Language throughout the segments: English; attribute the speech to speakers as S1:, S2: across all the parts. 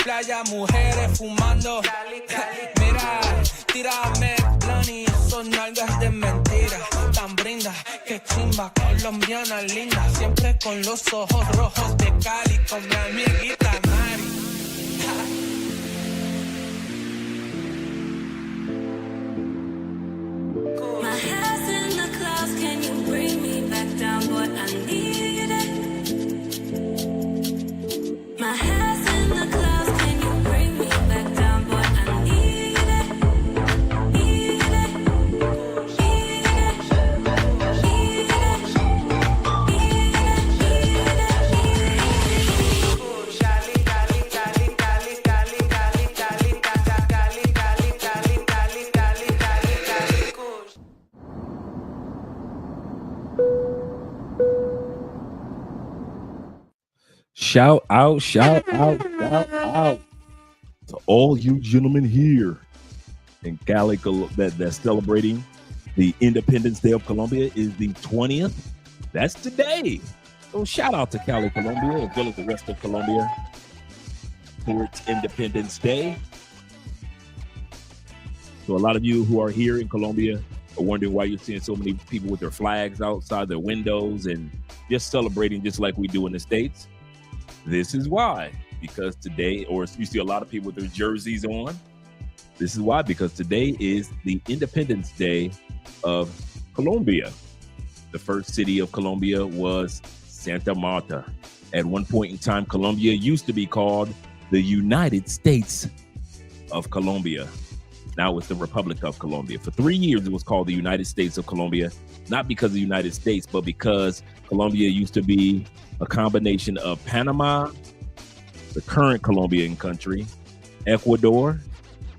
S1: Playa, mujeres fumando. Mira, tírame plan y son nalgas de mentira. Tan brinda, que chimba, colombiana linda. Siempre con los ojos rojos de Cali, con mi amiguita Mari.
S2: My head's in the clouds, can you bring me back down, boy? I need it. My head's in the clouds, can you bring me back down, boy? I need it. Need it. Need it. Need
S3: Shout out to all you gentlemen here in Cali that's celebrating the Independence Day of Colombia. Is the 20th. That's today. So shout out to Cali, Colombia, as well as the rest of Colombia for its Independence Day. So a lot of you who are here in Colombia are wondering why you're seeing so many people with their flags outside their windows and just celebrating just like we do in the States. This is why, because today, or you see a lot of people with their jerseys on. This is why, because today is the Independence Day of Colombia. The first city of Colombia was Santa Marta. At one point in time, Colombia used to be called the United States of Colombia. Now it's the Republic of Colombia. For 3 years, it was called the United States of Colombia, not because of the United States, but because Colombia used to be a combination of Panama, the current Colombian country, Ecuador,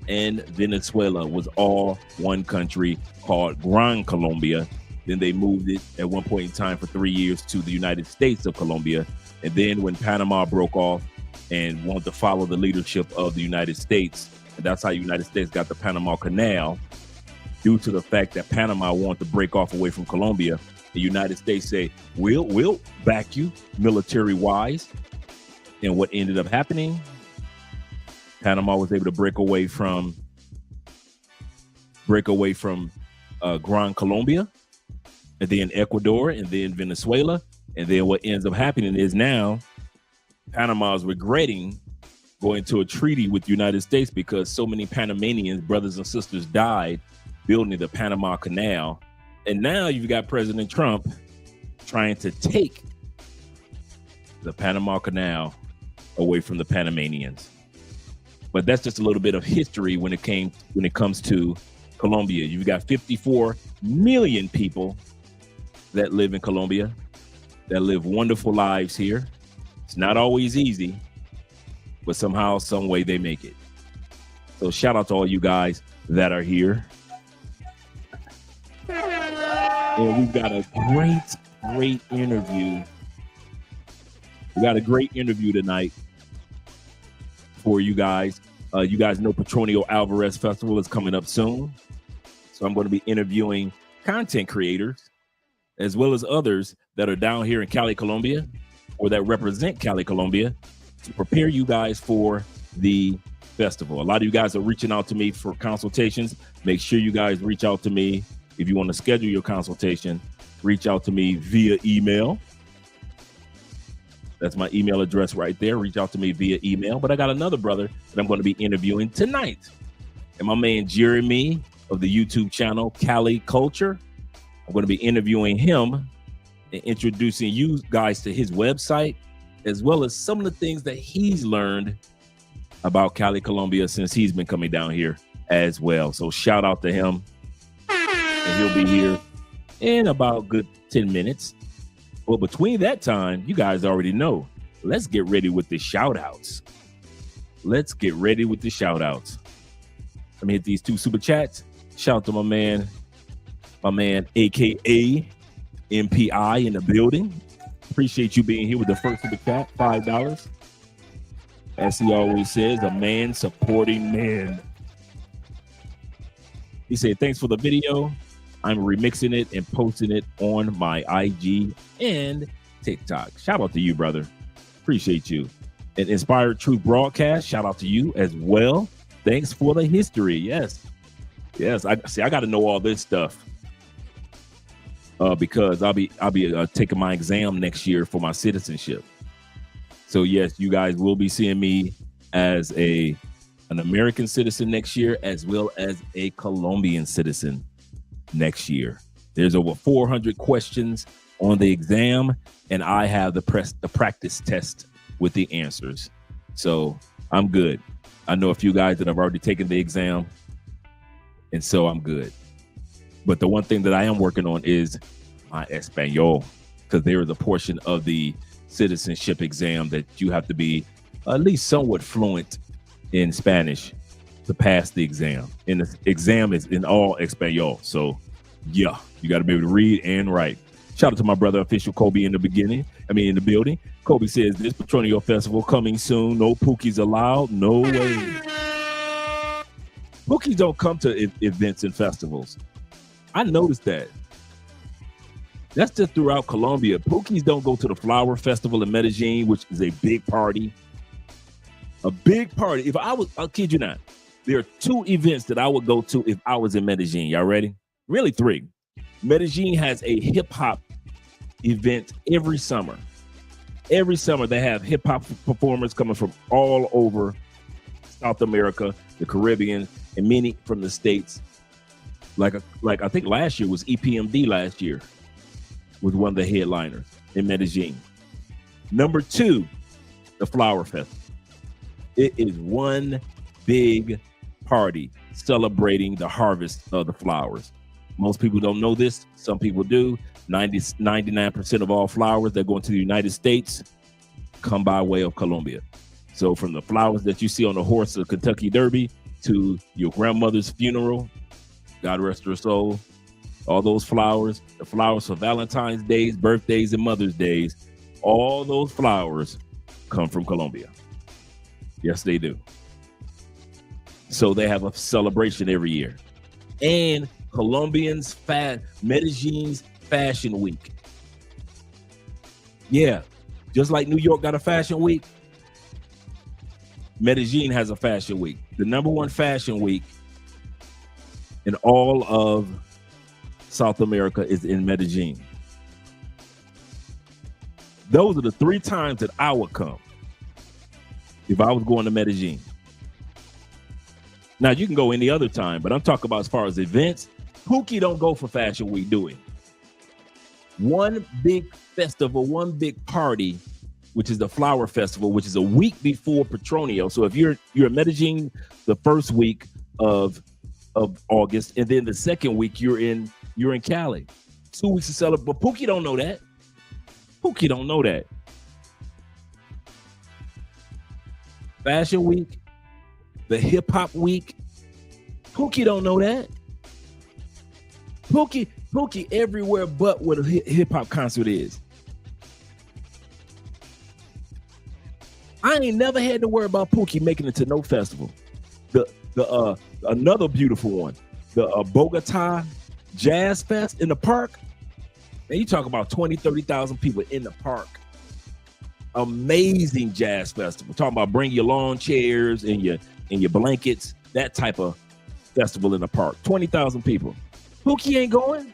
S3: and Venezuela was all one country called Gran Colombia. Then they moved it at one point in time for 3 years to the United States of Colombia. And then when Panama broke off and wanted to follow the leadership of the United States, and that's how the United States got the Panama Canal, due to the fact that Panama wanted to break off away from Colombia. The United States say, we'll back you military-wise. And what ended up happening, Panama was able to break away from Gran Colombia, and then Ecuador, and then Venezuela. And then what ends up happening is now Panama is regretting going to a treaty with the United States because so many Panamanians, brothers and sisters, died building the Panama Canal. And now you've got President Trump trying to take the Panama Canal away from the Panamanians. But that's just a little bit of history when it comes to Colombia. You've got 54 million people that live in Colombia, that live wonderful lives here. It's not always easy, but somehow, some way they make it. So shout out to all you guys that are here. And we've got a great interview. We got a great interview tonight for you guys. You guys know Petronio Alvarez Festival is coming up soon. So I'm going to be interviewing content creators as well as others that are down here in Cali, Colombia, or that represent Cali, Colombia, to prepare you guys for the festival. A lot of you guys are reaching out to me for consultations. Make sure you guys reach out to me. If you want to schedule your consultation, reach out to me via email. That's my email address right there. Reach out to me via email. But I got another brother that I'm going to be interviewing tonight. And my man Jeremy of the YouTube channel, Cali Culture. I'm going to be interviewing him and introducing you guys to his website, as well as some of the things that he's learned about Cali, Colombia since he's been coming down here as well. So shout out to him. And he'll be here in about good 10 minutes. Well, between that time, you guys already know. Let's get ready with the shout outs. Let's get ready with the shout outs. Let me hit these 2 super chats. Shout out to my man, AKA MPI in the building. Appreciate you being here with the first super chat, $5. As he always says, a man supporting man. He said, thanks for the video. I'm remixing it and posting it on my IG and TikTok. Shout out to you, brother. Appreciate you. And Inspired Truth Broadcast, shout out to you as well. Thanks for the history. Yes. I got to know all this stuff because I'll be taking my exam next year for my citizenship. So yes, you guys will be seeing me as an American citizen next year, as well as a Colombian citizen next year. There's over 400 questions on the exam, and I have the practice test with the answers. So I'm good. I know a few guys that have already taken the exam, and so I'm good. But the one thing that I am working on is my Espanol, because there is a portion of the citizenship exam that you have to be at least somewhat fluent in Spanish to pass the exam. And the exam is in all Espanol. So yeah, you got to be able to read and write. Shout out to my brother, official Kobe in the building. Kobe says, this Petronio Festival coming soon. No Pookies allowed. No way. Pookies don't come to events and festivals. I noticed that. That's just throughout Colombia. Pookies don't go to the Flower Festival in Medellin, which is a big party. A big party. I'll kid you not. There are 2 events that I would go to if I was in Medellin. Y'all ready? Really 3. Medellin has a hip hop event every summer. Every summer they have hip hop performers coming from all over South America, the Caribbean, and many from the States. Like I think last year was EPMD last year was one of the headliners in Medellin. Number 2, the Flower Festival. It is one big party celebrating the harvest of the flowers. Most people don't know this. Some people do. 99% of all flowers that go into the United States come by way of Colombia. So from the flowers that you see on the horse of Kentucky Derby to your grandmother's funeral, God rest her soul, all those flowers, the flowers for Valentine's Days, birthdays, and Mother's Days, all those flowers come from Colombia. Yes, they do. So they have a celebration every year. And Medellin's Fashion Week. Yeah, just like New York got a Fashion Week, Medellin has a Fashion Week. The #1 fashion week in all of South America is in Medellin. Those are the 3 times that I would come if I was going to Medellin. Now, you can go any other time, but I'm talking about as far as events. Pookie don't go for Fashion Week, do we? One big festival, one big party, which is the Flower Festival, which is a week before Petronio. So if you're in Medellin the first week of August, and then the second week you're in Cali. 2 weeks to celebrate. But Pookie don't know that. Pookie don't know that. Fashion Week, the Hip Hop Week. Pookie don't know that. Pookie everywhere but what a hip hop concert is. I ain't never had to worry about Pookie making it to no festival. The another beautiful one, the Bogota Jazz Fest in the park. Man, you talk about 20,000-30,000 people in the park. Amazing jazz festival. Talking about bring your lawn chairs and your blankets. That type of festival in the park. 20,000 people. Pookie ain't going.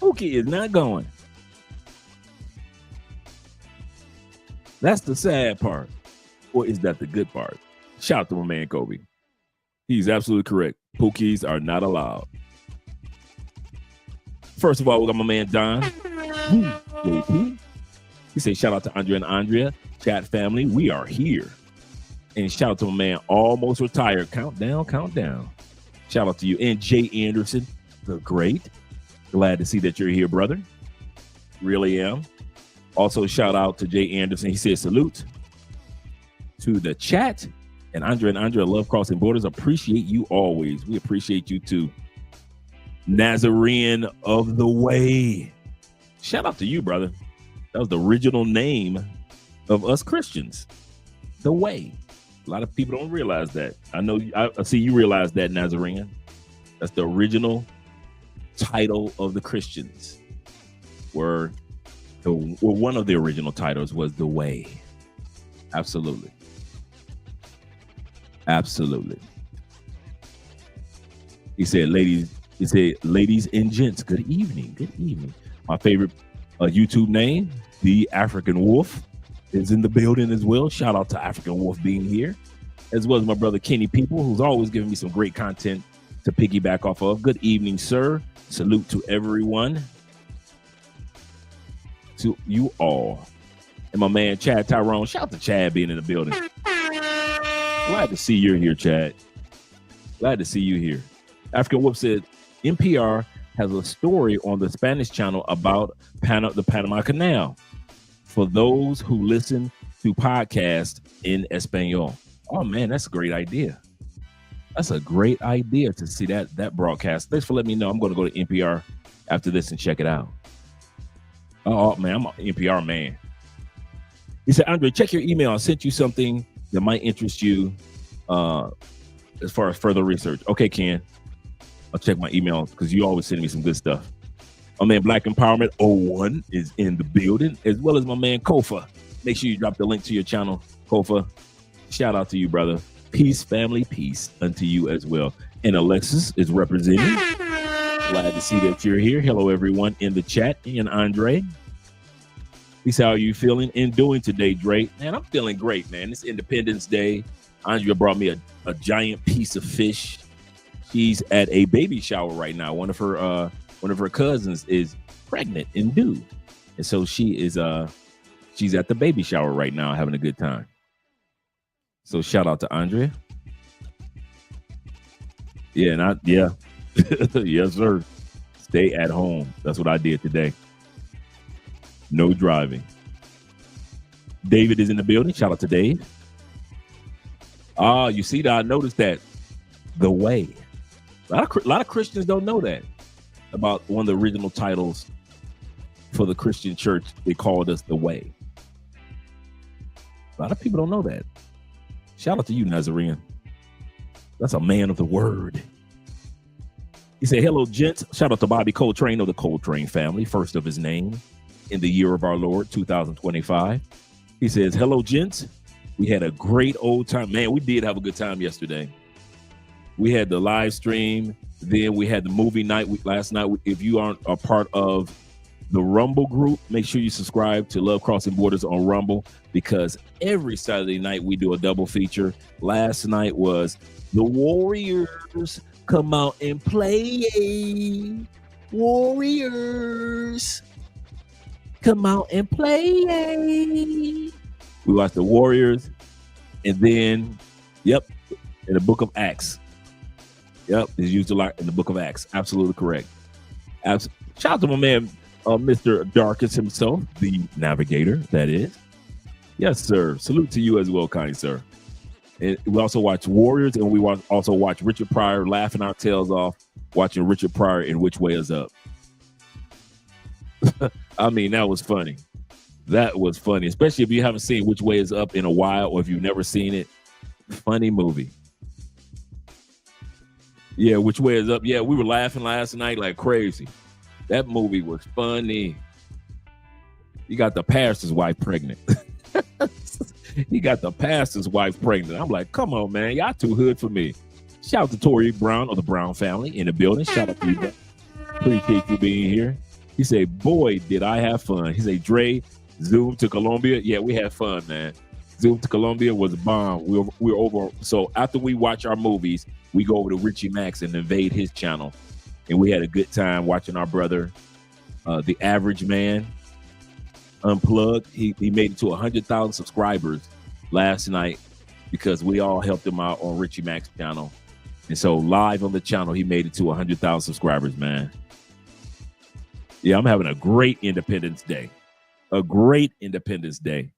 S3: Pookie is not going. That's the sad part. Or is that the good part? Shout out to my man Kobe. He's absolutely correct. Pookies are not allowed. First of all, we got my man Don. JP. He said, shout out to Andrea and Andrea. Chat family, we are here. And shout out to my man Almost Retired. Countdown, countdown. Shout out to you. And Jay Anderson, the great. Glad to see that you're here, brother. Really am. Also, shout out to Jay Anderson. He says, salute to the chat. And Andrea love crossing borders. Appreciate you always. We appreciate you too. Nazarene of the Way. Shout out to you, brother. That was the original name of us Christians. The Way. A lot of people don't realize that. I know. I see you realize that, Nazarene. That's the original title of the Christians. One of the original titles was The Way. Absolutely. Absolutely. He said, ladies and gents, good evening. Good evening. My favorite YouTube name, The African Wolf, is in the building as well. Shout out to African Wolf being here, as well as my brother Kenny People, who's always giving me some great content to piggyback off of. Good evening, sir. Salute to everyone. To you all. And my man Chad Tyrone. Shout out to Chad being in the building. Glad to see you're here, Chad. Glad to see you here. African Wolf said, NPR has a story on the Spanish channel about the Panama Canal for those who listen to podcasts in Espanol. Oh, man, that's a great idea. That's a great idea to see that broadcast. Thanks for letting me know. I'm going to go to NPR after this and check it out. Oh, man, I'm an NPR man. He said, Andre, check your email. I sent you something that might interest you as far as further research. Okay, Ken. I'll check my email because you always send me some good stuff. My man Black Empowerment 01 is in the building, as well as my man Kofa. Make sure you drop the link to your channel, Kofa. Shout out to you, brother. Peace, family, peace unto you as well. And Alexis is representing. Glad to see that you're here. Hello, everyone in the chat. And Andre. He said, how are you feeling and doing today, Drake? Man, I'm feeling great, man. It's Independence Day. Andrea brought me a giant piece of fish. She's at a baby shower right now. One of her cousins is pregnant and due. And so she's at the baby shower right now having a good time. So shout out to Andrea. Yeah, yes, sir. Stay at home. That's what I did today. No driving. David is in the building. Shout out to Dave. You see that? I noticed that. The Way. A lot of Christians don't know that about one of the original titles for the Christian church. They called us The Way. A lot of people don't know that. Shout out to you, Nazarene. That's a man of the word. He said, hello, gents. Shout out to Bobby Coltrane of the Coltrane family, first of his name in the year of our Lord, 2025. He says, hello, gents. We had a great old time. Man, we did have a good time yesterday. We had the live stream. Then we had the movie night last night. If you aren't a part of the Rumble group, make sure you subscribe to Love Crossing Borders on Rumble, because every Saturday night we do a double feature. Last night was the Warriors come out and play. Warriors come out and play. We watched the Warriors, and then, in the book of Acts. It's used a lot in the book of Acts. Absolutely correct. Shout out to my man, Mr. Darkest himself, the navigator, that is. Yes, sir. Salute to you as well, kind sir. And we also watch Warriors, and we also watch Richard Pryor laughing our tails off, watching Richard Pryor in Which Way Is Up. I mean, that was funny. That was funny, especially if you haven't seen Which Way Is Up in a while, or if you've never seen it. Funny movie. Yeah, Which Way Is Up. Yeah, we were laughing last night like crazy. That movie was funny. He got the pastor's wife pregnant. I'm like, come on, man. Y'all too hood for me. Shout out to Tori Brown of the Brown family in the building. Shout out to you. Appreciate you being here. He said, boy, did I have fun. He said, Dre, Zoom to Colombia. Yeah, we had fun, man. Zoom to Colombia was a bomb. We were over. So after we watch our movies, we go over to Richie Max and invade his channel. And we had a good time watching our brother, the average man, unplugged. He made it to 100,000 subscribers last night because we all helped him out on Richie Max channel. And so live on the channel, he made it to 100,000 subscribers, man. Yeah, I'm having a great Independence Day. A great Independence Day.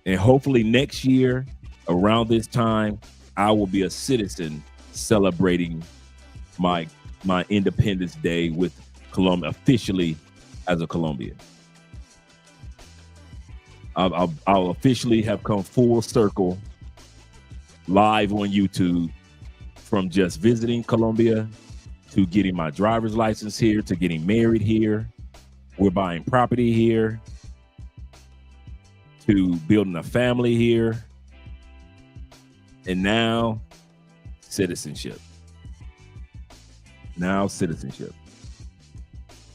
S3: And hopefully next year, around this time, I will be a citizen celebrating my Independence Day with Colombia, officially as a Colombian. I'll officially have come full circle live on YouTube from just visiting Colombia to getting my driver's license here, to getting married here. We're buying property here, to building a family here, and now citizenship. Now citizenship.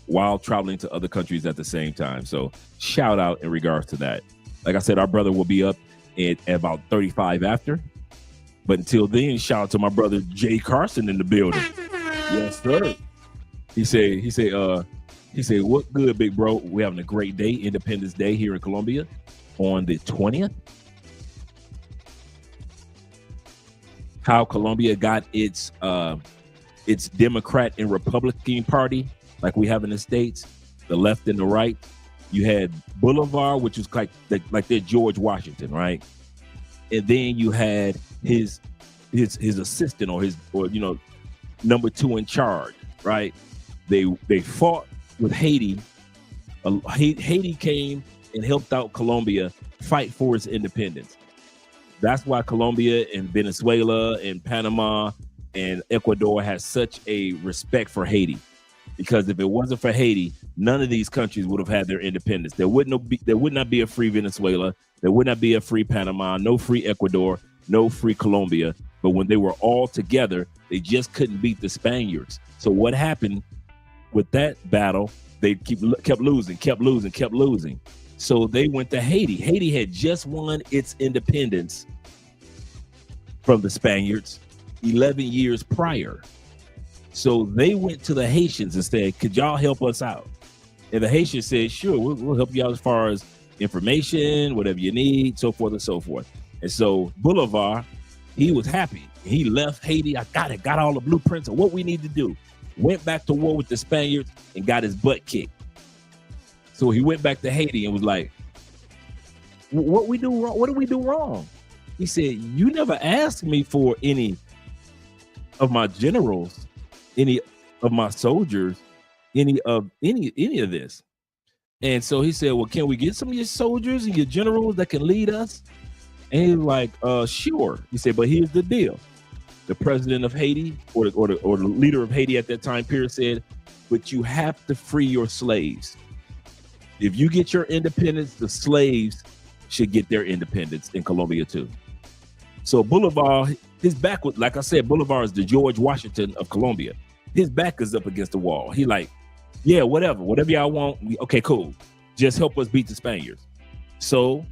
S3: While traveling to other countries at the same time. So shout out in regards to that. Like I said, our brother will be up at about 35 after. But until then, shout out to my brother Jay Carson in the building. Yes, sir. He said, what good, big bro? We're having a great day, Independence Day here in Colombia on the 20th. How Colombia got its Democrat and Republican Party, like we have in the States, the left and the right. You had Boulevard, which was like their George Washington, right? And then you had his assistant or number two in charge, right? They fought with Haiti. Haiti came and helped out Colombia fight for its independence. That's why Colombia and Venezuela and Panama and Ecuador has such a respect for Haiti. Because if it wasn't for Haiti, none of these countries would have had their independence. There would not be a free Venezuela. There would not be a free Panama, no free Ecuador, no free Colombia. But when they were all together, they just couldn't beat the Spaniards. So what happened with that battle? They kept losing. So they went to Haiti. Haiti had just won its independence from the Spaniards 11 years prior. So they went to the Haitians and said, could y'all help us out? And the Haitians said, sure, we'll help you out as far as information, whatever you need, so forth and so forth. And so Boulevard, he was happy. He left Haiti. I got all the blueprints of what we need to do. Went back to war with the Spaniards and got his butt kicked. So he went back to Haiti and was like, what do we do wrong? He said, you never asked me for any of my generals, any of my soldiers, any of this. And so he said, well, can we get some of your soldiers and your generals that can lead us? And he was like, sure. He said, but here's the deal. The president of Haiti or the leader of Haiti at that time period said, but you have to free your slaves. If you get your independence, the slaves should get their independence in Colombia too. So Boulevard, his back was, like I said, Boulevard is the George Washington of Colombia. His back is up against the wall. He like, yeah, whatever y'all want. Okay, cool. Just help us beat the Spaniards. So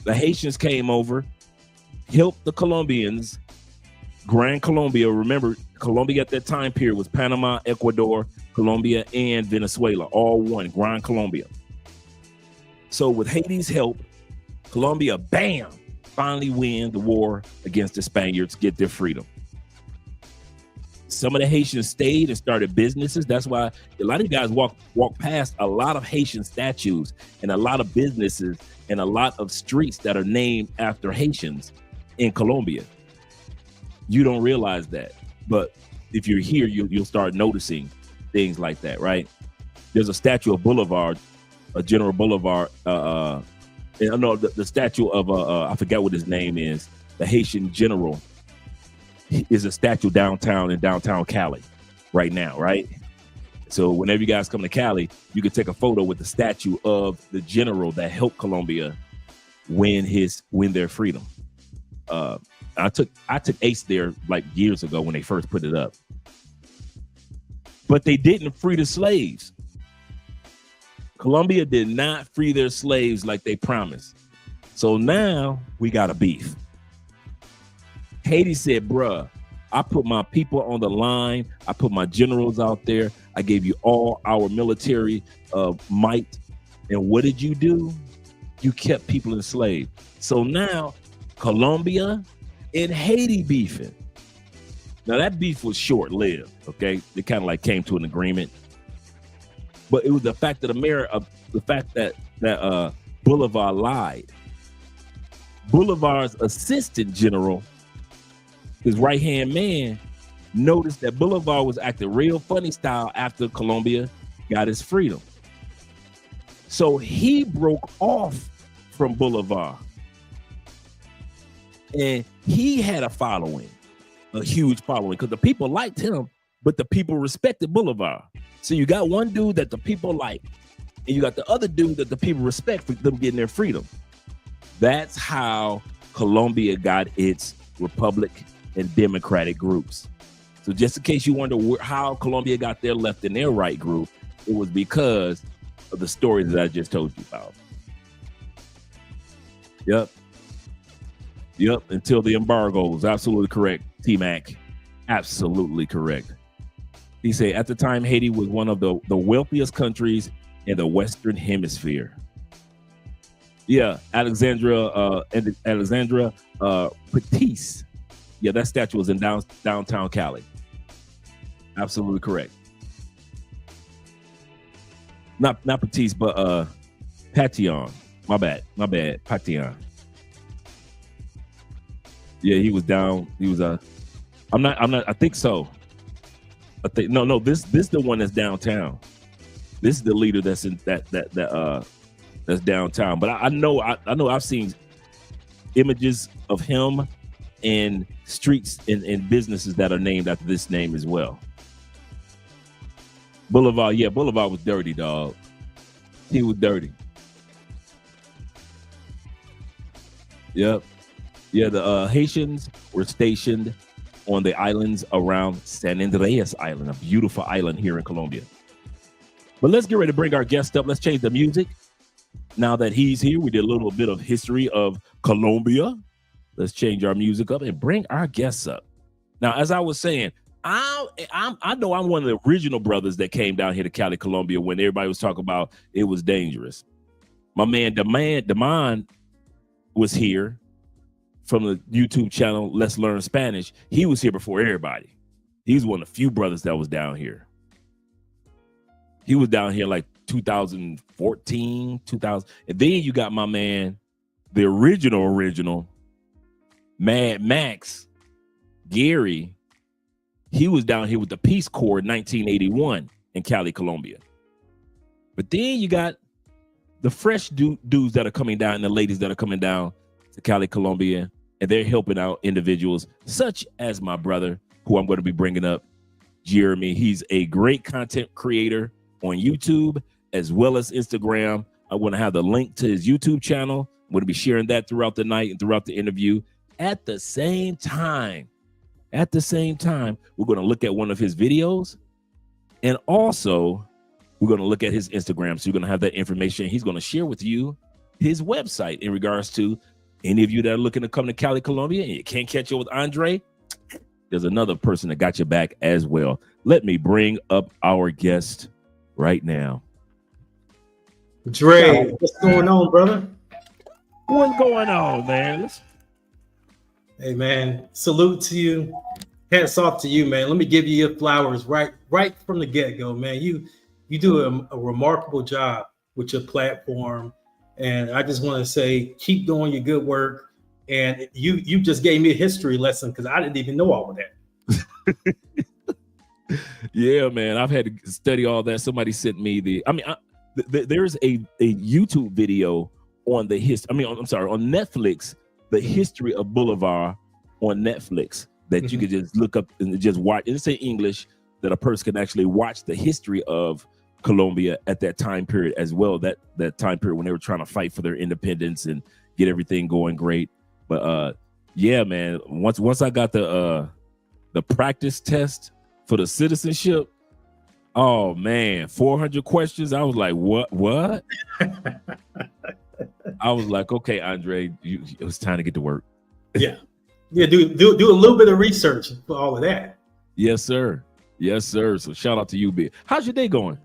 S3: the Haitians came over, helped the Colombians, Grand Colombia. Remember, Colombia at that time period was Panama, Ecuador, Colombia, and Venezuela, all one, Grand Colombia. So with Haiti's help, Colombia, bam, finally win the war against the Spaniards, get their freedom. Some of the Haitians stayed and started businesses. That's why a lot of you guys walk past a lot of Haitian statues and a lot of businesses and a lot of streets that are named after Haitians in Colombia. You don't realize that, but if you're here, you'll start noticing things like that, right? There's a statue of Boulevard, a General Boulevard. And I know the statue of I forgot what his name is. The Haitian general is a statue downtown in downtown Cali right now, right? So whenever you guys come to Cali, you can take a photo with the statue of the general that helped Colombia win their freedom. I took Ace there like years ago when they first put it up. But they didn't free the slaves. Colombia did not free their slaves like they promised. So now we got a beef. Haiti said, bruh, I put my people on the line. I put my generals out there. I gave you all our military might. And what did you do? You kept people enslaved. So now Colombia and Haiti beefing. Now that beef was short-lived, okay? They kind of like came to an agreement. But it was the fact that Bolivar lied. Bolivar's assistant general, his right-hand man, noticed that Bolivar was acting real funny style after Colombia got its freedom. So he broke off from Bolivar. And he had a following, a huge following, because the people liked him, but the people respected Bolivar. So you got one dude that the people like, and you got the other dude that the people respect for them getting their freedom. That's how Colombia got its republic and democratic groups. So just in case you wonder how Colombia got their left and their right group, it was because of the story that I just told you about. Yep, until the embargo was absolutely correct, T-Mac. Absolutely correct. He said, at the time, Haiti was one of the wealthiest countries in the Western Hemisphere. Yeah, Alexandra Pettis. Yeah, that statue was in downtown Cali. Absolutely correct. Not Pettis, but Patillon. My bad. Patillon. Yeah, he was down. He was I'm not. I think so. I think no. This the one that's downtown. This is the leader that's in that's downtown. But I know I've seen images of him and streets and businesses that are named after this name as well. Boulevard, yeah, Boulevard was dirty, dog. He was dirty. Yep. Yeah, the Haitians were stationed on the islands around San Andreas Island, a beautiful island here in Colombia. But let's get ready to bring our guest up. Let's change the music. Now that he's here, we did a little bit of history of Colombia. Let's change our music up and bring our guests up. Now, as I was saying, I know I'm one of the original brothers that came down here to Cali, Colombia when everybody was talking about it was dangerous. My man, Damon was here from the YouTube channel Let's Learn Spanish. He was here before everybody. He's one of the few brothers that was down here. He was down here like 2014, 2000. And then you got my man, the original Mad Max, Gary. He was down here with the Peace Corps in 1981 in Cali, Colombia. But then you got the fresh dudes that are coming down and the ladies that are coming down to Cali, Colombia, and they're helping out individuals such as my brother, who I'm going to be bringing up, Jeremy. He's a great content creator on YouTube as well as Instagram. I want to have the link to his YouTube channel. I'm going to be sharing that throughout the night and throughout the interview. At the same time, we're going to look at one of his videos, and also we're going to look at his Instagram. So you're going to have that information. He's going to share with you his website in regards to any of you that are looking to come to Cali, Colombia, and you can't catch up with Andre. There's another person that got your back as well. Let me bring up our guest right now.
S4: Dre, what's going on, brother?
S3: What's going on, man?
S4: Hey, man, salute to you. Hats off to you, man. Let me give you your flowers right from the get-go, man. You do a remarkable job with your platform, and I just want to say keep doing your good work. And you just gave me a history lesson because I didn't even know all of that.
S3: Yeah, man, I've had to study all that. Somebody sent me there's a YouTube video on the history. On Netflix, the history of Boulevard on Netflix that you could just look up and just watch. It's in English that a person can actually watch the history of Colombia at that time period as well. That time period when they were trying to fight for their independence and get everything going great. But yeah, man, once I got the practice test for the citizenship, Oh man, 400 questions. I was like, what? I was like, okay, Andre, it was time to get to work.
S4: Yeah. Yeah, do a little bit of research for all of that.
S3: Yes, sir. Yes, sir. So shout out to you, Big. How's your day going?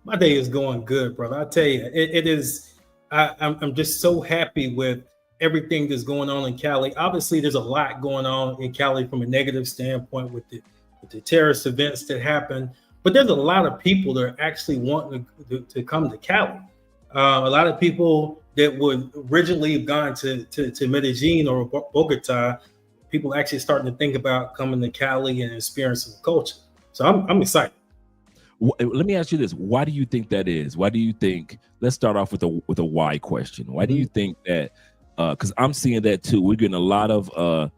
S4: My day is going good, brother. I tell you, it is. I'm just so happy with everything that's going on in Cali. Obviously, there's a lot going on in Cali from a negative standpoint with the terrorist events that happen, but there's a lot of people that are actually wanting to come to Cali. A lot of people that would originally have gone to Medellin or Bogota, people actually starting to think about coming to Cali and experiencing the culture. So I'm excited.
S3: Let me ask you this: why do you think that is? Why do you think? Let's start off with a why question. Why do you think that? Because I'm seeing that too. We're getting a lot of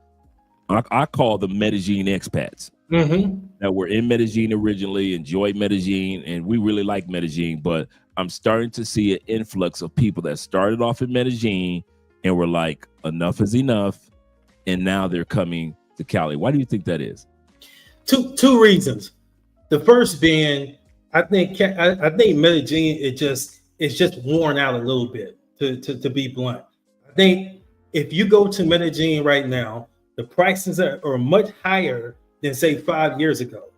S3: I call them Medellin expats that were in Medellin originally, enjoyed Medellin, and we really like Medellin. But I'm starting to see an influx of people that started off in Medellin and were like, enough is enough, and now they're coming to Cali. Why do you think that is?
S4: Two reasons. The first being, I think Medellin it's just worn out a little bit. To be blunt, I think if you go to Medellin right now, the prices are much higher than say 5 years ago,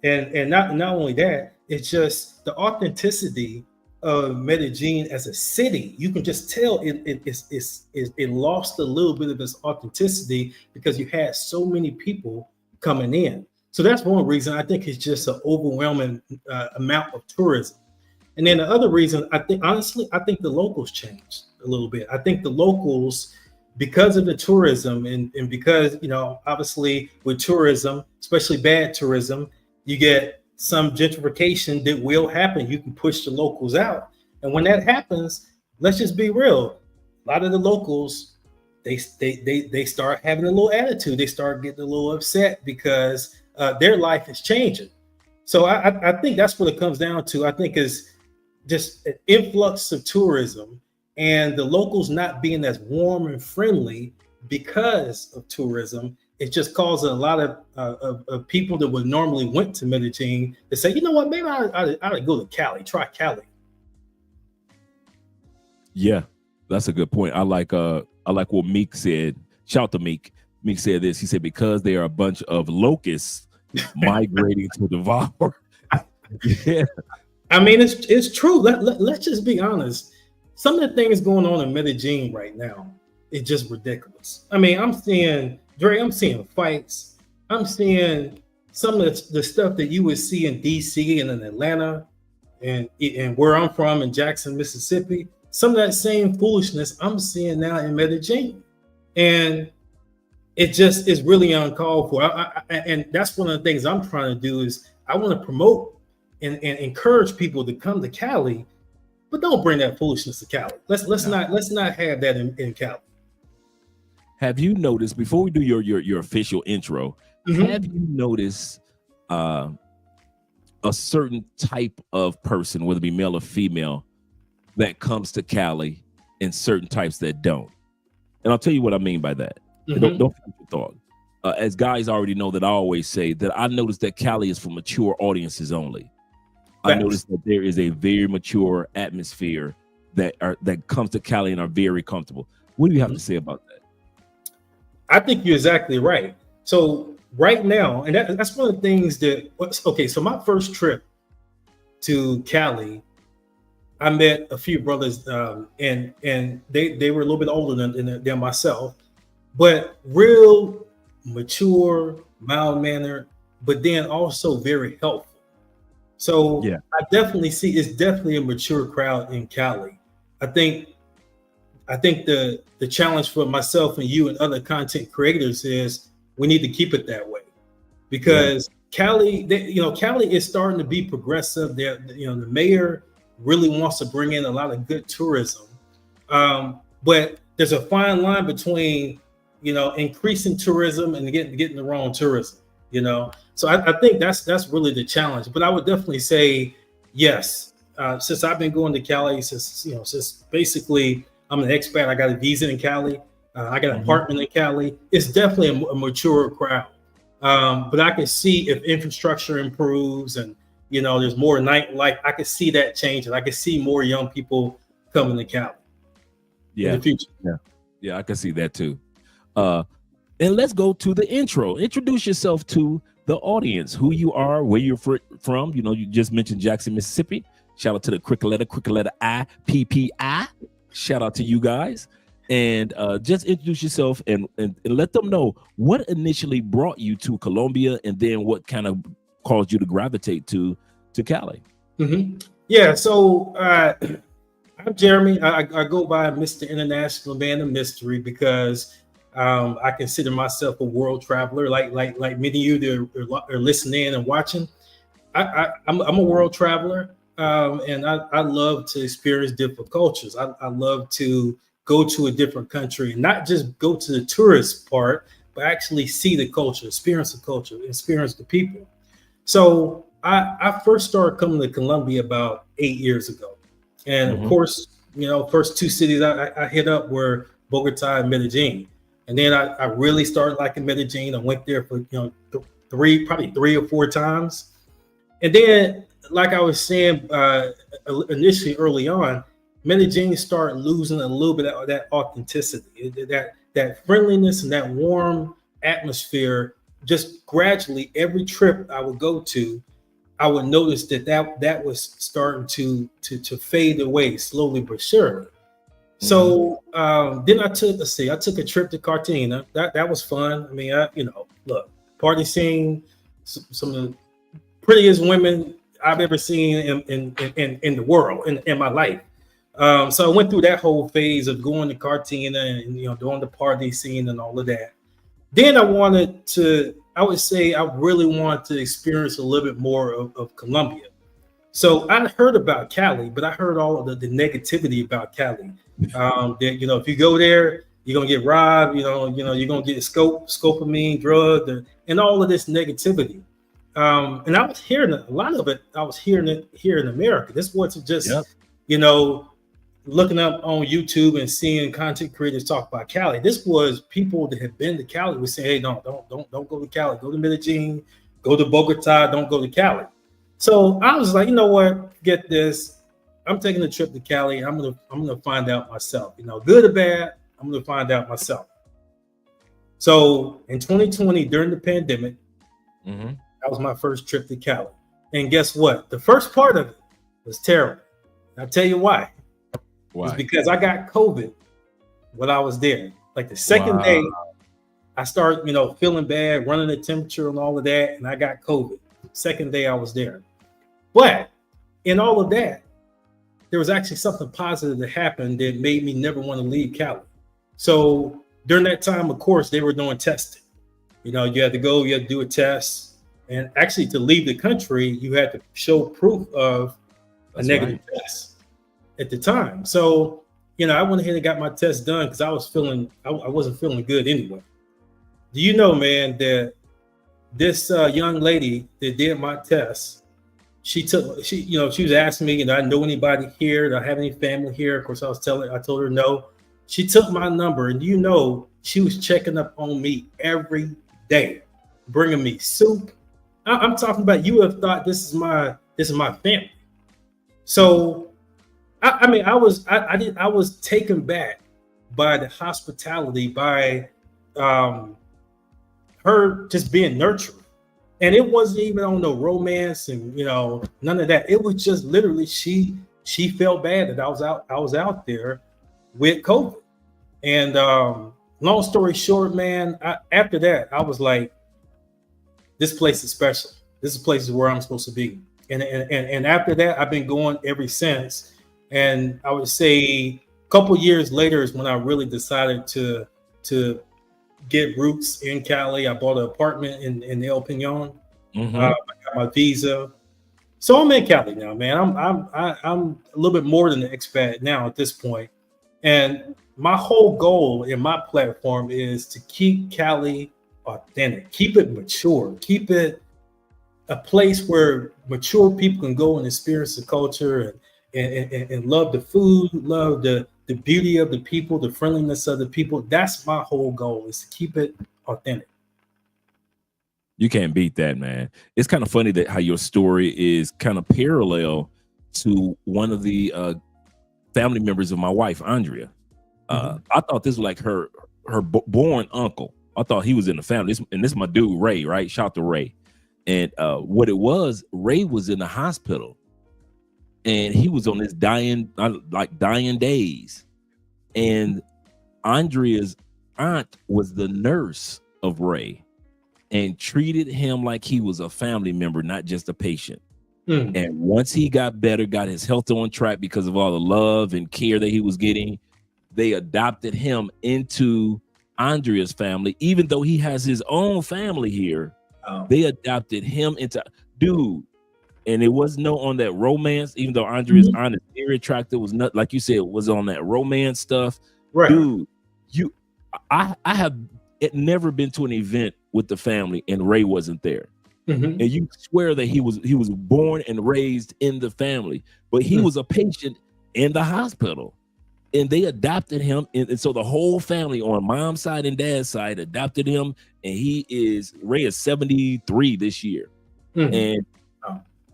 S4: and not only that, it's just the authenticity of Medellin as a city. You can just tell it lost a little bit of its authenticity because you had so many people coming in. So that's one reason. I think it's just an overwhelming amount of tourism. And then the other reason, I think the locals changed a little bit. I think the locals, because of the tourism and because, obviously with tourism, especially bad tourism, you get some gentrification that will happen. You can push the locals out. And when that happens, let's just be real. A lot of the locals, they start having a little attitude. They start getting a little upset because their life is changing. So I think that's what it comes down to. I think is just an influx of tourism and the locals not being as warm and friendly because of tourism. It just causes a lot of people that would normally went to Medellin to say, you know what, maybe I ought to go to Cali, try Cali.
S3: Yeah, that's a good point. I like what Meek said. Shout to Meek. Meek said this. He said, because they are a bunch of locusts migrating to devour. Yeah.
S4: I mean, it's true. Let's just be honest. Some of the things going on in Medellin right now, it's just ridiculous. I mean, I'm seeing fights. I'm seeing some of the stuff that you would see in DC and in Atlanta and where I'm from in Jackson, Mississippi. Some of that same foolishness I'm seeing now in Medellin. And it just is really uncalled for. And that's one of the things I'm trying to do is I want to promote and encourage people to come to Cali, but don't bring that foolishness to Cali. Let's not have that in Cali.
S3: Have you noticed, before we do your official intro, have you noticed a certain type of person, whether it be male or female, that comes to Cali and certain types that don't? And I'll tell you what I mean by that. Don't forget your thought. As guys already know that I always say that I noticed that Cali is for mature audiences only. I noticed that there is a very mature atmosphere that comes to Cali and are very comfortable. What do you have to say about that?
S4: I think you're exactly right. So right now, and that's one of the things that, okay, so my first trip to Cali, I met a few brothers and they were a little bit older than myself, but real mature, mild-mannered, but then also very helpful. So yeah. I definitely see it's definitely a mature crowd in Cali. I think the challenge for myself and you and other content creators is we need to keep it that way, because Cali is starting to be progressive. The mayor really wants to bring in a lot of good tourism, but there's a fine line between increasing tourism and getting the wrong tourism. So I think that's really the challenge. But I would definitely say yes. Since I've been going to Cali since basically I'm an expat, I got a visa in Cali. I got an apartment in Cali. It's definitely a mature crowd. But I can see if infrastructure improves and You know, there's more nightlife. I could see that changing. I could see more young people coming to Cali in the future.
S3: Yeah, I can see that too. And let's go to the intro. Introduce yourself to the audience, who you are, where you're from. You know, you just mentioned Jackson, Mississippi. Shout out to the cricket letter I, PPI. Shout out to you guys. And just introduce yourself and let them know what initially brought you to Colombia, and then what kind of caused you to gravitate to Cali.
S4: Mm-hmm. Yeah, so I'm Jeremy. I go by Mr. International Man of Mystery because I consider myself a world traveler, like many of you that are listening and watching. I'm a world traveler, and I love to experience different cultures. I love to go to a different country and not just go to the tourist part, but actually see the culture, experience the people. So I first started coming to Colombia about 8 years ago. And of course, you know, first two cities I hit up were Bogota and Medellin. And then I really started liking Medellin. I went there for, you know, probably three or four times. And then, like I was saying initially early on, Medellin started losing a little bit of that authenticity, that friendliness and that warm atmosphere. Just gradually, every trip I would go to, I would notice that was starting to fade away slowly but surely. So then I took a trip to Cartagena. That was fun. I mean, look, party scene, some of the prettiest women I've ever seen in the world in my life. So I went through that whole phase of going to Cartagena and, you know, doing the party scene and all of that. Then I really wanted to experience a little bit more of Colombia. So I heard about Cali, but I heard all of the negativity about Cali. That, you know, if you go there, you're gonna get robbed. You know, you're gonna get scopolamine, drugged, and all of this negativity. And I was hearing a lot of it. I was hearing it here in America. This wasn't just, you know, looking up on YouTube and seeing content creators talk about Cali. This was people that had been to Cali would say, hey, don't go to Cali. Go to Medellin, go to Bogota, don't go to Cali. So I was like, you know what? Get this. I'm taking a trip to Cali. I'm gonna find out myself. You know, good or bad, I'm gonna find out myself. So in 2020, during the pandemic, that was my first trip to Cali. And guess what? The first part of it was terrible. I'll tell you why. It's because I got COVID when I was there. Like the second day, I started, you know, feeling bad, running the temperature and all of that, and I got COVID. Second day I was there. But in all of that, there was actually something positive that happened that made me never want to leave Cali. So during that time, of course, they were doing testing. You know, you had to go, you had to do a test. And actually, to leave the country, you had to show proof of a negative test at the time. So, you know, I went ahead and got my test done because I wasn't feeling good anyway. Do you know, man, that this young lady that did my test, she was asking me, you know, I know anybody here? Do I have any family here? Of course, I told her no. She took my number, and you know, she was checking up on me every day, bringing me soup. I'm talking about, you have thought this is my family. So, I was taken back by the hospitality, by her just being nurturing. And it wasn't even on no romance and, you know, none of that. It was just literally she felt bad that I was out there with COVID. And long story short, man, after that, I was like, this place is special. This place is where I'm supposed to be. And after that, I've been going ever since. And I would say a couple years later is when I really decided to get roots in Cali. I bought an apartment in El Peñon. I got my visa. So I'm in Cali now, man. I'm a little bit more than an expat now at this point. And my whole goal in my platform is to keep Cali authentic, keep it mature, keep it a place where mature people can go and experience the culture and love the food, love the beauty of the people, the friendliness of the people. That's my whole goal, is to keep it authentic.
S3: You can't beat that, man. It's kind of funny that how your story is kind of parallel to one of the family members of my wife, Andrea. I thought this was like her born uncle. I thought he was in the family. This is my dude, Ray, right? Shout out to Ray. And what it was, Ray was in the hospital and he was on his dying days. And Andrea's aunt was the nurse of Ray and treated him like he was a family member, not just a patient. And once he got better, got his health on track because of all the love and care that he was getting, they adopted him into Andrea's family. Even though he has his own family here, they adopted him into, dude. And it was no on that romance, even though Andrea's aunt is very attractive, was not, like you said, was on that romance stuff.
S4: Right.
S3: Dude, I have never been to an event with the family and Ray wasn't there. And you swear that he was born and raised in the family, but he was a patient in the hospital, and they adopted him. And so the whole family on mom's side and dad's side adopted him, and Ray is 73 this year, and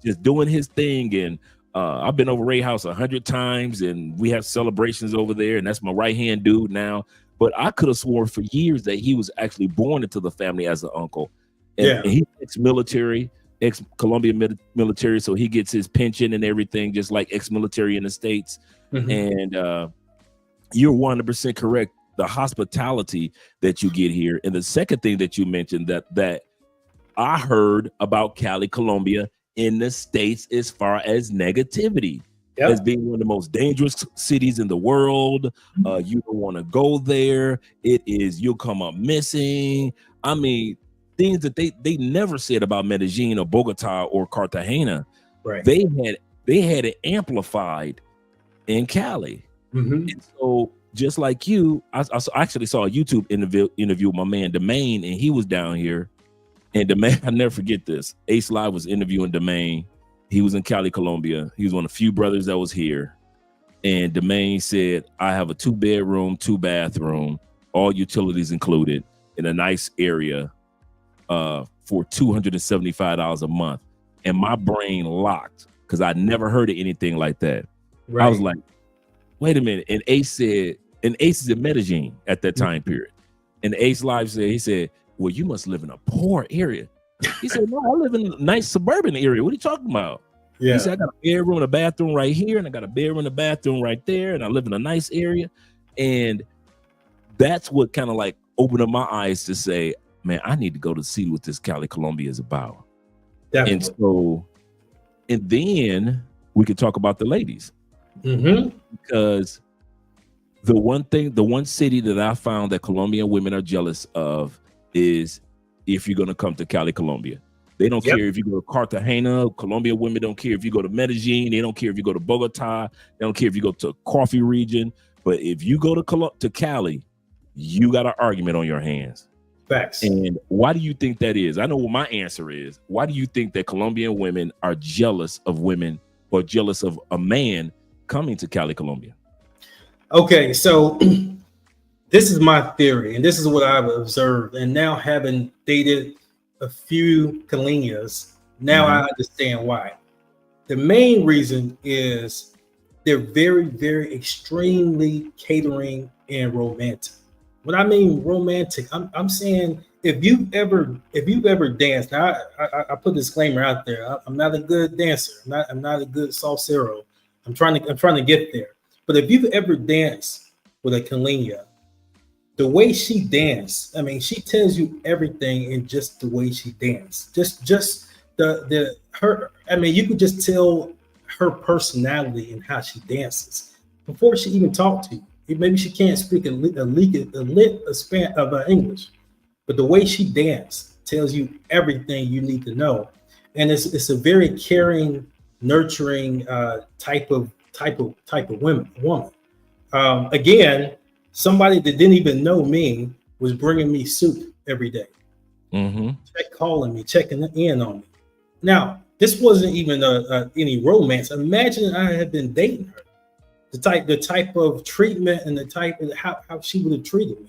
S3: just doing his thing. And I've been over Ray house 100 times, and we have celebrations over there, and that's my right hand dude now. But I could have sworn for years that he was actually born into the family as an uncle. And he's ex-military, ex-Colombia military, so he gets his pension and everything, just like ex-military in the States. And you're 100% correct. The hospitality that you get here. And the second thing that you mentioned that I heard about Cali, Colombia in the States as far as negativity. As being one of the most dangerous cities in the world. You don't want to go there. You'll come up missing. I mean, things that they never said about Medellin or Bogota or Cartagena. Right. They had it amplified in Cali. And so just like you, I actually saw a YouTube interview with my man Demain, and he was down here. And Demain, I'll never forget this. Ace Live was interviewing Demain. He was in Cali, Colombia. He was one of the few brothers that was here. And Demain said, I have a 2-bedroom, 2-bathroom, all utilities included, in a nice area for $275 a month. And my brain locked because I never heard of anything like that. I was like, wait a minute. And Ace is in Medellin at that time period. And Ace Live said, he said, well, you must live in a poor area. He said, no, I live in a nice suburban area. What are you talking about? He said, I got a bedroom and a bathroom right here, and I got a bedroom and a bathroom right there, and I live in a nice area. And that's what kind of like opened up my eyes to say, man, I need to go to see what this Cali Colombia is about. Definitely. And then we could talk about the ladies. Because the one city that I found that Colombian women are jealous of is if you're going to come to Cali, Colombia. They don't care if you go to Cartagena. Colombian women don't care if you go to Medellin. They don't care if you go to Bogota. They don't care if you go to Coffee region. But if you go to Cali, you got an argument on your hands.
S4: Facts.
S3: And why do you think that is? I know what my answer is. Why do you think that Colombian women are jealous of women or jealous of a man coming to Cali, Colombia?
S4: Okay, so this is my theory, and this is what I've observed. And now, having dated a few Caleñas, now I understand why. The main reason is they're very, very extremely catering and romantic. When I mean romantic, I'm saying if you've ever danced. Now I put a disclaimer out there. I'm not a good dancer. I'm not a good salsero. I'm trying to get there. But if you've ever danced with a Caleña, the way she danced, I mean, she tells you everything in just the way she danced. Just her. I mean, you could just tell her personality and how she dances before she even talked to you. Maybe she can't speak a span of English, but the way she danced tells you everything you need to know. And it's a very caring, nurturing type of woman. Again, somebody that didn't even know me was bringing me soup every day, calling me, checking in on me. Now, this wasn't even any romance. Imagine I had been dating her. The type of treatment and the type of how she would have treated me.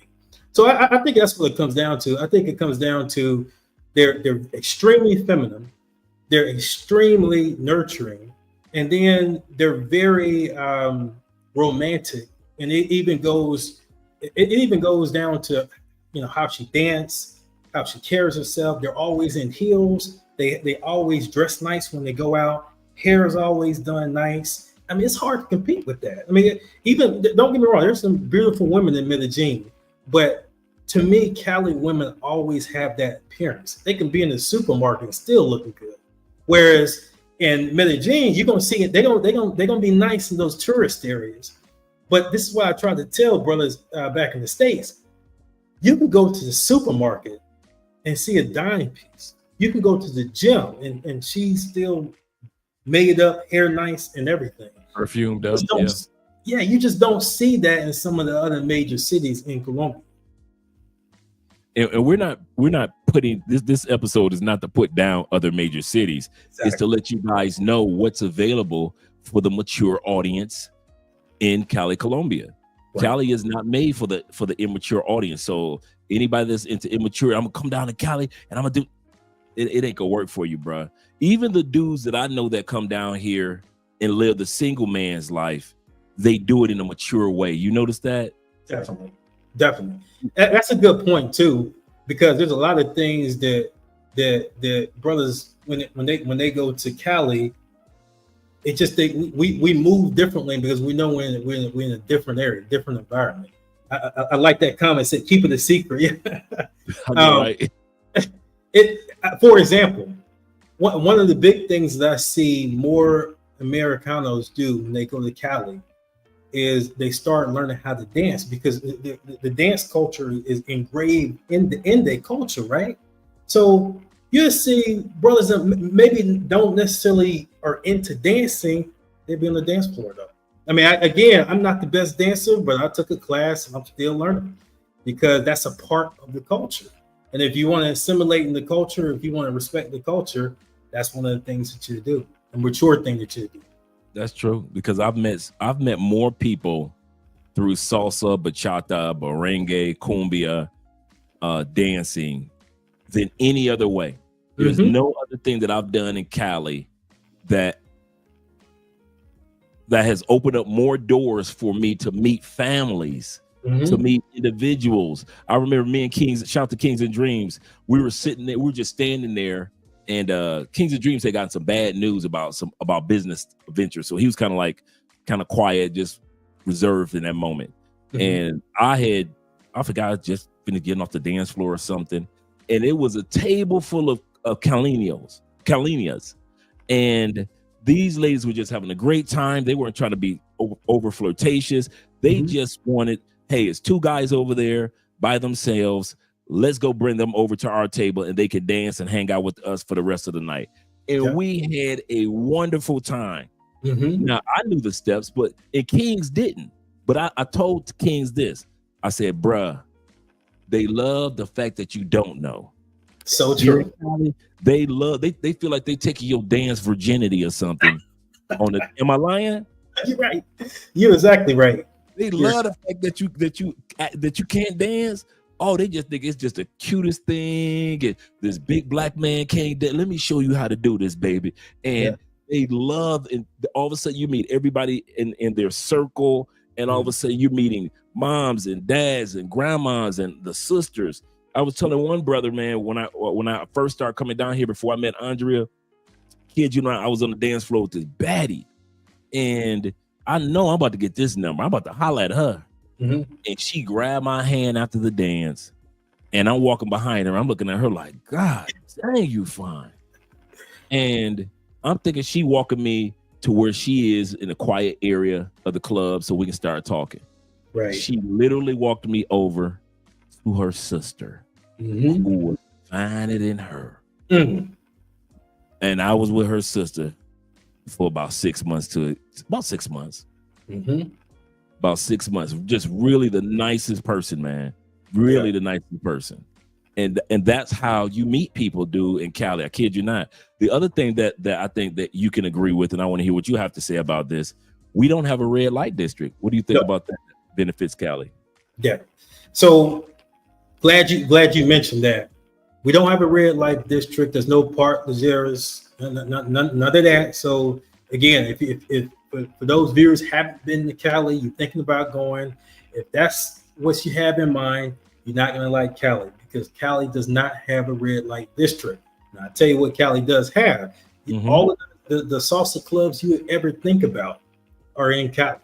S4: So I think that's what it comes down to. I think it comes down to they're extremely feminine, they're extremely nurturing, and then they're very romantic. And it even goes down to, you know, how she dance, how she carries herself. They're always in heels. They always dress nice when they go out. Hair is always done nice. I mean, it's hard to compete with that. I mean, even, don't get me wrong, there's some beautiful women in Medellin, but to me, Cali women always have that appearance. They can be in the supermarket and still looking good. Whereas in Medellin, you're gonna see it. They're gonna be nice in those tourist areas. But this is what I try to tell brothers back in the States. You can go to the supermarket and see a dime piece. You can go to the gym and she's still made up, hair nice, and everything.
S3: Perfumed up.
S4: Yeah, you just don't see that in some of the other major cities in Colombia.
S3: And we're not putting this episode is not to put down other major cities.
S4: Exactly.
S3: It's to let you guys know what's available for the mature audience in Cali, Colombia. Right. Cali is not made for the immature audience. So anybody that's into immature, I'm gonna come down to Cali and I'm gonna do it ain't gonna work for you, bro. Even the dudes that I know that come down here and live the single man's life, they do it in a mature way. You notice that?
S4: Definitely. That's a good point too, because there's a lot of things that brothers when they go to Cali, it just we move differently because we know we're in a different area, different environment. I like that comment. Said keep it a secret. Yeah.
S3: Right.
S4: For example, one of the big things that I see more Americanos do when they go to Cali is they start learning how to dance, because the dance culture is engraved in their culture, right? So you see brothers that maybe don't necessarily are into dancing, they be on the dance floor though. I mean, I'm not the best dancer, but I took a class and I'm still learning, because that's a part of the culture. And if you want to assimilate in the culture, if you want to respect the culture, that's one of the things that you do, a mature thing that you do.
S3: That's true, because I've met more people through salsa, bachata, merengue, cumbia, dancing than any other way. There's no other thing that I've done in Cali that has opened up more doors for me to meet families, to meet individuals. I remember me and Kings, shout out to Kings and Dreams. We were sitting there, we were just standing there, and Kings and Dreams had gotten some bad news about business ventures. So he was kind of quiet, just reserved in that moment. And I forgot, I was just finished getting off the dance floor or something. And it was a table full of Caliñas. And these ladies were just having a great time. They weren't trying to be over flirtatious. They just wanted, hey, it's two guys over there by themselves. Let's go bring them over to our table and they can dance and hang out with us for the rest of the night. And we had a wonderful time. Now, I knew the steps, and Kings didn't. But I told Kings this. I said, bruh, they love the fact that you don't know.
S4: So true.
S3: They feel like they taking your dance virginity or something. Am I lying?
S4: You're right. You're exactly right.
S3: They love the fact that you can't dance. Oh, they just think it's just the cutest thing. And this big black man can't dance. Let me show you how to do this, baby. And they love, and all of a sudden you meet everybody in their circle, and all of a sudden you're meeting moms and dads and grandmas and the sisters. I was telling one brother, man, when I first started coming down here, before I met Andrea, kid, I was on the dance floor with this baddie, and I know I'm about to get this number. I'm about to holler at her. And she grabbed my hand after the dance, and I'm walking behind her. I'm looking at her like, God dang, you fine. And I'm thinking she walking me to where she is in a quiet area of the club so we can start talking.
S4: Right.
S3: She literally walked me over to her sister, who was finer than her. And I was with her sister for about 6 months. About 6 months. Just really the nicest person, man. Really the nicest person. And that's how you meet people, dude, in Cali. I kid you not. The other thing that I think that you can agree with, and I want to hear what you have to say about this, we don't have a red light district. What do you think about that? Benefits Cali?
S4: Yeah. So glad you mentioned that, We don't have a red light district. There's no park, there's none of that. So again, if for those viewers haven't been to Cali, you're thinking about going, if that's what you have in mind, you're not going to like Cali, because Cali does not have a red light district. Now, I'll tell you what Cali does have. All of the salsa clubs you would ever think about are in Cali.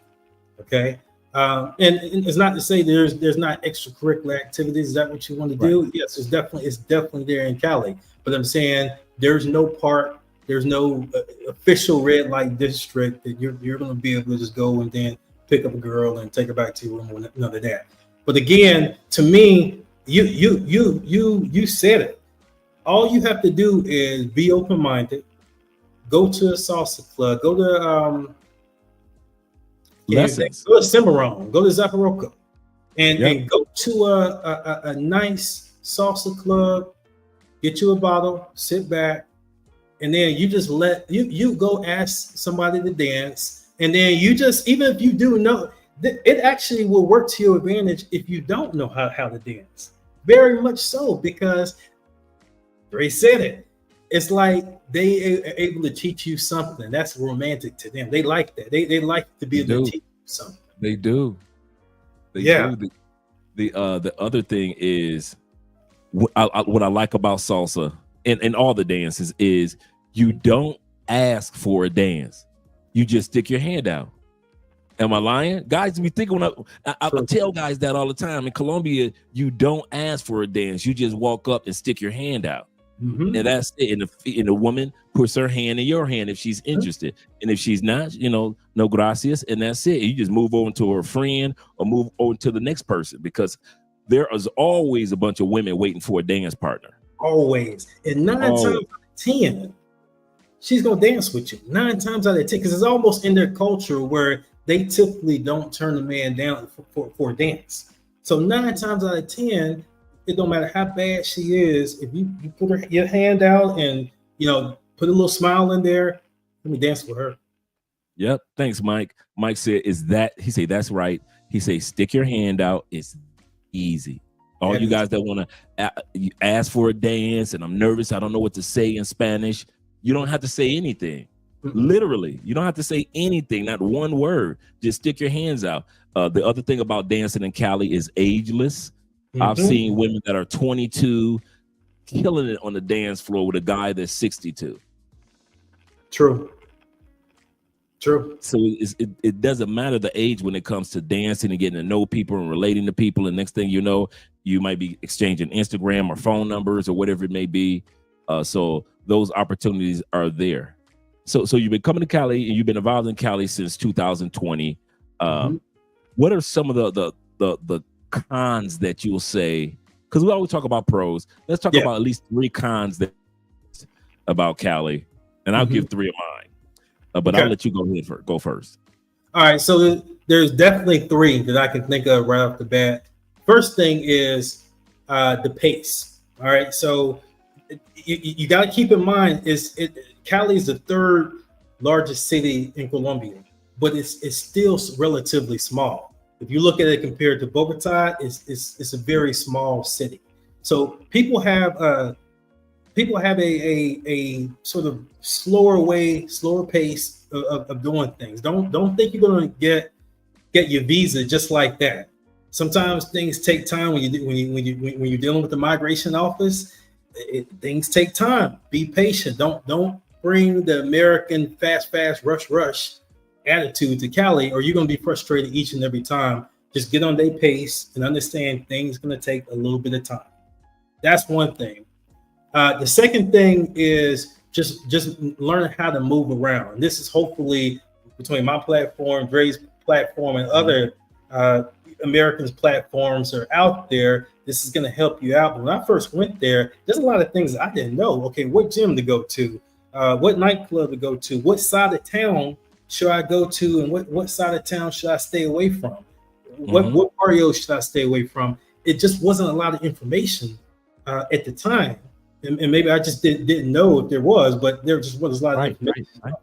S4: Okay. And it's not to say there's not extracurricular activities. Is that what you want to do? Right. Yes, it's definitely there in Cali. But I'm saying there's no park, there's no official red light district that you're going to be able to just go and then pick up a girl and take her back to your room. None of that. But again, to me, you said it. All you have to do is be open-minded. Go to a salsa club. Go to lessons. Go to Cimarron. Go to Zaparoca, and go to a nice salsa club. Get you a bottle. Sit back, and then you just let you go ask somebody to dance, and then you just, even if you do know, it actually will work to your advantage if you don't know how to dance. Very much so, because Ray said it. It's like they are able to teach you something that's romantic to them. They like that. They like to be able to teach you something. They do.
S3: They do. The other thing is what I like about salsa and all the dances is you don't ask for a dance. You just stick your hand out. Am I lying? Guys be thinking, when I tell guys that all the time. In Colombia, you don't ask for a dance. You just walk up and stick your hand out. And that's it. And the woman puts her hand in your hand if she's interested. And if she's not, no gracias. And that's it. You just move over to her friend or move over to the next person, because there is always a bunch of women waiting for a dance partner.
S4: Always. And 9 times out of 10, she's going to dance with you. 9 times out of 10, because it's almost in their culture where they typically don't turn the man down for a dance. So 9 times out of 10, it don't matter how bad she is. If you put your hand out and put a little smile in there, let me dance with her.
S3: Yep. Thanks, Mike. Mike said, he said, that's right. He said, stick your hand out. It's easy. All you guys that want to ask for a dance and I'm nervous, I don't know what to say in Spanish. You don't have to say anything. Literally, you don't have to say anything, not one word. Just stick your hands out. The other thing about dancing in Cali is ageless. I've seen women that are 22 killing it on the dance floor with a guy that's 62.
S4: True.
S3: So it doesn't matter the age when it comes to dancing and getting to know people and relating to people. And next thing you know, you might be exchanging Instagram or phone numbers or whatever it may be. So those opportunities are there. So you've been coming to Cali and you've been involved in Cali since 2020. What are some of the cons that you'll say? Because we always talk about pros. Let's talk about at least 3 cons about Cali, and I'll give 3 of mine. But I'll let you go first. All
S4: right. So there's definitely 3 that I can think of right off the bat. First thing is the pace. All right. So you got to keep in mind Cali is the 3rd largest city in Colombia, but it's still relatively small. If you look at it compared to Bogota, it's a very small city. So people have a sort of slower pace of doing things. Don't think you're going to get your visa just like that. Sometimes things take time when you're dealing with the migration office. Things take time. Be patient. Don't bring the American fast, rush attitude to Cali, or you're going to be frustrated each and every time. Just get on their pace and understand things going to take a little bit of time. That's one thing. The second thing is just learn how to move around. This is hopefully between my platform, Dre's platform, and other Americans' platforms are out there. This is going to help you out. But when I first went there, there's a lot of things I didn't know. Okay, what gym to go to, what nightclub to go to, what side of town should I go to, and what side of town should I stay away from? What barrio should I stay away from? It just wasn't a lot of information at the time. And maybe I just didn't know if there was, but there just wasn't a lot of information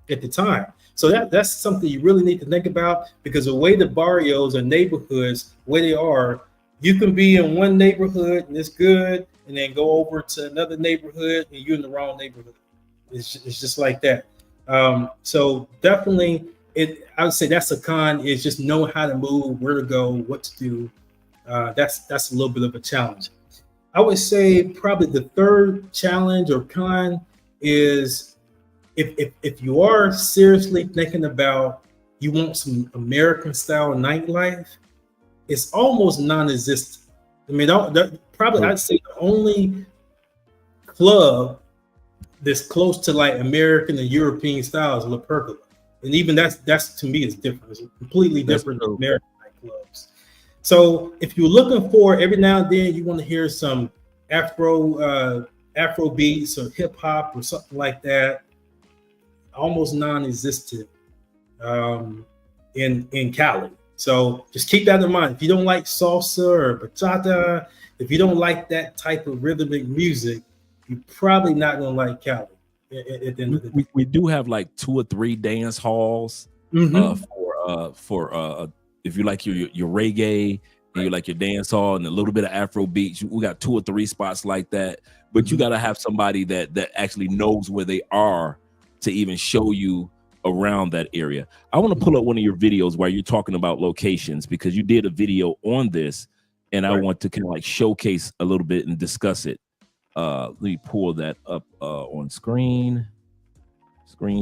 S4: at the time. So that's something you really need to think about, because the way the barrios or neighborhoods, where they are, you can be in one neighborhood and it's good, and then go over to another neighborhood, and you're in the wrong neighborhood. It's just like that. So definitely, I would say that's a con, is just knowing how to move, where to go, what to do. That's a little bit of a challenge. I would say probably the third challenge or con is if you are seriously thinking about you want some American style nightlife, it's almost non-existent. I mean, probably I'd say the only club that's close to like American and European styles, La Pergola, and even that's to me is different. It's completely different than American nightclubs. So if you're looking for every now and then you want to hear some Afro beats or hip hop or something like that, almost non-existent in Cali. So just keep that in mind. If you don't like salsa or bachata, if you don't like that type of rhythmic music, you're probably not gonna like Cali. At the end of the day.
S3: We do have like 2 or 3 dance halls for if you like your reggae and you like your dance hall and a little bit of Afro beats. We got 2 or 3 spots like that, but you got to have somebody that actually knows where they are to even show you around that area. I want to pull up one of your videos where you're talking about locations, because you did a video on this, and I want to kind of like showcase a little bit and discuss it. Let me pull that up on screen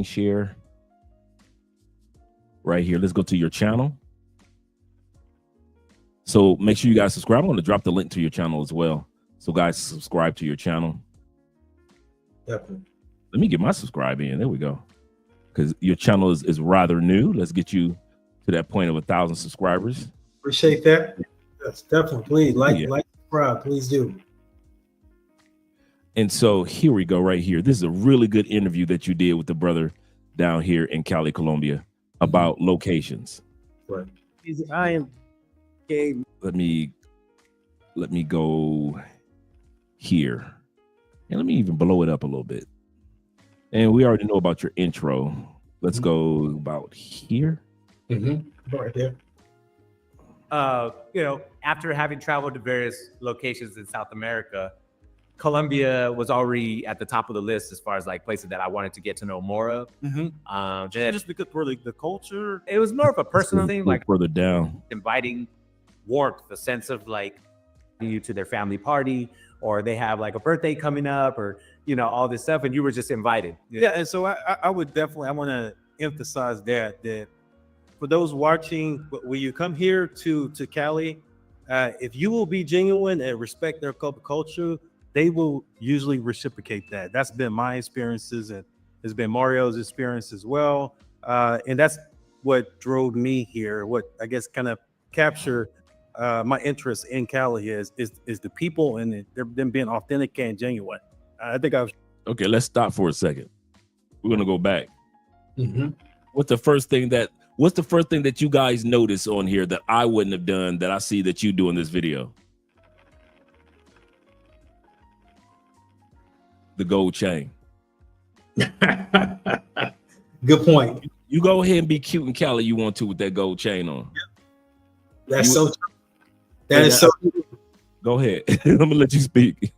S3: share right here. Let's go to your channel. So make sure you guys subscribe. I'm going to drop the link to your channel as well. So guys, subscribe to your channel.
S4: Definitely.
S3: Let me get my subscribe in. There we go. Because your channel is rather new. Let's get you to that point of 1,000 subscribers.
S4: Appreciate that. Yes, definitely. Please like, subscribe. Please do.
S3: And so here we go right here. This is a really good interview that you did with the brother down here in Cali, Colombia about locations.
S4: Right.
S5: I am gay.
S3: Let me go here. And let me even blow it up a little bit. And we already know about your intro. Let's go about here.
S4: Right there.
S5: After having traveled to various locations in South America, Colombia was already at the top of the list as far as like places that I wanted to get to know more of.
S6: Just because for the culture,
S5: it was more of a personal thing, like
S3: further down,
S5: inviting warmth, a sense of like you to their family party, or they have like a birthday coming up, or all this stuff, and you were just invited.
S6: Yeah, and so I would definitely, I want to emphasize that for those watching, when you come here to Cali, if you will be genuine and respect their culture, they will usually reciprocate that. That's been my experiences, and it's been Mario's experience as well. And that's what drove me here. What I guess kind of captured my interest in Cali is the people and them being authentic and genuine. I think
S3: okay, let's stop for a second. We're gonna go back. What's the first thing that you guys notice on here that I wouldn't have done that I see that you do in this video? The gold chain.
S4: Good point.
S3: You go ahead and be cute in Cali you want to with that gold chain on.
S4: That's so true. That is so true.
S3: Go ahead. I'm gonna let you speak.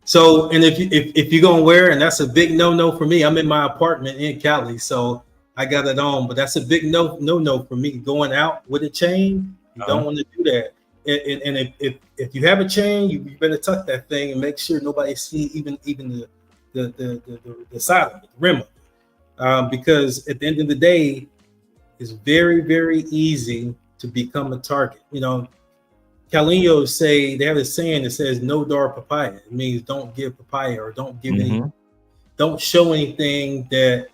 S4: So, and if you're gonna wear, and that's a big no for me. I'm in my apartment in Cali, so I got it on. But that's a big no for me. Going out with a chain, you don't want to do that. And if you have a chain, you better tuck that thing and make sure nobody see even the side of it, the rim of it. Because at the end of the day, it's very, very easy to become a target. Calinos say, they have a saying that says no dar papaya. It means don't give papaya, or don't give don't show anything that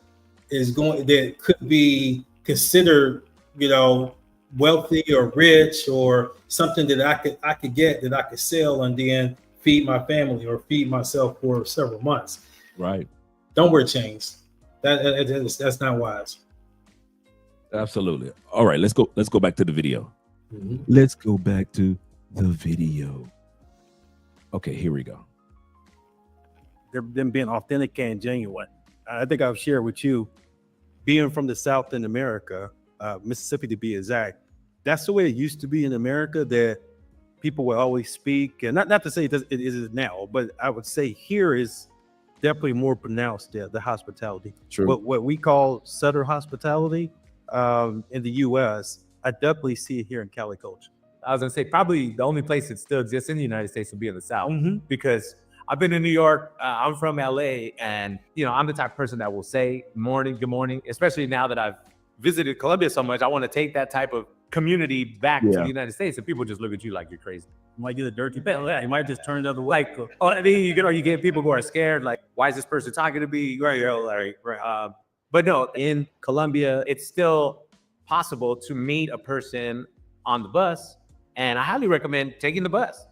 S4: could be considered, wealthy or rich, or something that I could get, that I could sell and then feed my family or feed myself for several months.
S3: Right.
S4: Don't wear chains. That's not wise.
S3: Absolutely. All right, let's go back to the video. Let's go back to the video. Okay, here we go.
S6: them being authentic and genuine. I think I've shared with you, being from the South in America, Mississippi to be exact, that's the way it used to be in America, that people will always speak, and not to say it is now, but I would say here is definitely more pronounced the hospitality.
S3: True.
S6: What we call Southern hospitality in the U.S., I definitely see it here in Cali culture.
S5: I was gonna say probably the only place that still exists in the United States would be in the South,
S6: Mm-hmm.
S5: because I've been in New York. I'm from LA, and I'm the type of person that will say morning, good morning, especially now that I've visited Colombia so much. I want to take that type of community back to the United States, and people just look at you like you're crazy.
S6: You might get a dirty pen. You might just turn the other way.
S5: Like, I mean, you get people who are scared, like, why is this person talking to me? Right. But no, in Colombia, it's still possible to meet a person on the bus, and I highly recommend taking the bus.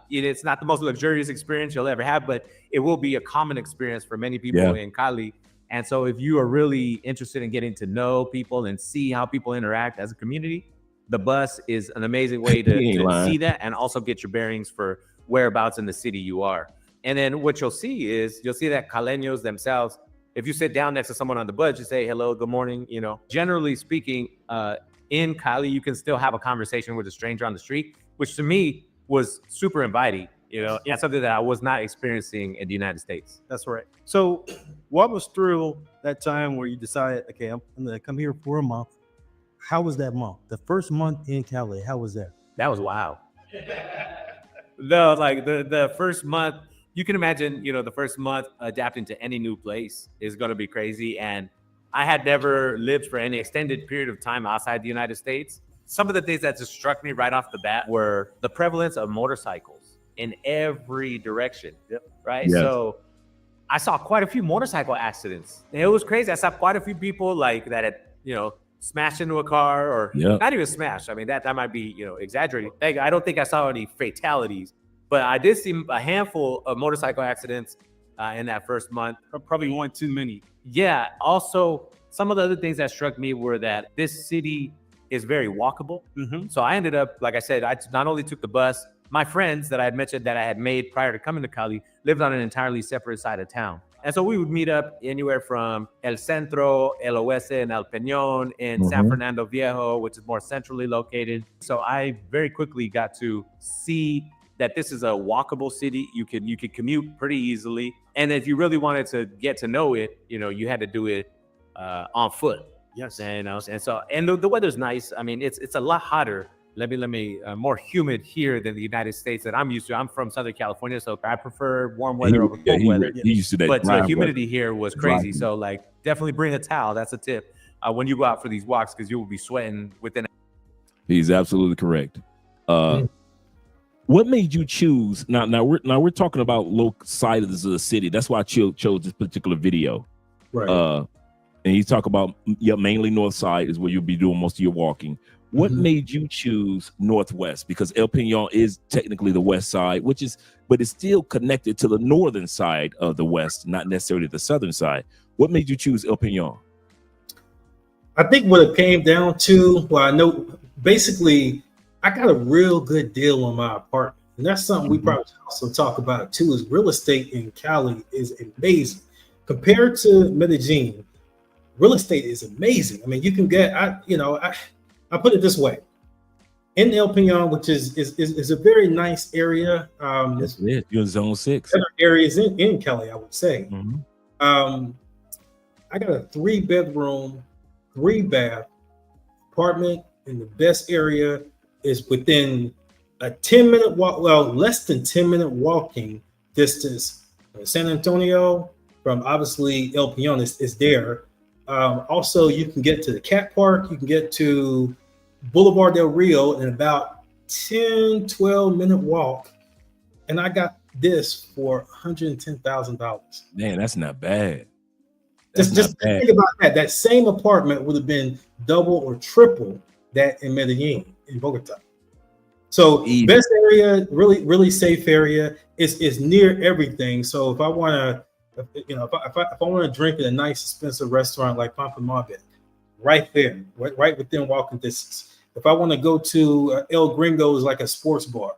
S5: It's not the most luxurious experience you'll ever have, but it will be a common experience for many people in Cali. And so if you are really interested in getting to know people and see how people interact as a community, the bus is an amazing way to see that, and also get your bearings for whereabouts in the city you are. And then what you'll see that Caleños themselves, if you sit down next to someone on the bus, you say, hello, good morning. Generally speaking, in Cali, you can still have a conversation with a stranger on the street, which to me was super inviting. Something that I was not experiencing in the United States.
S6: That's right. So walk us through that time where you decided, okay, I'm going to come here for a month. How was that month? The first month in Cali, how was that?
S5: That was wild. No, like the first month, you can imagine, the first month adapting to any new place is going to be crazy. And I had never lived for any extended period of time outside the United States. Some of the things that just struck me right off the bat were the prevalence of motorcycles in every direction, right?
S3: Yes.
S5: So I saw quite a few motorcycle accidents. And it was crazy. I saw quite a few people like that had, smashed into a car, or not even smashed. I mean, that might be, exaggerating. I don't think I saw any fatalities, but I did see a handful of motorcycle accidents in that first month.
S6: Probably one too many.
S5: Yeah. Also, some of the other things that struck me were that this city is very walkable.
S6: Mm-hmm.
S5: So I ended up, like I said, I not only took the bus, my friends that I had mentioned that I had made prior to coming to Cali lived on an entirely separate side of town. And so we would meet up anywhere from El Centro, El Oeste, and El Peñón in San Fernando Viejo, which is more centrally located. So I very quickly got to see that this is a walkable city. You could commute pretty easily. And if you really wanted to get to know it, you had to do it on foot.
S6: Yes.
S5: And the weather's nice. I mean, it's a lot hotter. Let me more humid here than the United States that I'm used to. I'm from Southern California, so I prefer warm weather over cold weather.
S3: He used to that.
S5: But the humidity here was crazy. So definitely bring a towel. That's a tip when you go out for these walks, because you will be sweating within.
S3: He's absolutely correct. What made you choose? Now we're talking about low sides of the city. That's why I chose this particular video.
S4: Right.
S3: And you talk about mainly north side is where you'll be doing most of your walking. What made you choose Northwest? Because El Peñón is technically the west side, but it's still connected to the northern side of the west, not necessarily the southern side. What made you choose El Peñón?
S4: I think what it came down to, I know basically I got a real good deal on my apartment. And that's something we probably also talk about too, is real estate in Cali is amazing. Compared to Medellin, real estate is amazing. I mean, you can get, I put it this way. In El Peñón, which is a very nice area.
S3: Yes, it is. You're in zone 6.
S4: Better areas in Cali, I would say. I got a 3-bedroom, 3-bath apartment in the best area. Is within a 10-minute walk, less than 10-minute walking distance. San Antonio, from obviously El Peñón is there. Also, you can get to the cat park. You can get to Boulevard del Rio in about 10, 12-minute walk. And I got this for $110,000.
S3: Man, that's not bad.
S4: Just think about that. That same apartment would have been double or triple that in Medellin, in Bogota. So best area, really, really safe area. Is near everything. So if I want to, if I want to drink at a nice expensive restaurant like Pampa Marbet, right there, right within walking distance. If I want to go to El Gringo's, like a sports bar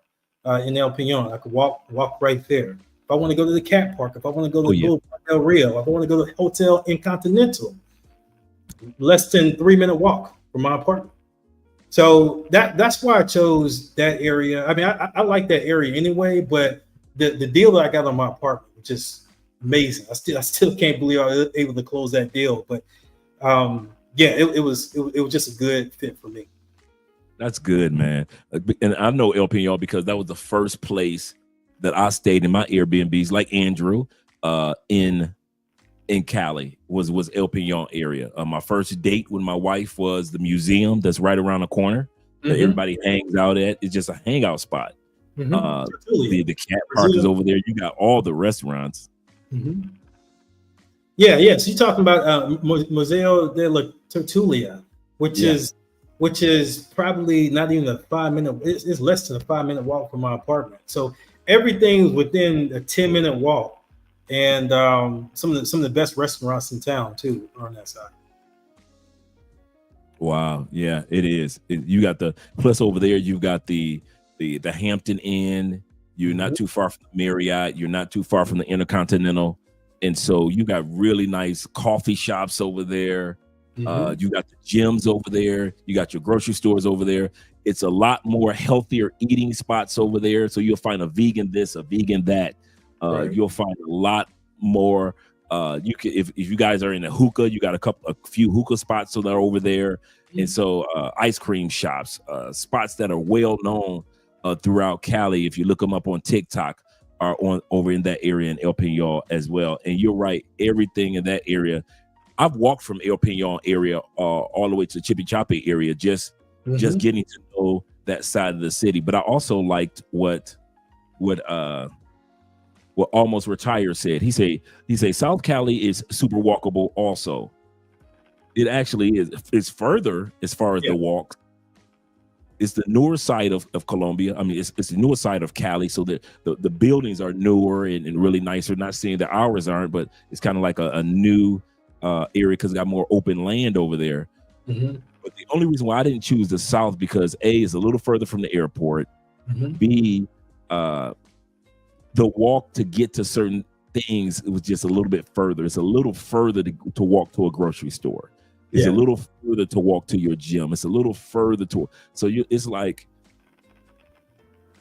S4: in El Peñón, I could walk right there. If I want to go to the cat park, if I want to go to Boulevard del Rio, if I want to go to Hotel Intercontinental, less than 3-minute walk from my apartment. So that's why I chose that area. I mean, I like that area anyway, but the deal that I got on my apartment was just amazing. I still can't believe I was able to close that deal. But yeah, it was just a good fit for me.
S3: That's good, man. And I know El Peñon because that was the first place that I stayed in my Airbnbs, like Andrew, in Cali was El Peñon area. My first date with my wife was the museum that's right around the corner that everybody hangs out at. It's just a hangout spot. The cat park is over there. You got all the restaurants.
S4: Yeah. So you're talking about Museo de la Tertulia, which is probably not even a 5 minute. It's less than a 5 minute walk from my apartment. So everything's within a 10-minute walk, and some of the best restaurants in town too are on that side.
S3: Wow, yeah, it is. You got the plus over there. You got the Hampton Inn. You're not too far from the Marriott. You're not too far from the Intercontinental, and so you got really nice coffee shops over there. You got the gyms over there. You got your grocery stores over there. It's a lot more healthier eating spots over there. So you'll find a vegan this, a vegan that. You'll find a lot more. You can if you guys are in a hookah, you got a few hookah spots so they're over there, and so ice cream shops, spots that are well known throughout Cali. If you look them up on TikTok, are over in that area in El Peñon as well. And you're right, everything in that area. I've walked from El Peñon area all the way to Chippy Choppy area, just getting to know that side of the city. But I also liked what Almost Retired said. He say South Cali is super walkable also. It actually is. It's further as far as the walk. It's the newer side of Colombia. I mean, it's the newer side of Cali, so that the buildings are newer and really nicer. Not saying that ours aren't, but it's kind of like a new area because it got more open land over there. But the only reason why I didn't choose the South because A, is a little further from the airport. B, the walk to get to certain things, it was just a little bit further. It's a little further to walk to a grocery store. It's a little further to walk to your gym. It's a little further it's like,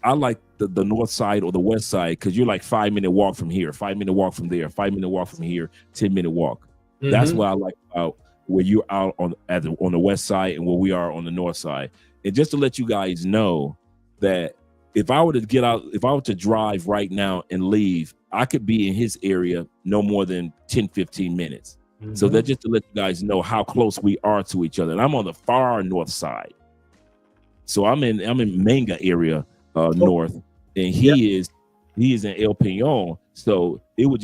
S3: I like the north side or the west side because you're like 5 minute walk from here, 5 minute walk from there, 5 minute walk from here, 10-minute walk. That's what I like about where you're out on the west side and where we are on the north side. And just to let you guys know that if I were to drive right now and leave, I could be in his area no more than 10, 15 minutes. So that just to let you guys know how close we are to each other. And I'm on the far north side. So I'm in Manga area north, and he is in El Peñon. So it would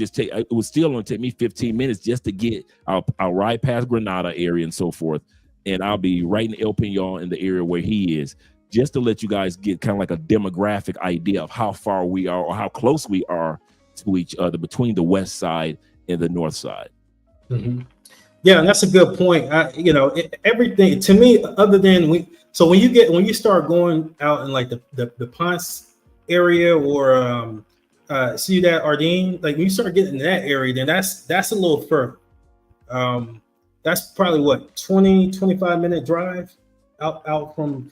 S3: still only take me 15 minutes just to get I'll ride past Granada area and so forth. And I'll be right in El Peñon in the area where he is. Just to let you guys get kind of like a demographic idea of how far we are or how close we are to each other between the west side and the north side.
S4: Yeah, and that's a good point. Everything to me, other than when you start going out in like the Ponce area or Ciudad Ardín, like when you start getting in that area, then that's a little further. That's probably what 20-25 minute drive out from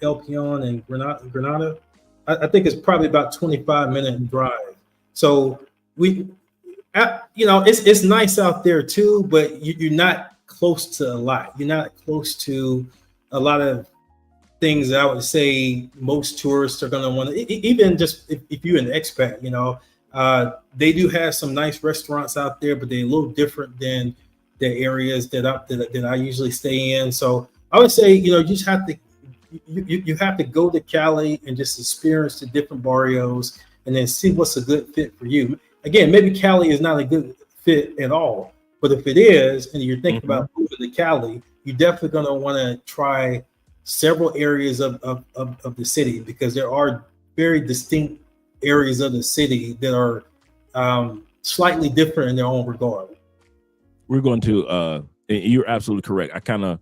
S4: El Peñon and Granada. I think it's probably about 25-minute drive. So it's nice out there too, but you're not close to a lot. You're not close to a lot of things that I would say most tourists are going to want to, even just if you're an expat, they do have some nice restaurants out there, but they're a little different than the areas that I usually stay in. So I would say, you just have to go to Cali and just experience the different barrios and then see what's a good fit for you. Again, maybe Cali is not a good fit at all, but if it is, and you're thinking about moving to Cali, you're definitely going to want to try several areas of the city because there are very distinct areas of the city that are slightly different in their own regard.
S3: We're going to, you're absolutely correct. I kind of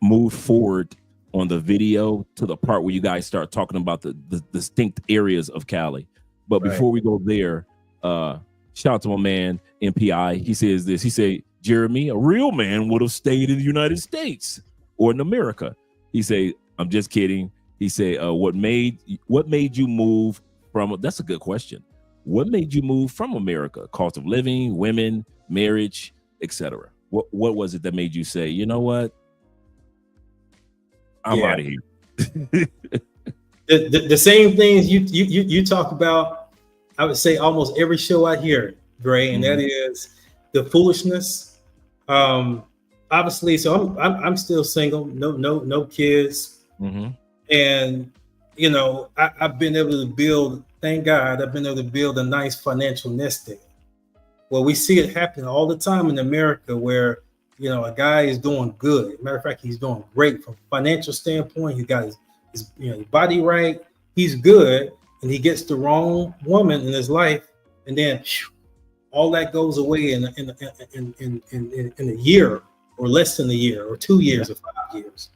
S3: moved forward on the video to the part where you guys start talking about the distinct areas of Cali. But before we go there, shout out to my man MPI. He says this. He said, Jeremy, a real man would have stayed in the United States or in America. He said, I'm just kidding. He said, what made you move from? That's a good question. What made you move from America? Cost of living, women, marriage, etc. What was it that made you say, you know what? I'm out of here.
S4: The same things you talk about, I would say almost every show I hear, Gray, and that is the foolishness. Obviously, so I'm still single, no kids, and you know I've been able to build. Thank God, I've been able to build a nice financial nest egg. Well, we see it happen all the time in America, where you know a guy is doing good. Matter of fact, he's doing great from a financial standpoint. He got his body right. He's good, and he gets the wrong woman in his life, and then all that goes away in a year, or less than a year, or 2 years, or 5 years.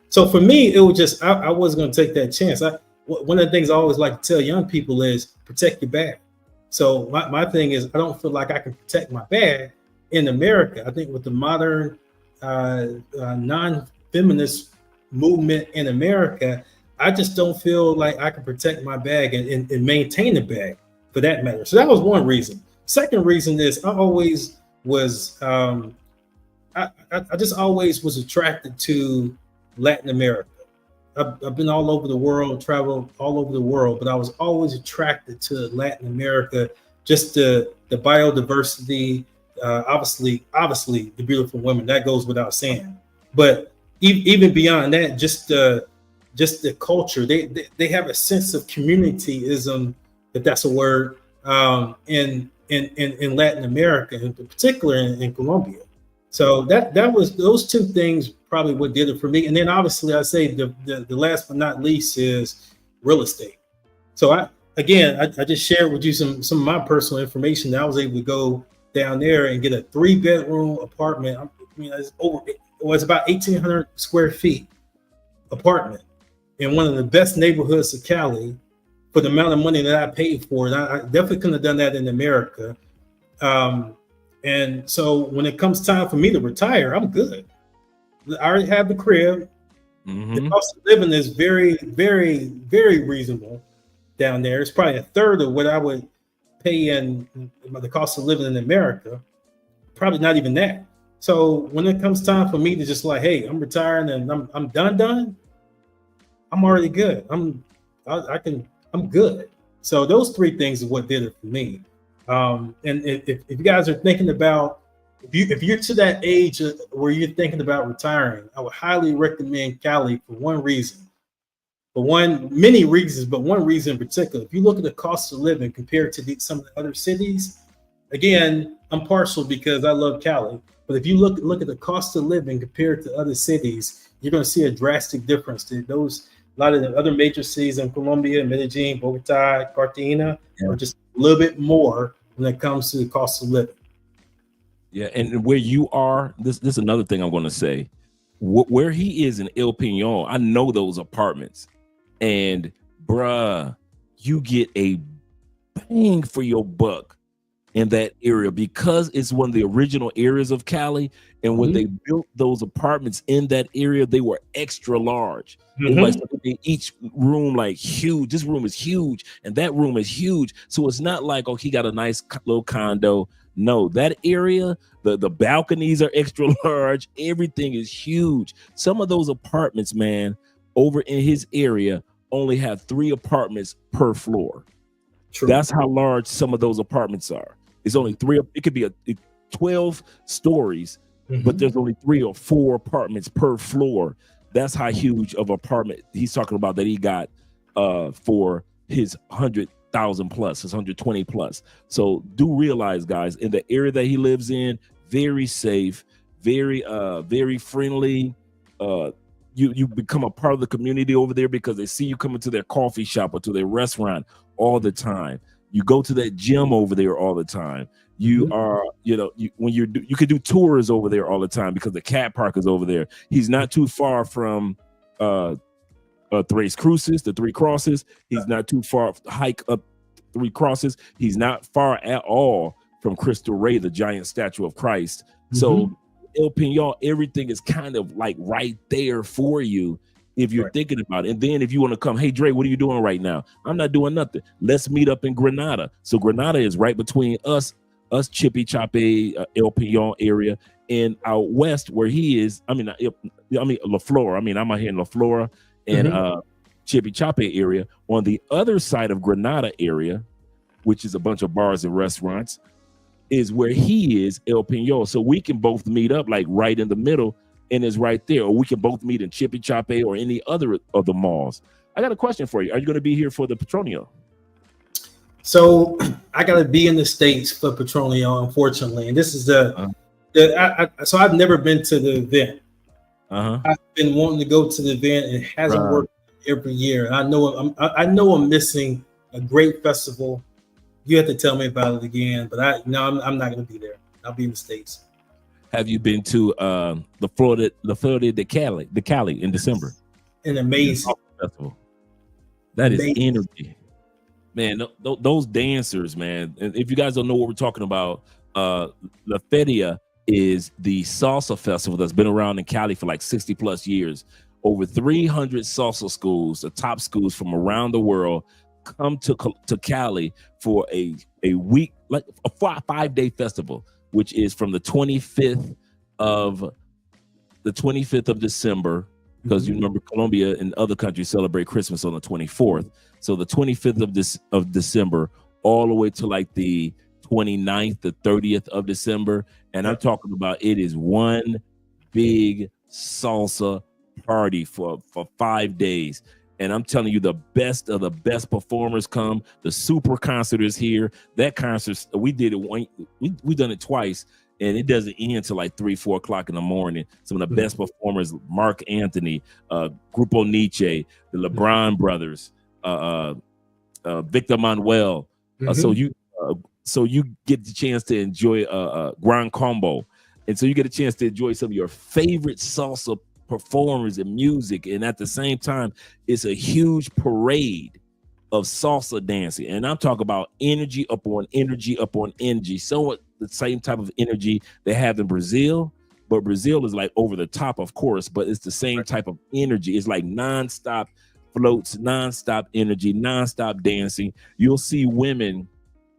S4: So for me, it was just I wasn't going to take that chance. One of the things I always like to tell young people is protect your bag. So my thing is I don't feel like I can protect my bag in America. I think with the modern non-feminist movement in America, I just don't feel like I can protect my bag and maintain the bag for that matter. So that was one reason. Second reason is I always was I just always was attracted to Latin America. I've been all over the world, traveled all over the world, but I was always attracted to Latin America, just the biodiversity, obviously the beautiful women, that goes without saying. But even beyond that, just the culture, they have a sense of communityism, if that's a word, in Latin America, in particular in Colombia. So that was those two things probably what did it for me. And then obviously I say the last but not least is real estate. So I just shared with you some of my personal information that I was able to go down there and get a 3-bedroom apartment. I mean, it's about 1,800 square feet apartment in one of the best neighborhoods of Cali for the amount of money that I paid for it. I definitely couldn't have done that in America. And so when it comes time for me to retire, I'm good. I already have the crib. The cost of living is very, very, very reasonable down there. It's probably a third of what I would pay in the cost of living in America. Probably not even that. So when it comes time for me to just like, hey, I'm retiring and I'm done, I'm already good. I'm good. So those three things is what did it for me. And if you guys are thinking about, if you're to that age where you're thinking about retiring, I would highly recommend Cali for one reason. Many reasons, but one reason in particular. If you look at the cost of living compared to some of the other cities, again, I'm partial because I love Cali. But if you look at the cost of living compared to other cities, you're going to see a drastic difference. A lot of the other major cities in Colombia, Medellin, Bogota, Cartagena, are just a little bit more when it comes to the cost of living.
S3: Yeah, and where you are, this is another thing I'm going to say. Where he is in El Peñon, I know those apartments, and bruh, you get a bang for your buck in that area because it's one of the original areas of Cali. And when they built those apartments in that area, they were extra large. Like each room like huge. This room is huge, and that room is huge. So it's not like, oh, he got a nice little condo. No, that area, the balconies are extra large. Everything is huge. Some of those apartments, man, over in his area only have 3 apartments per floor. True. That's how large some of those apartments are. It's only 3. It could be 12 stories, but there's only 3 or 4 apartments per floor. That's how huge of apartment he's talking about that he got for his 100,000 plus, his 120 plus. So do realize, guys, in the area that he lives in, very safe, very friendly. You become a part of the community over there because they see you coming to their coffee shop or to their restaurant all the time. You go to that gym over there all the time. You are, you could do tours over there all the time because the cat park is over there. He's not too far from Tres Cruces, the 3 Crosses. He's not too far hike up 3 Crosses. He's not far at all from Cristo Rey, the giant statue of Christ. So El Peñon, everything is kind of like right there for you if you're
S4: Right.
S3: thinking about it. And then if you want to come, hey Dre, what are you doing right now? I'm not doing nothing. Let's meet up in Granada. So Granada is right between us Chippy Chape, El Peñon area, and out west where he is. I mean La Flora. I mean, I'm out here in La Flora and Chippy Chape area. On the other side of Granada area, which is a bunch of bars and restaurants, is where he is, El Peñon. So we can both meet up like right in the middle, and it's right there. Or we can both meet in Chippy Chape or any other of the malls. I got a question for you. Are you going to be here for the Petronio?
S4: So I got to be in the States for Petronio, unfortunately. And this is so I've never been to the event. I've been wanting to go to the event, and it hasn't worked every year. And I know I'm missing a great festival. You have to tell me about it again, but I'm not going to be there. I'll be in the States.
S3: Have you been to the Florida de Cali in December?
S4: An amazing
S3: festival. That is energy, man. Those dancers, man. And if you guys don't know what we're talking about, La Feria is the salsa festival that's been around in Cali for like 60 plus years. Over 300 salsa schools, the top schools from around the world, come to Cali for a week, like a 5-day festival, which is from the 25th of December, because you remember Colombia and other countries celebrate Christmas on the 24th. So the 25th of December all the way to like the 29th, the 30th of December. And I'm talking about, it is one big salsa party for 5 days. And I'm telling you, the best of the best performers come. The super concert is here. That concert, we did it we done it twice, and it doesn't end till like 3-4 o'clock in the morning. Some of the best performers: Mark Anthony, Grupo Nietzsche, the LeBron brothers, Victor Manuel. So you get the chance to enjoy Grand Combo, and so you get a chance to enjoy some of your favorite salsa performers and music, and at the same time it's a huge parade of salsa dancing. And I'm talking about energy upon energy upon energy, somewhat the same type of energy they have in Brazil, but Brazil is like over the top, of course, but it's the same type of energy. It's like non-stop floats, non-stop energy, non-stop dancing. You'll see women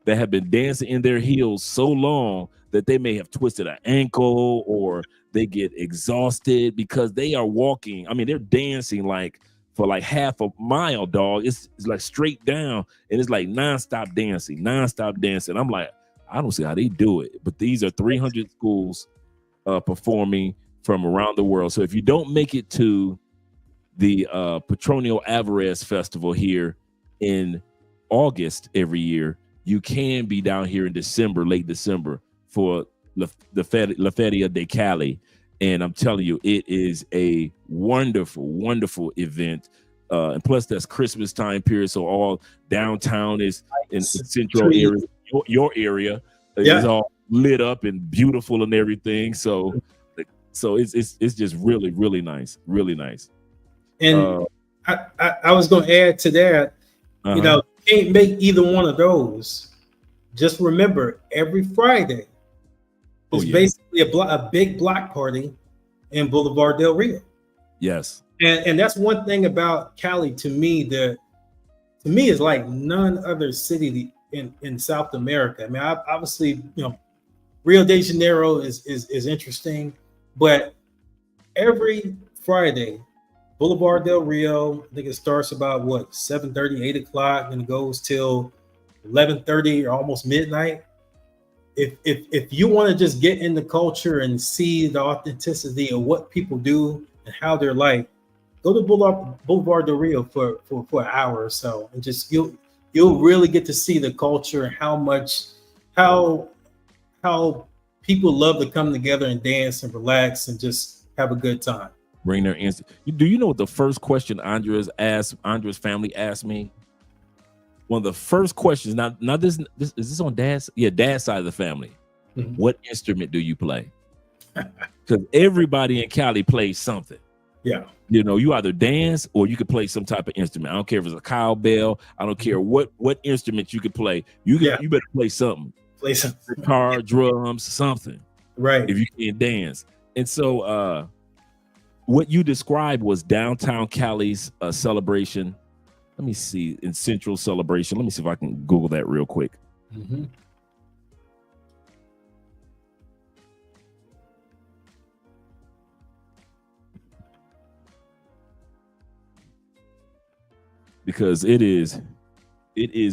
S3: that have been dancing in their heels so long that they may have twisted an ankle, or they get exhausted because they are walking. I mean, they're dancing like for like half a mile, dog. It's like straight down, and it's like nonstop dancing. I'm like, I don't see how they do it. But these are 300 schools performing from around the world. So if you don't make it to the Petronio Alvarez Festival here in August every year, you can be down here in December, late December, for La Feria de Cali. And I'm telling you, it is a wonderful, wonderful event. And plus, that's Christmas time period. So all downtown is in central area. Your area is all lit up and beautiful and everything. So it's just really, really nice. Really nice.
S4: And I was going to add to that, you know, you can't make either one of those. Just remember, every Friday is basically a big block party in Boulevard del Rio. Yes. And that's one thing about Cali to me that is like none other city in South America. I mean, obviously, you know, Rio de Janeiro is interesting, but every Friday, Boulevard del Rio, I think it starts about 7:30, 8 o'clock, and it goes till 11:30 or almost midnight. If you want to just get in the culture and see the authenticity of what people do and how they're like, go to Boulevard del Rio for an hour or so, and just you'll really get to see the culture and how people love to come together and dance and relax and just have a good time.
S3: Bring their instant. Do you know what the first question Andres family asked me? One of the first questions. Now this is this on dad's side of the family. Mm-hmm. What instrument do you play? Because everybody in Cali plays something. Yeah. You know, you either dance or you could play some type of instrument. I don't care if it's a cowbell. I don't care what instrument you could play. You better play something. Play something. Guitar, drums, something. Right. If you can't dance. And so what you described was downtown Cali's celebration. Let me see, in Central Celebration. Let me see if I can Google that real quick.
S4: Mm-hmm.
S3: Because it is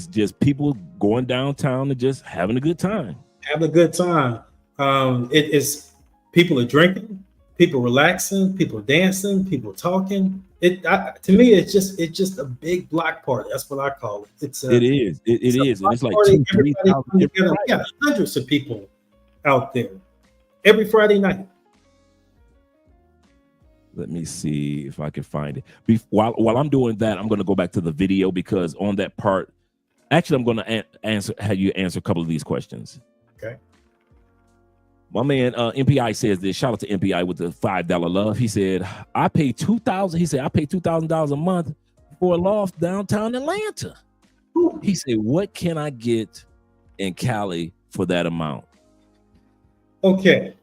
S3: just people going downtown and just having a good time.
S4: Having a good time. It is people are drinking, people relaxing, people dancing, people talking. To me, it's just a big block party. That's what I call it. It is.
S3: It is. And it's like
S4: party.
S3: 2,000-3,000 every Friday.
S4: Yeah, hundreds of people out there every Friday night.
S3: Let me see if I can find it. While I'm doing that, I'm going to go back to the video because on that part, actually, I'm going to have you answer a couple of these questions.
S4: Okay.
S3: My man MPI says this. Shout out to MPI with the $5 love. He said, I pay $2,000. He said, I pay $2,000 a month for a loft downtown Atlanta.
S4: Ooh.
S3: He said, what can I get in Cali for that amount?
S4: Okay.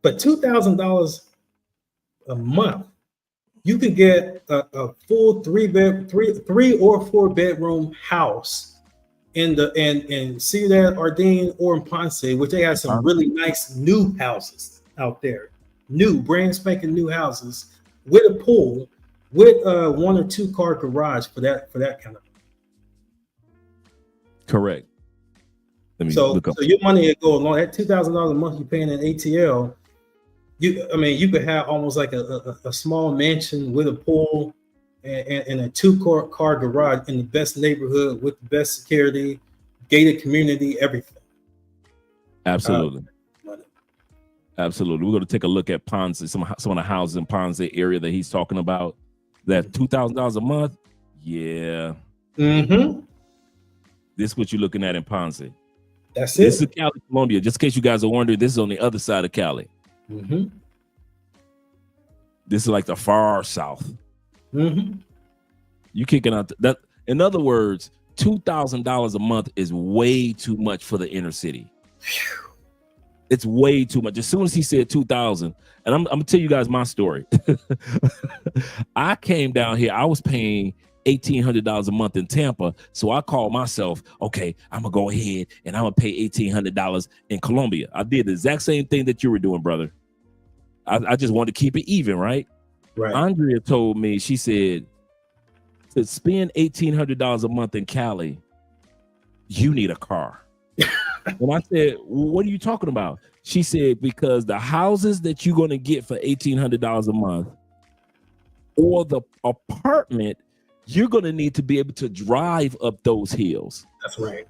S4: But $2,000 a month, you could get a full three or four bedroom house in Ciudad Ardeen or in Ponce, which they have some really nice new houses out there, new brand spanking new houses with a pool, with a 1 or 2 car garage for that kind of.
S3: Correct.
S4: So your money would go along. That $2,000 a month you're paying in ATL. You could have almost like a small mansion with a pool and a 2-car garage in the best neighborhood with the best security, gated community, everything.
S3: Absolutely. Absolutely. We're going to take a look at Ponce, some of the houses in Ponce area that he's talking about. That $2,000 a month. Yeah.
S4: Mm-hmm.
S3: This is what you're looking at in Ponce.
S4: That's it.
S3: This is Cali, Colombia. Just in case you guys are wondering, this is on the other side of Cali.
S4: Mm-hmm.
S3: This is like the far south.
S4: Mm-hmm.
S3: You kicking out that. In other words, $2,000 a month is way too much for the inner city. It's way too much. As soon as he said 2,000, and I'm gonna tell you guys my story. I came down here. I was paying $1,800 a month in Tampa, so I called myself, okay, I'm gonna go ahead and I'm gonna pay $1,800 in Colombia. I did the exact same thing that you were doing, brother. I just wanted to keep it even, right?
S4: Right.
S3: Andrea told me, she said, to spend $1,800 a month in Cali, you need a car. And I said, what are you talking about? She said, because the houses that you're going to get for $1,800 a month or the apartment, you're going to need to be able to drive up those hills.
S4: That's right.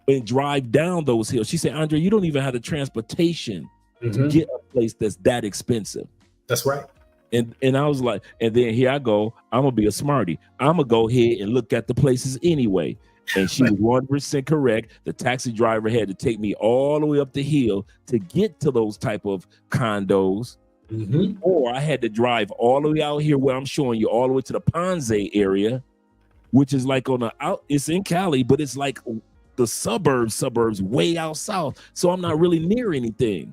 S3: And drive down those hills. She said, Andre, you don't even have the transportation to get a place that's that expensive.
S4: That's right.
S3: And I was like, and then here I go, I'm gonna be a smarty. I'm gonna go ahead and look at the places anyway. And she was 100% correct. The taxi driver had to take me all the way up the hill to get to those type of condos. Or I had to drive all the way out here where I'm showing you, all the way to the Ponce area, which is like on the out. It's in Cali, but it's like the suburbs way out south. So I'm not really near anything.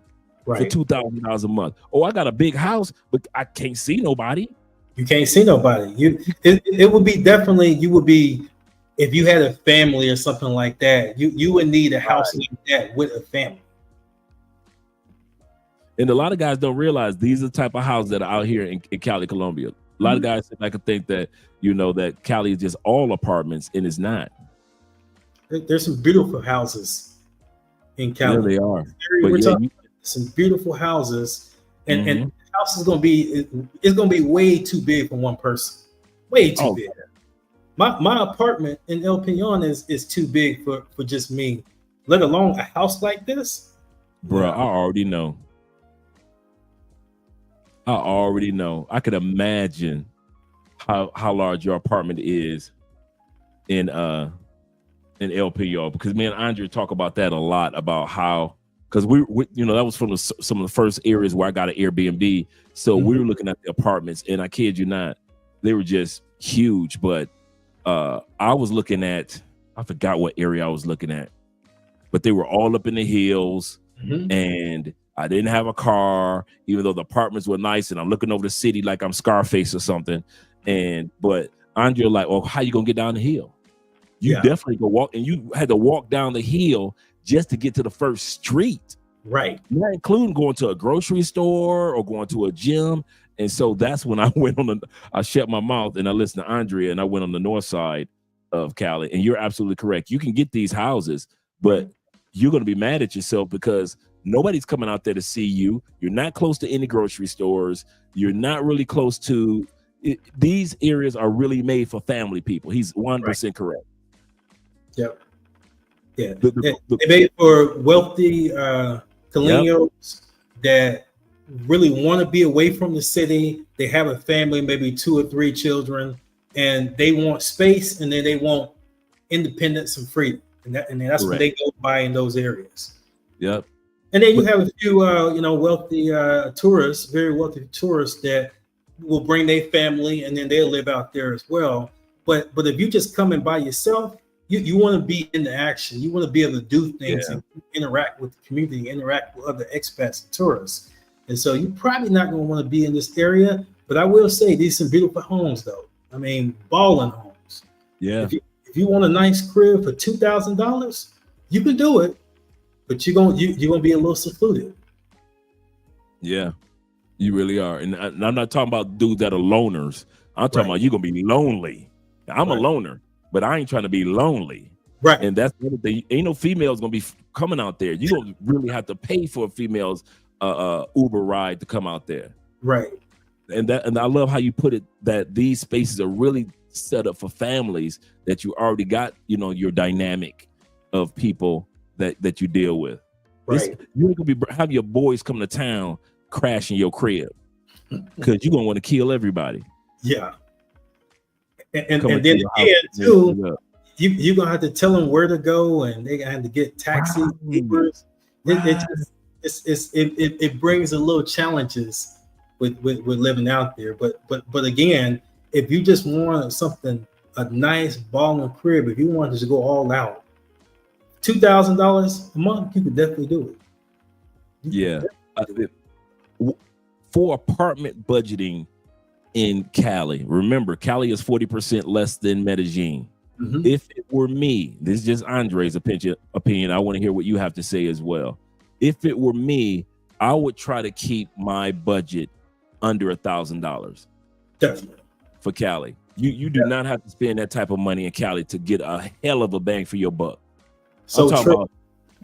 S3: Right. For $2,000 a month. Oh, I got a big house, but I can't see nobody.
S4: You can't see nobody. It would be definitely, you would be, if you had a family or something like that, you would need a house like that with a family.
S3: And a lot of guys don't realize these are the type of houses that are out here in Cali, Colombia. A lot of guys like to think that, that Cali is just all apartments, and it's not.
S4: There's some beautiful houses in Cali.
S3: Yeah, they are.
S4: Some beautiful houses, and the house is gonna be way too big for one person. Way too big. My apartment in El Peñon is too big for just me, let alone a house like this.
S3: Bro, I already know. I could imagine how large your apartment is in El Peñon, because me and Andre talk about that a lot, about how, because we that was from some of the first areas where I got an Airbnb. So we were looking at the apartments, and I kid you not, they were just huge. But I was looking at, I forgot what area I was looking at, but they were all up in the hills. And I didn't have a car, even though the apartments were nice, and I'm looking over the city like I'm Scarface or something. But Andre, like, oh, how you gonna get down the hill? You definitely go walk, and you had to walk down the hill just to get to the first street.
S4: Right.
S3: Not including going to a grocery store or going to a gym. And so that's when I went I shut my mouth and I listened to Andrea, and I went on the north side of Cali. And you're absolutely correct. You can get these houses, but you're going to be mad at yourself because nobody's coming out there to see you. You're not close to any grocery stores. You're not really close to these areas are really made for family people. He's 100% correct.
S4: Yep. Yeah. They made for wealthy Caleños that really want to be away from the city. They have a family, maybe 2 or 3 children, and they want space, and then they want independence and freedom. And that's what they go by in those areas.
S3: Yep.
S4: And then you have a few, wealthy tourists, very wealthy tourists that will bring their family, and then they'll live out there as well. But if you just come in by yourself, you want to be in the action. You want to be able to do things and interact with the community, interact with other expats and tourists. And so you're probably not going to want to be in this area. But I will say these are some beautiful homes, though. I mean, balling homes.
S3: Yeah.
S4: If you want a nice crib for $2,000, you can do it. But you're gonna be a little secluded. Yeah,
S3: you really are. And I'm not talking about dudes that are loners. I'm talking about you're gonna be lonely. I'm a loner, but I ain't trying to be lonely.
S4: Right.
S3: And that's the other thing. Ain't no females gonna be coming out there. You don't really have to pay for a female's Uber ride to come out there.
S4: Right.
S3: And I love how you put it, that these spaces are really set up for families, that you already got, your dynamic of people that you deal with.
S4: Right.
S3: You're gonna have your boys come to town crashing your crib because you're gonna want to kill everybody.
S4: Yeah. And then again too, you're gonna have to tell them where to go, and they're gonna have to get taxi papers. It brings a little challenges with living out there. But again, if you just want something, a nice balling crib, if you want to just go all out, $2,000 a month, you could definitely do it.
S3: Yeah. For apartment budgeting in Cali, remember, Cali is 40% less than Medellin. Mm-hmm. If it were me, this is just Andre's opinion. I want to hear what you have to say as well. If it were me, I would try to keep my budget under $1,000.
S4: Definitely.
S3: For Cali. You do not have to spend that type of money in Cali to get a hell of a bang for your buck. So about,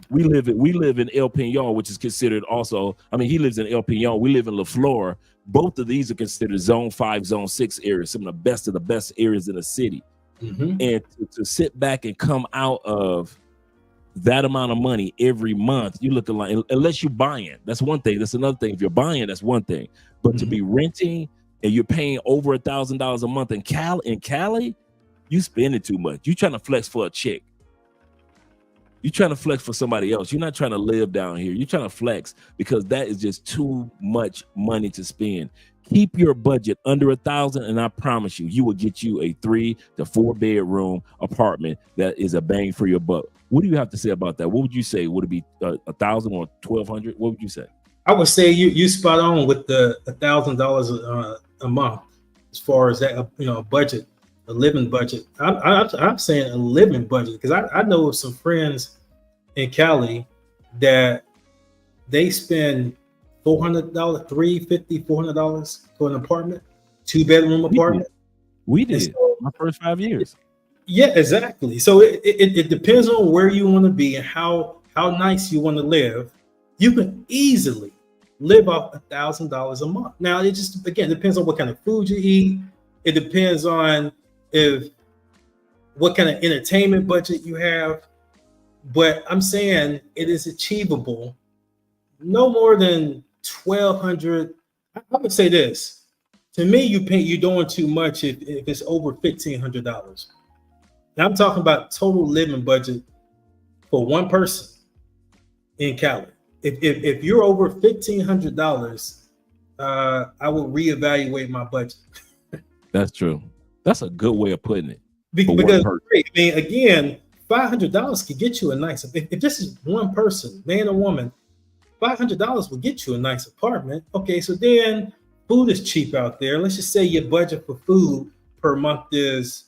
S3: we live in El Peñon, which is considered also, he lives in El Peñon. We live in La Flor. Both of these are considered zone 5, zone 6 areas, some of the best areas in the city. Mm-hmm. And to sit back and come out of that amount of money every month, you look like, unless you're buying, that's one thing. That's another thing. If you're buying, that's one thing. But to be renting and you're paying over $1,000 a month in Cali, you spending too much. You trying to flex for a chick. You're trying to flex for somebody else. You're not trying to live down here. You're trying to flex because that is just too much money to spend. Keep your budget under $1,000, and I promise you will get you a 3 to 4 bedroom apartment that is a bang for your buck. What do you have to say about that? What would you say? Would it be $1,000 or $1,200? What would you say?
S4: I would say you spot on with the $1,000 a month as far as that budget. A living budget. I'm saying a living budget because I know of some friends in Cali that they spend $400, $350, $400 for an apartment, 2-bedroom apartment.
S3: We did so, my first 5 years.
S4: Yeah, exactly. So it depends on where you want to be and how nice you want to live. You can easily live off $1,000 a month. Now it just again depends on what kind of food you eat. It depends on what kind of entertainment budget you have, but I'm saying it is achievable. No more than $1,200. I would say this. To me, you're doing too much if it's over $1,500. Now I'm talking about total living budget for one person in Cali. If you're over $1,500, I will reevaluate my budget.
S3: That's true. That's a good way of putting it.
S4: Because again, $500 can get you a nice. If this is one person, man or woman, $500 will get you a nice apartment. Okay, so then food is cheap out there. Let's just say your budget for food per month is,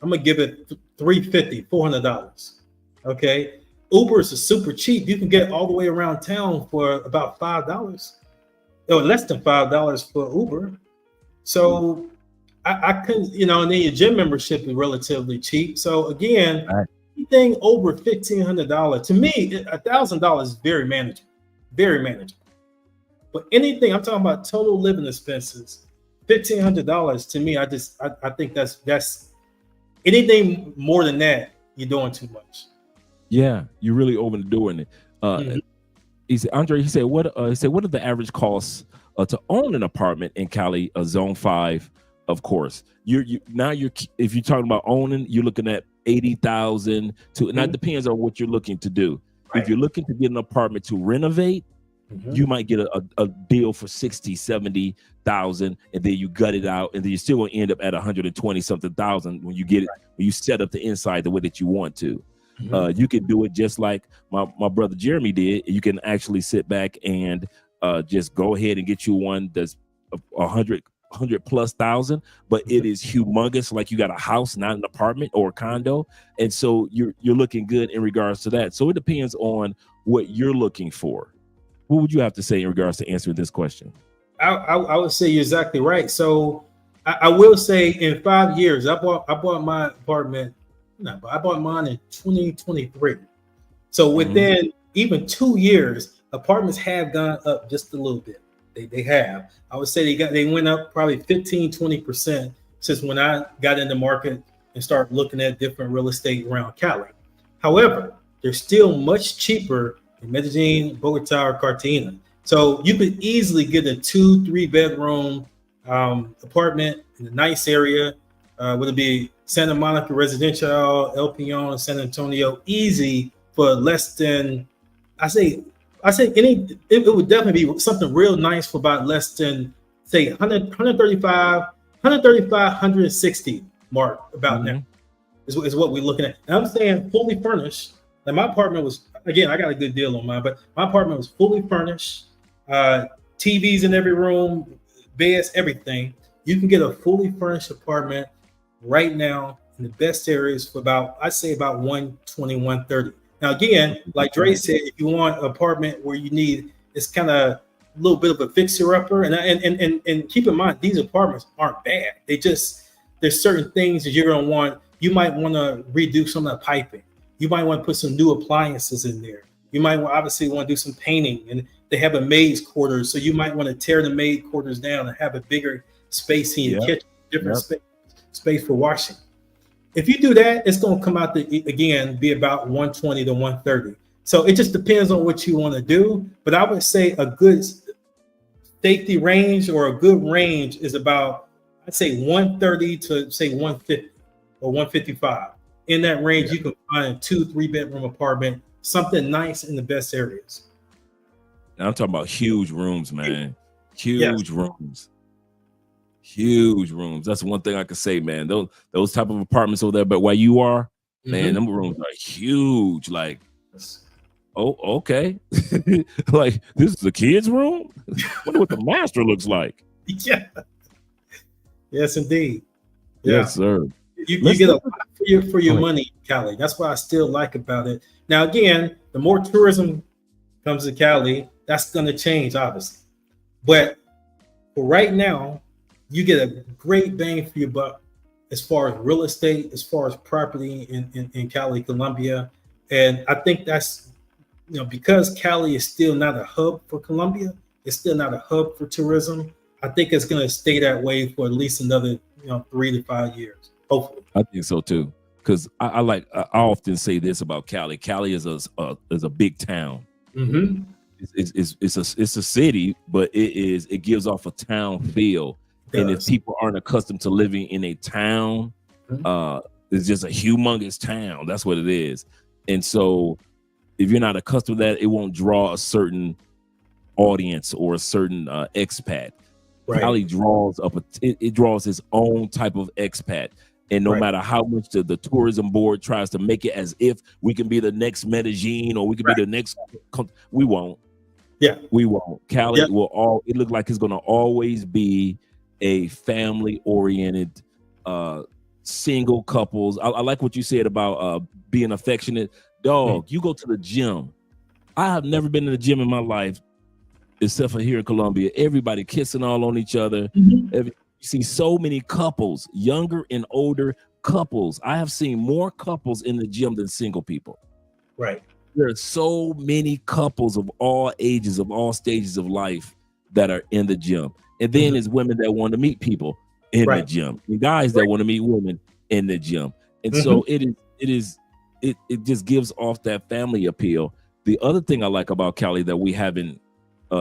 S4: I'm gonna give it $400. Okay, Ubers are super cheap. You can get all the way around town for about $5, or less than $5 for Uber. So I couldn't, and then your gym membership is relatively cheap. So again,
S3: Right.
S4: anything over $1,500 to me, $1,000 is very manageable, very manageable. But anything I'm talking about total living expenses, $1,500 to me, I think that's anything more than that, you're doing too much.
S3: Yeah, you're really overdoing it. He said, Andre, he said, what are the average costs to own an apartment in Cali, Zone 5? Of course, if you're talking about owning, you're looking at 80,000 to, and that depends on what you're looking to do.
S4: Right.
S3: If you're looking to get an apartment to renovate, you might get a deal for 60, 70,000, and then you gut it out, and then you're still gonna end up at 120 something thousand when you get it, when you set up the inside the way that you want to. You can do it just like my brother Jeremy did. You can actually sit back and just go ahead and get you one that's 100 plus thousand, but it is humongous, like you got a house, not an apartment or a condo, and so you're looking good in regards to that. So it depends on what you're looking for. What would you have to say in regards to answering this question?
S4: I would say you're exactly right. So I will say in 5 years, I bought my apartment. No, but I bought mine in 2023. So within even 2 years, apartments have gone up just a little bit. They have. I would say they went up probably 15-20% since when I got in the market and started looking at different real estate around Cali. However, they're still much cheaper in Medellin, Bogota, or Cartagena. So you could easily get a 2-3 bedroom apartment in a nice area, whether it be Santa Monica Residential, El Peon, San Antonio, easy for less than, it would definitely be something real nice for about less than, say, 160 mark about now is what we're looking at. And I'm saying fully furnished. Like my apartment was, again, I got a good deal on mine, but my apartment was fully furnished, TVs in every room, beds, everything. You can get a fully furnished apartment right now in the best areas for about, I'd say about 120, 130. Now, again, like Dre said, if you want an apartment where you need, it's kind of a little bit of a fixer-upper, and keep in mind, these apartments aren't bad. There's certain things that you're going to want. You might want to redo some of the piping. You might want to put some new appliances in there. You might obviously want to do some painting, and they have a maid's quarters, so you might want to tear the maid quarters down and have a bigger space in your kitchen, different space for washing. If you do that, it's going to come out to, again, be about 120 to 130. So it just depends on what you want to do. But I would say a good safety range or a good range is about, I'd say 130 to say 150 or 155. In that range, you can find a 2-3 bedroom apartment, something nice in the best areas.
S3: I'm talking about huge rooms, man. Huge rooms. Huge rooms. That's one thing I can say, man. Those type of apartments over there, but where you are, man, them rooms are huge. Like, oh, okay. Like, this is a kid's room? Wonder what the master looks like.
S4: Yeah. Yes, indeed.
S3: Yes, sir.
S4: You get a lot for your money, Cali. That's what I still like about it. Now, again, the more tourism comes to Cali, that's going to change, obviously. But for right now, you get a great bang for your buck as far as real estate, as far as property in Cali, Colombia. And I think that's, because Cali is still not a hub for Colombia, it's still not a hub for tourism. I think it's going to stay that way for at least another 3 to 5 years, hopefully.
S3: I think so too, because I often say this about Cali. Cali is a big town. It's a city, but it gives off a town feel. And if people aren't accustomed to living in a town, it's just a humongous town. That's what it is. And so if you're not accustomed to that, it won't draw a certain audience or a certain expat. Right. Cali draws up it draws its own type of expat. And no matter how much the tourism board tries to make it as if we can be the next Medellin or we can be the next, we won't.
S4: Yeah.
S3: We won't. Cali
S4: Yep.
S3: it look like it's going to always be a family oriented single couples. I like what you said about being affectionate. Dog, you go to the gym. I have never been to the gym in my life except for here in Colombia. Everybody kissing all on each other. You see so many couples, younger and older couples. I have seen more couples in the gym than single people.
S4: Right.
S3: There are so many couples of all ages, of all stages of life that are in the gym. And then there's women that want to meet people in the gym, and guys that want to meet women in the gym. And so it just gives off that family appeal. The other thing I like about Cali that we haven't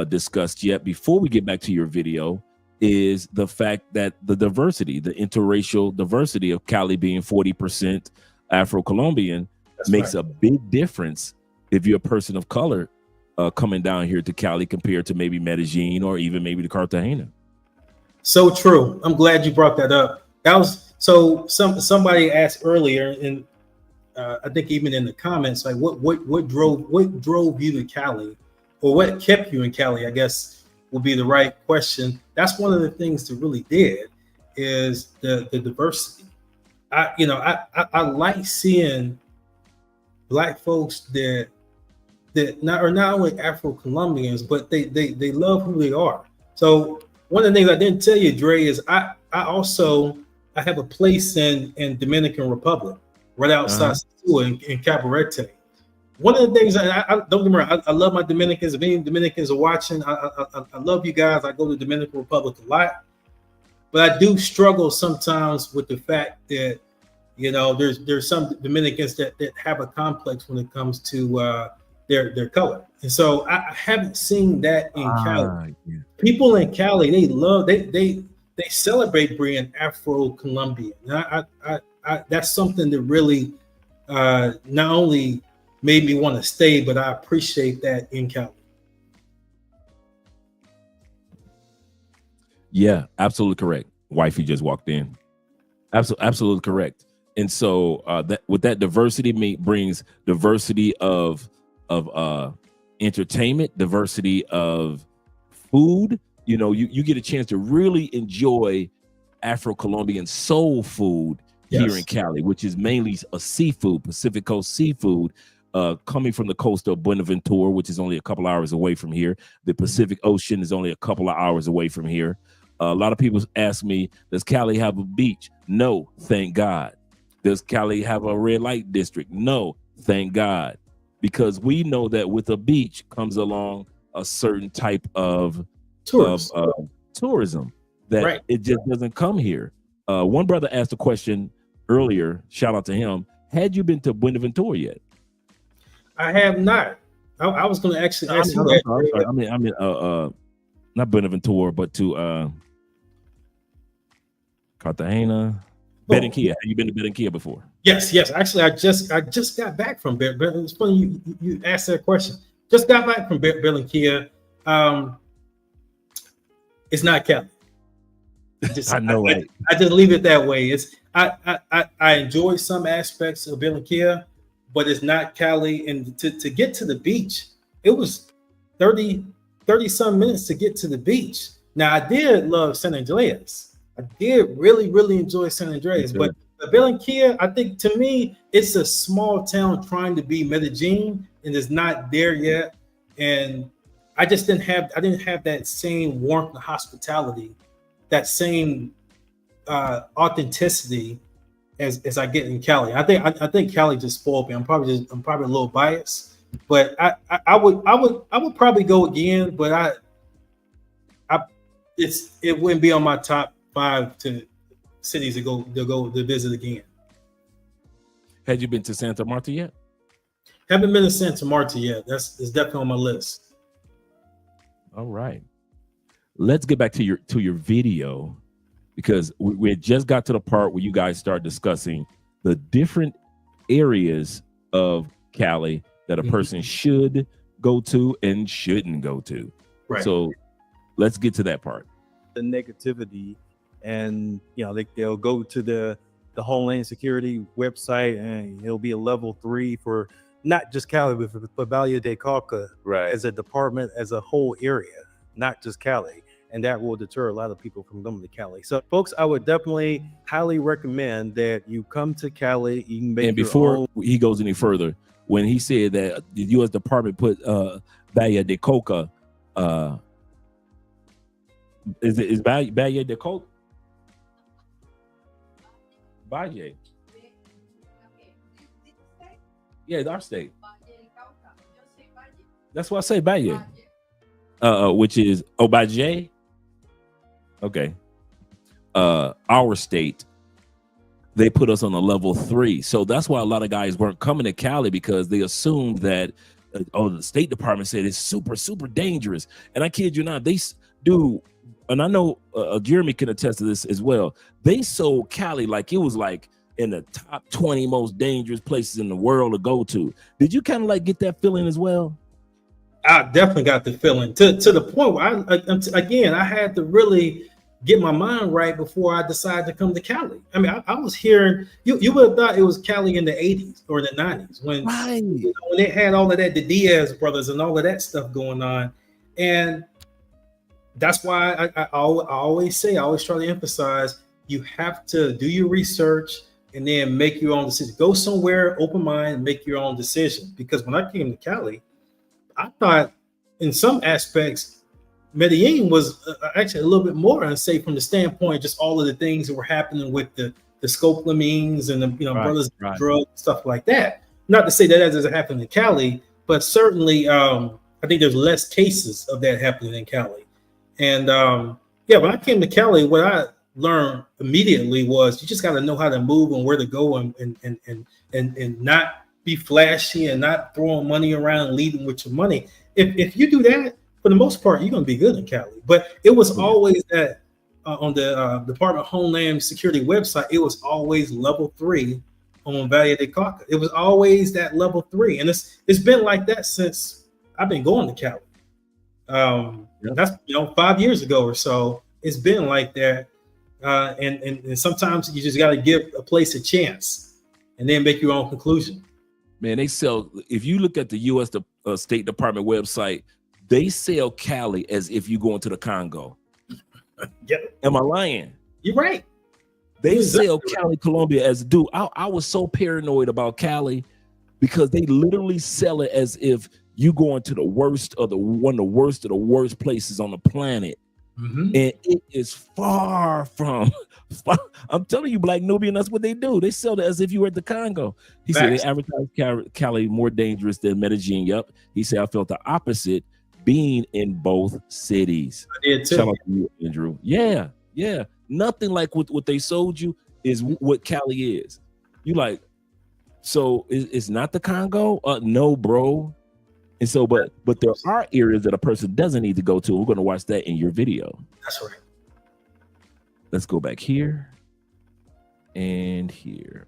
S3: discussed yet before we get back to your video is the fact that the diversity, the interracial diversity of Cali being 40% Afro-Colombian makes a big difference if you're a person of color coming down here to Cali compared to maybe Medellin or even maybe to Cartagena. So
S4: true. I'm glad you brought that up. That was somebody asked earlier, and I think even in the comments, like what drove you to Cali, or what kept you in Cali, I guess would be the right question. That's one of the things that really did is the diversity. I like seeing Black folks that not only Afro-Colombians, but they love who they are. So one of the things I didn't tell you, Dre, is I have a place in Dominican Republic, right outside in Cabarete. One of the things I don't get me wrong, I love my Dominicans. If any Dominicans are watching, I love you guys. I go to Dominican Republic a lot, but I do struggle sometimes with the fact that there's some Dominicans that have a complex when it comes to their color, and so I haven't seen that in Cali. People in Cali, they celebrate being Afro-Colombian. That's something that really not only made me want to stay, but I appreciate that in Cali.
S3: Yeah, absolutely correct. Wifey just walked in. Absolutely correct. And so that diversity brings diversity of entertainment, diversity of food. You get a chance to really enjoy Afro-Colombian soul food here in Cali, which is mainly a seafood, Pacific Coast seafood, coming from the coast of Buenaventura, which is only a couple hours away from here. The Pacific Ocean is only a couple of hours away from here. A lot of people ask me, does Cali have a beach? No, thank God. Does Cali have a red light district? No, thank God. Because we know that with a beach comes along a certain type of tourism that it just doesn't come here. One brother asked a question earlier, shout out to him. Had you been to Buenaventura yet?
S4: I have not. I was going to actually ask you that.
S3: I mean, not Buenaventura, but to Cartagena, Medellin. Have you been to Medellin before?
S4: Yes. Actually, I just got back from Medellin. It's funny you asked that question. Just got back from Medellin. It's not Cali.
S3: I know, right?
S4: I just leave it that way. I enjoy some aspects of Medellin, but it's not Cali. And to get to the beach, it was 30 some minutes to get to the beach. Now, I did love San Andreas. I did really enjoy San Andreas, but Medellin, I think to me, it's a small town trying to be Medellin, and it's not there yet. And I didn't have that same warmth and hospitality, that same authenticity as I get in Cali. I think Cali just spoiled me. I'm probably a little biased, but I would probably go again, but it wouldn't be on my top 5 to cities to go to visit again.
S3: Had you been to Santa Marta yet?
S4: Haven't been to Santa Marta yet. It's definitely on my list.
S3: All right, let's get back to your video, because we had just got to the part where you guys start discussing the different areas of Cali that a person should go to and shouldn't go to.
S4: Right.
S3: So let's get to that part.
S6: The negativity, and they'll go to the Homeland Security website, and it'll be a level 3 for not just Cali, but Valle de Cauca
S5: Right.
S6: as a department, as a whole area, not just Cali. And that will deter a lot of people from coming to Cali. So, folks, I would definitely highly recommend that you come to Cali. You can make
S3: And
S6: your
S3: before
S6: own.
S3: he goes any further, when he said that the U.S. Department put Valle de Coca, is Valle de Coca? Valle. Yeah, it's our state. That's why I say Valle. Which is Valle. Okay. Our state, they put us on a level 3. So that's why a lot of guys weren't coming to Cali, because they assumed that, the State Department said it's super, super dangerous. And I kid you not, they do. And I know Jeremy can attest to this as well. They sold Cali like it was like in the top 20 most dangerous places in the world to go to. Did you kind of like get that feeling as well?
S4: I definitely got the feeling to the point where I had to really get my mind right before I decided to come to Cali. I mean, I was hearing you would have thought it was Cali in the 80s or the 90s when, when they had all of that, the Diaz brothers and all of that stuff going on. And that's why I always try to emphasize, you have to do your research and then make your own decision. Go somewhere, open mind, make your own decision. Because when I came to Cali, I thought in some aspects, Medellin was actually a little bit more unsafe from the standpoint, just all of the things that were happening with the scopolamines and the brothers drugs, stuff like that. Not to say that doesn't happen in Cali, but certainly I think there's less cases of that happening in Cali. And when I came to Cali, what I learned immediately was you just got to know how to move and where to go and not be flashy and not throwing money around and leading with your money. If you do that, for the most part, you're going to be good in Cali. But it was always that on the Department of Homeland Security website, it was always level 3 on Valle de Cauca. It was always that level 3. And it's been like that since I've been going to Cali. That's 5 years ago or so. It's been like that. And sometimes you just got to give a place a chance and then make your own conclusion.
S3: Man, they sell, if you look at the U.S. State Department website, they sell Cali as if you go into the Congo. Am I lying?
S4: You're right.
S3: They sell Cali, Colombia as, dude, I was so paranoid about Cali because they literally sell it as if you going to the worst of the worst places on the planet. Mm-hmm. And it is far from, I'm telling you, Black Nubian, that's what they do. They sell it as if you were at the Congo. He said they advertise Cali more dangerous than Medellin. Yep. He said, I felt the opposite being in both cities.
S4: I did too.
S3: Shout out to you, Andrew. Yeah. Nothing like what they sold you is what Cali is. You like, so it's not the Congo? No, bro. And so, but there are areas that a person doesn't need to go to. We're going to watch that in your video.
S4: That's right.
S3: Let's go back here and here.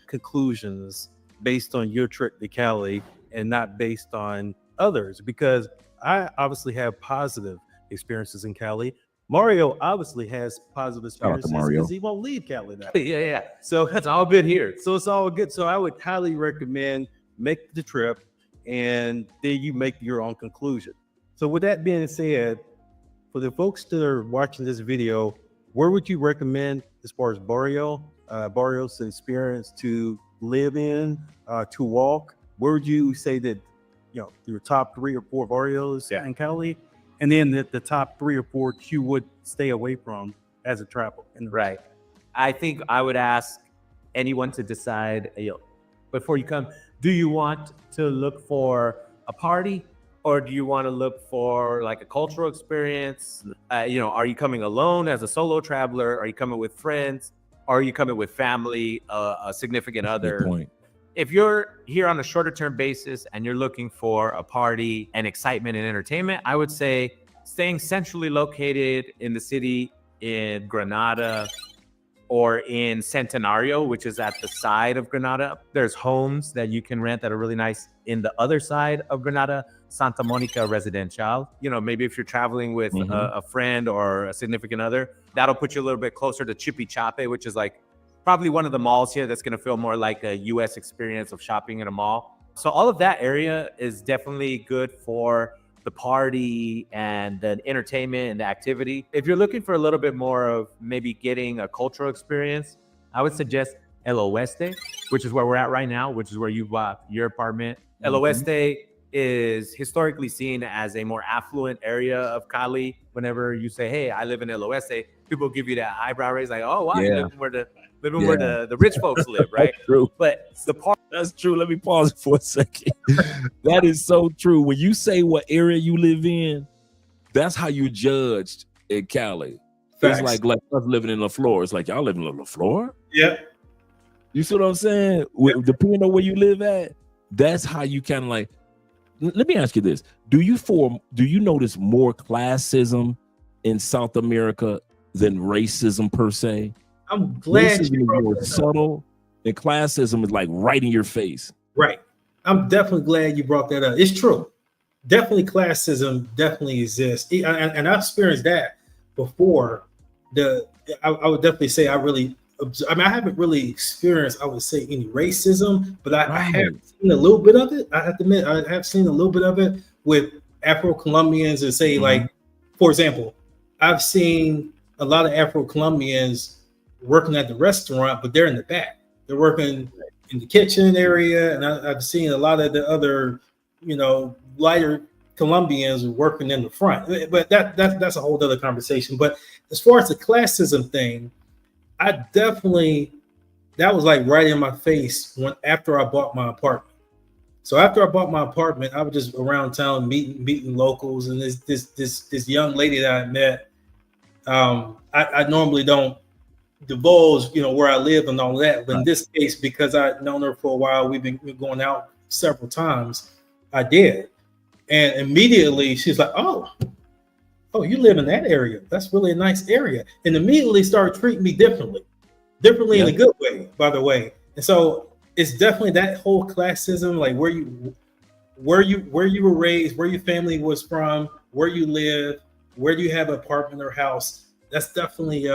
S6: Conclusions based on your trip to Cali and not based on others, because I obviously have positive experiences in Cali. Mario obviously has positive experiences because he won't leave Cali now.
S5: Yeah. So
S6: that's all good here. So it's all good. So I would highly recommend make the trip and then you make your own conclusion. So with that being said, for the folks that are watching this video, where would you recommend as far as Barrios experience to live in, to walk? Where would you say that, your top 3 or 4 barrios in Cali, and then the top 3 or 4 you would stay away from as a traveler?
S5: Right. I think I would ask anyone to decide, before you come, do you want to look for a party, or do you want to look for like a cultural experience? Are you coming alone as a solo traveler? Are you coming with friends? Are you coming with family, a significant other?
S3: Good point.
S5: If you're here on a shorter term basis and you're looking for a party and excitement and entertainment, I would say staying centrally located in the city in Granada or in Centenario, which is at the side of Granada. There's homes that you can rent that are really nice in the other side of Granada, Santa Monica Residencial. Maybe if you're traveling with a friend or a significant other, that'll put you a little bit closer to Chipichape, which is like probably one of the malls here that's going to feel more like a U.S. experience of shopping in a mall. So all of that area is definitely good for the party and the entertainment and the activity. If you're looking for a little bit more of maybe getting a cultural experience, I would suggest El Oeste, which is where we're at right now, which is where you bought your apartment. El Oeste is historically seen as a more affluent area of Cali. Whenever you say, hey, I live in El Oeste, people give you that eyebrow raise like, oh, wow, you
S3: Yeah.
S5: living where the rich folks live, right?
S3: That's true.
S5: But the part
S3: That's true. Let me pause for a second. That is so true. When you say what area you live in, that's how you judged in Cali.
S4: Facts.
S3: It's like us living in La Flor. It's like, y'all living in La Flor?
S4: Yeah.
S3: You see what I'm saying? Depending on where you live at, that's how you kind of like. Let me ask you this: Do you notice more classism in South America than racism per se?
S4: I'm glad
S3: Racism
S4: you
S3: is
S4: brought
S3: more
S4: that up.
S3: subtle, and classism is like right in your face.
S4: Right. I'm definitely glad you brought that up. It's true. Definitely classism definitely exists. And I've experienced that before. I would definitely say I haven't really experienced, I would say, any racism, but I have seen a little bit of it. I have to admit, I have seen a little bit of it with Afro-Colombians and say, like, for example, I've seen a lot of Afro-Colombians working at the restaurant, but they're in the back. They're working in the kitchen area, and I've seen a lot of the other, lighter Colombians working in the front. But that's a whole other conversation. But as far as the classism thing, that was like right in my face after I bought my apartment. So after I bought my apartment, I was just around town meeting locals, and this young lady that I met. I normally don't divulge, where I live and all that. But in this case, because I'd known her for a while, we've been going out several times. I did, and immediately she's like, "Oh, you live in that area? That's really a nice area." And immediately started treating me differently in a good way, by the way. And so it's definitely that whole classism, like where you were raised, where your family was from, where you live, where you have an apartment or house. That's definitely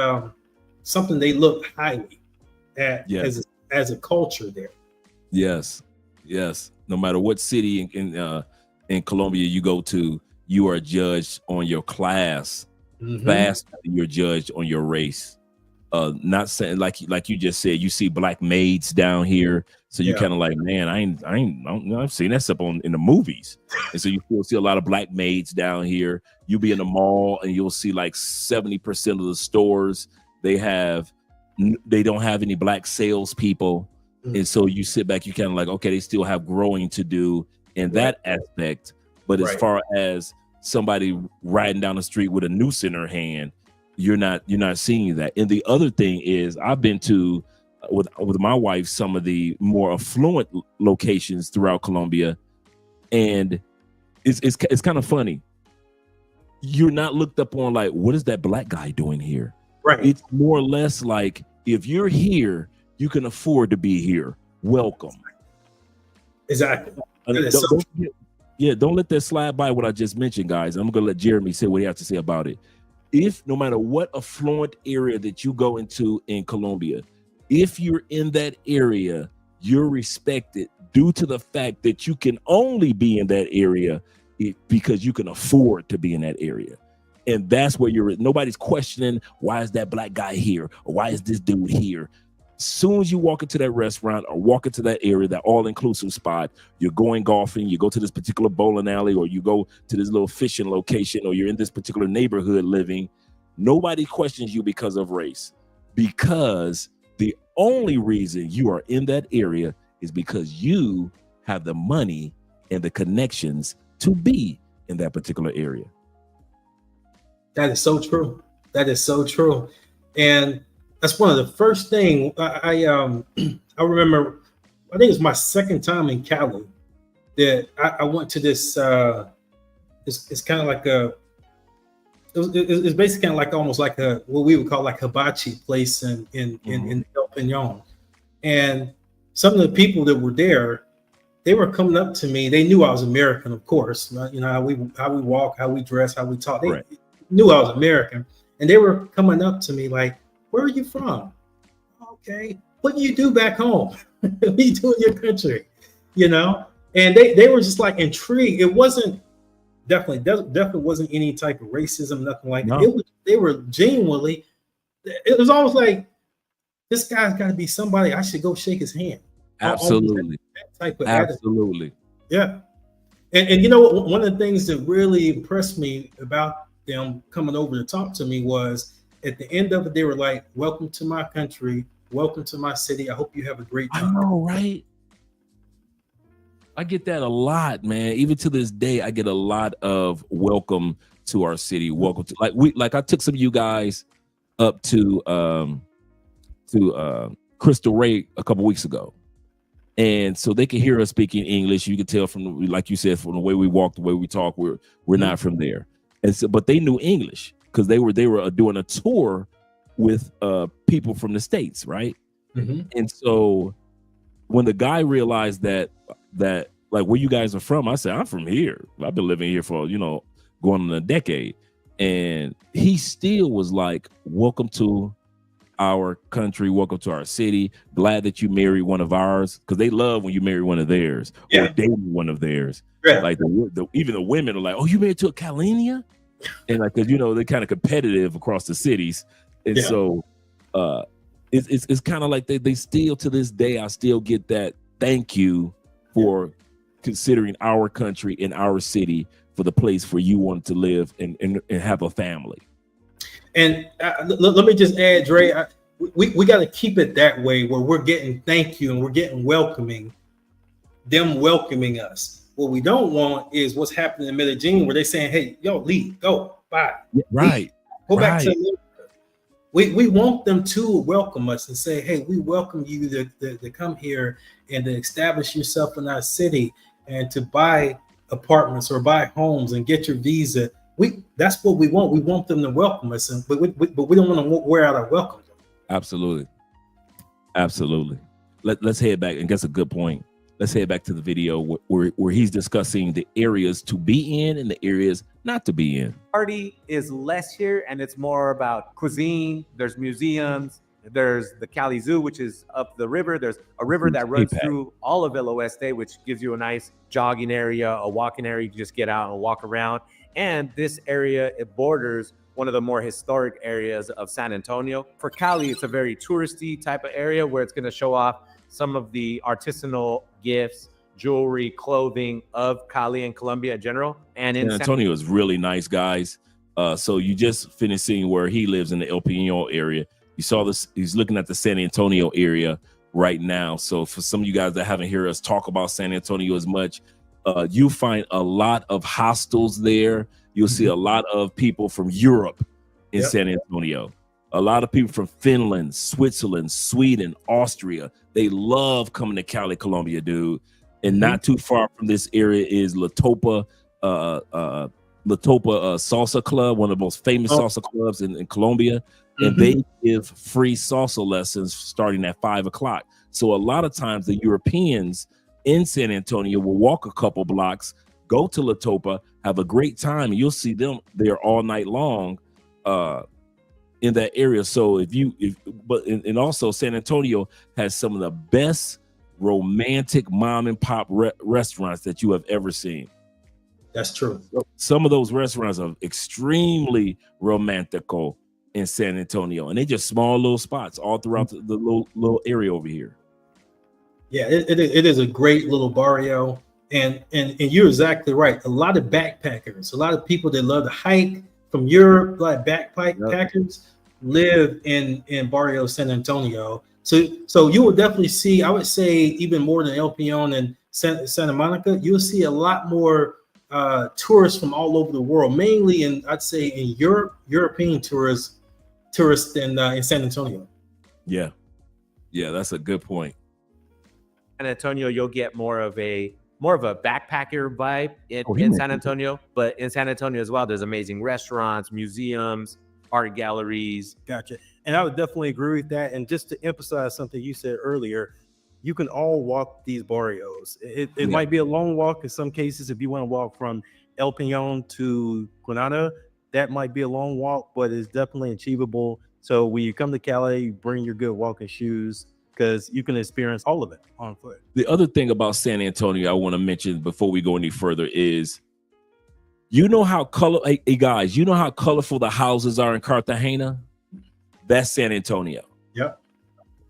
S4: something they look highly at as a culture there.
S3: Yes. No matter what city in Colombia you go to, you are judged on your class. Faster than you're judged on your race. Not saying like you just said, you see black maids down here, so you kind of like, man, I've seen that stuff in the movies, and so you see a lot of black maids down here. You be in the mall and you'll see like 70% of the stores they don't have any black salespeople, and so you sit back, you kind of like, okay, they still have growing to do in that aspect, but as far as somebody riding down the street with a noose in her hand, you're not seeing that. And the other thing is, I've been to with my wife some of the more affluent locations throughout Colombia, and it's kind of funny. You're not looked up on like, what is that black guy doing here?
S4: Right.
S3: It's more or less like, if you're here, you can afford to be here. Welcome.
S4: Exactly.
S3: Don't let that slide by what I just mentioned, guys. I'm gonna let Jeremy say what he has to say about it. If no matter what affluent area that you go into in Colombia, if you're in that area, you're respected due to the fact that you can only be in that area because you can afford to be in that area. And that's where nobody's questioning, why is that black guy here? Or why is this dude here? As soon as you walk into that restaurant or walk into that area, that all-inclusive spot, you're going golfing, you go to this particular bowling alley, or you go to this little fishing location, or you're in this particular neighborhood living, nobody questions you because of race. Because the only reason you are in that area is because you have the money and the connections to be in that particular area.
S4: That is so true. And that's one of the first things I remember. I think it was my second time in Cali that I went to this. It's kind of like it's basically kind of like almost like what we would call like hibachi place in El Peñon. And some of the people that were there, they were coming up to me. They knew I was American, of course. How we walk, how we dress, how we talk. They knew I was American, and they were coming up to me like, "Where are you from? Okay, what do you do back home? What do you do in your country?" and they were just like intrigued. It wasn't definitely wasn't any type of racism, nothing like that.
S3: No.
S4: It was, they were genuinely. It was almost like this guy's got to be somebody I should go shake his hand.
S3: Absolutely.
S4: That type of attitude.
S3: Absolutely.
S4: Yeah. And you know what? One of the things that really impressed me about them coming over to talk to me was at the end of it, they were like, "Welcome to my country. Welcome to my city. I hope you have a great
S3: I
S4: time."
S3: know, right? I get that a lot, man. Even to this day, I get a lot of welcome to our city. Welcome to like I took some of you guys up to Crystal Ray a couple weeks ago. And so they can hear us speaking English. You can tell from, like you said, from the way we walk, the way we talk, we're not from there. And so, but they knew English because they were doing a tour with people from the States, right?
S4: Mhm.
S3: And so when the guy realized that like where you guys are from, I said, I'm from here. I've been living here for, going on a decade. And he still was like, welcome to our country, welcome to our city. Glad that you married one of ours, because they love when you marry one of theirs or date one of theirs.
S4: Yeah.
S3: Like even the women are like, "Oh, you married to a Calenia?" And like, because they're kind of competitive across the cities, and so it's kind of like they still to this day I still get that thank you for considering our country and our city for the place where you want to live and have a family.
S4: And let me just add, Dre, we got to keep it that way where we're getting thank you and we're getting them welcoming us. What we don't want is what's happening in Medellin where they're saying, "Hey, yo, leave, go, bye."
S3: Right.
S4: Go back to America. We want them to welcome us and say, "Hey, we welcome you to come here and to establish yourself in our city and to buy apartments or buy homes and get your visa." That's what we want. We want them to welcome us, but we don't want to wear out our welcome.
S3: Absolutely. Let's head back, and that's a good point. Let's head back to the video where he's discussing the areas to be in and the areas not to be in.
S5: Party is less here, and it's more about cuisine. There's museums. There's the Cali Zoo, which is up the river. There's a river that runs through all of El Oeste, which gives you a nice jogging area, a walking area. You can just get out and walk around. And this area, it borders one of the more historic areas of San Antonio. For Cali, it's a very touristy type of area where it's going to show off some of the artisanal gifts, jewelry, clothing of Cali and Colombia in general. And in
S3: San Antonio is really nice, guys. So you just finished seeing where he lives in the El Piñol area. You saw this, he's looking at the San Antonio area right now. So for some of you guys that haven't heard us talk about San Antonio as much, you find a lot of hostels there. You'll see a lot of people from Europe in San Antonio. A lot of people from Finland, Switzerland, Sweden, Austria. They love coming to Cali, Colombia, dude. And not too far from this area is La Topa Salsa Club, one of the most famous salsa clubs in Colombia. And they give free salsa lessons starting at 5 o'clock. So a lot of times the Europeans in San Antonio will walk a couple blocks, go to La Topa, have a great time, and you'll see them there all night long in that area. So and also San Antonio has some of the best romantic mom and pop restaurants that you have ever seen.
S4: That's true.
S3: Some of those restaurants are extremely romantical in San Antonio, and they're just small little spots all throughout the little area over here.
S4: Yeah, it is a great little barrio, and you're exactly right. A lot of backpackers, a lot of people that love to hike from Europe, like backpackers, live in barrio San Antonio. So you will definitely see, I would say, even more than El Peon and Santa Monica, you'll see a lot more tourists from all over the world, mainly I'd say in Europe, European tourists in San Antonio.
S3: Yeah, that's a good point.
S5: San Antonio, you'll get more of a backpacker vibe in San Antonio, but in San Antonio as well, there's amazing restaurants, museums, art galleries.
S6: Gotcha. And I would definitely agree with that. And just to emphasize something you said earlier, you can all walk these barrios. It might be a long walk in some cases. If you want to walk from El Peñon to Granada, that might be a long walk, but it's definitely achievable. So when you come to Cali, bring your good walking shoes, because you can experience all of it on foot.
S3: The other thing about San Antonio I want to mention before we go any further is, you know how hey guys, you know how colorful the houses are in Cartagena? That's San Antonio.
S4: Yep.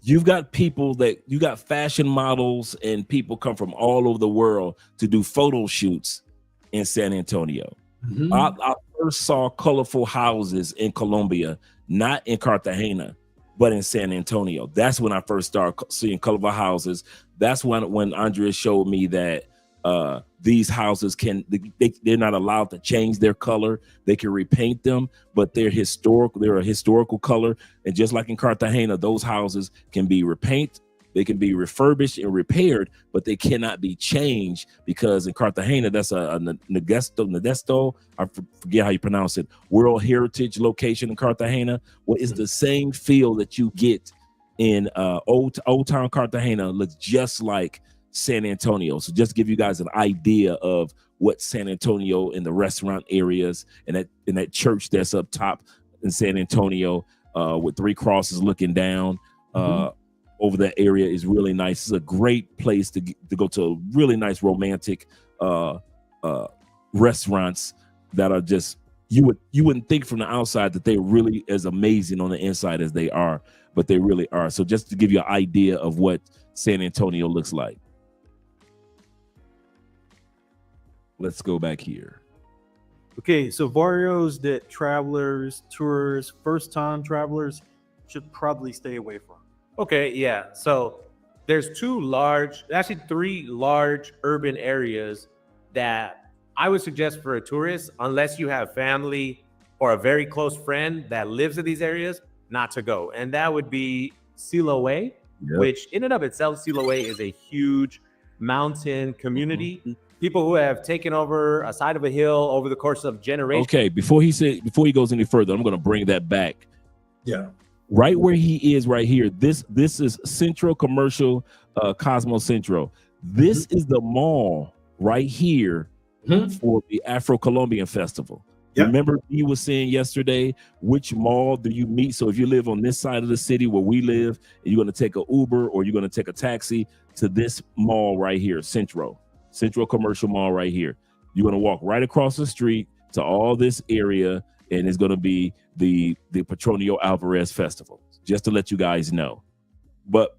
S3: You've got people you got fashion models and people come from all over the world to do photo shoots in San Antonio.
S4: Mhm.
S3: I first saw colorful houses in Colombia, not in Cartagena, but in San Antonio. That's when I first started seeing colorful houses. That's when Andrea showed me that these houses they're not allowed to change their color. They can repaint them, but they're a historical color. And just like in Cartagena, those houses can be repainted, they can be refurbished and repaired, but they cannot be changed, because in Cartagena, that's a Nadesto, I forget how you pronounce it, World Heritage location in Cartagena. Well, it's the same feel that you get in Old Town Cartagena. Looks just like San Antonio. So just to give you guys an idea of what San Antonio and the restaurant areas and that church that's up top in San Antonio with 3 crosses looking down over that area is really nice. It's a great place to go to, a really nice romantic restaurants that are just, you wouldn't think from the outside that they're really as amazing on the inside as they are, but they really are. So just to give you an idea of what San Antonio looks like. Let's go back here.
S6: Okay, so barrios that travelers, tourists, first-time travelers should probably stay away from.
S5: Okay, yeah. So there's 3 large urban areas that I would suggest for a tourist, unless you have family or a very close friend that lives in these areas, not to go. And that would be Siloé, which in and of itself, Siloé is a huge mountain community. People who have taken over a side of a hill over the course of generations.
S3: Okay, before he goes any further, I'm going to bring that back.
S4: Yeah.
S3: Right where he is right here. This is Centro Commercial Cosmo Centro. This is the mall right here for the Afro-Colombian Festival. Yep. Remember he was saying yesterday, which mall do you meet? So if you live on this side of the city where we live, and you're going to take an Uber or you're going to take a taxi to this mall right here, Centro Commercial Mall right here. You're going to walk right across the street to all this area, and it's going to be the Petronio Alvarez Festival, just to let you guys know. But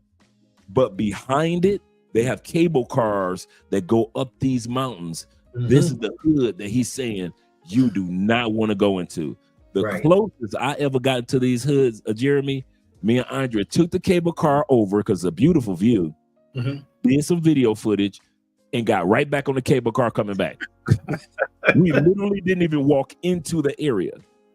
S3: behind it, they have cable cars that go up these mountains. This is the hood that he's saying you do not want to go into. The closest I ever got to these hoods, Jeremy, me and Andrea took the cable car over because it's a beautiful view, did some video footage, and got right back on the cable car coming back. We literally didn't even walk into the area.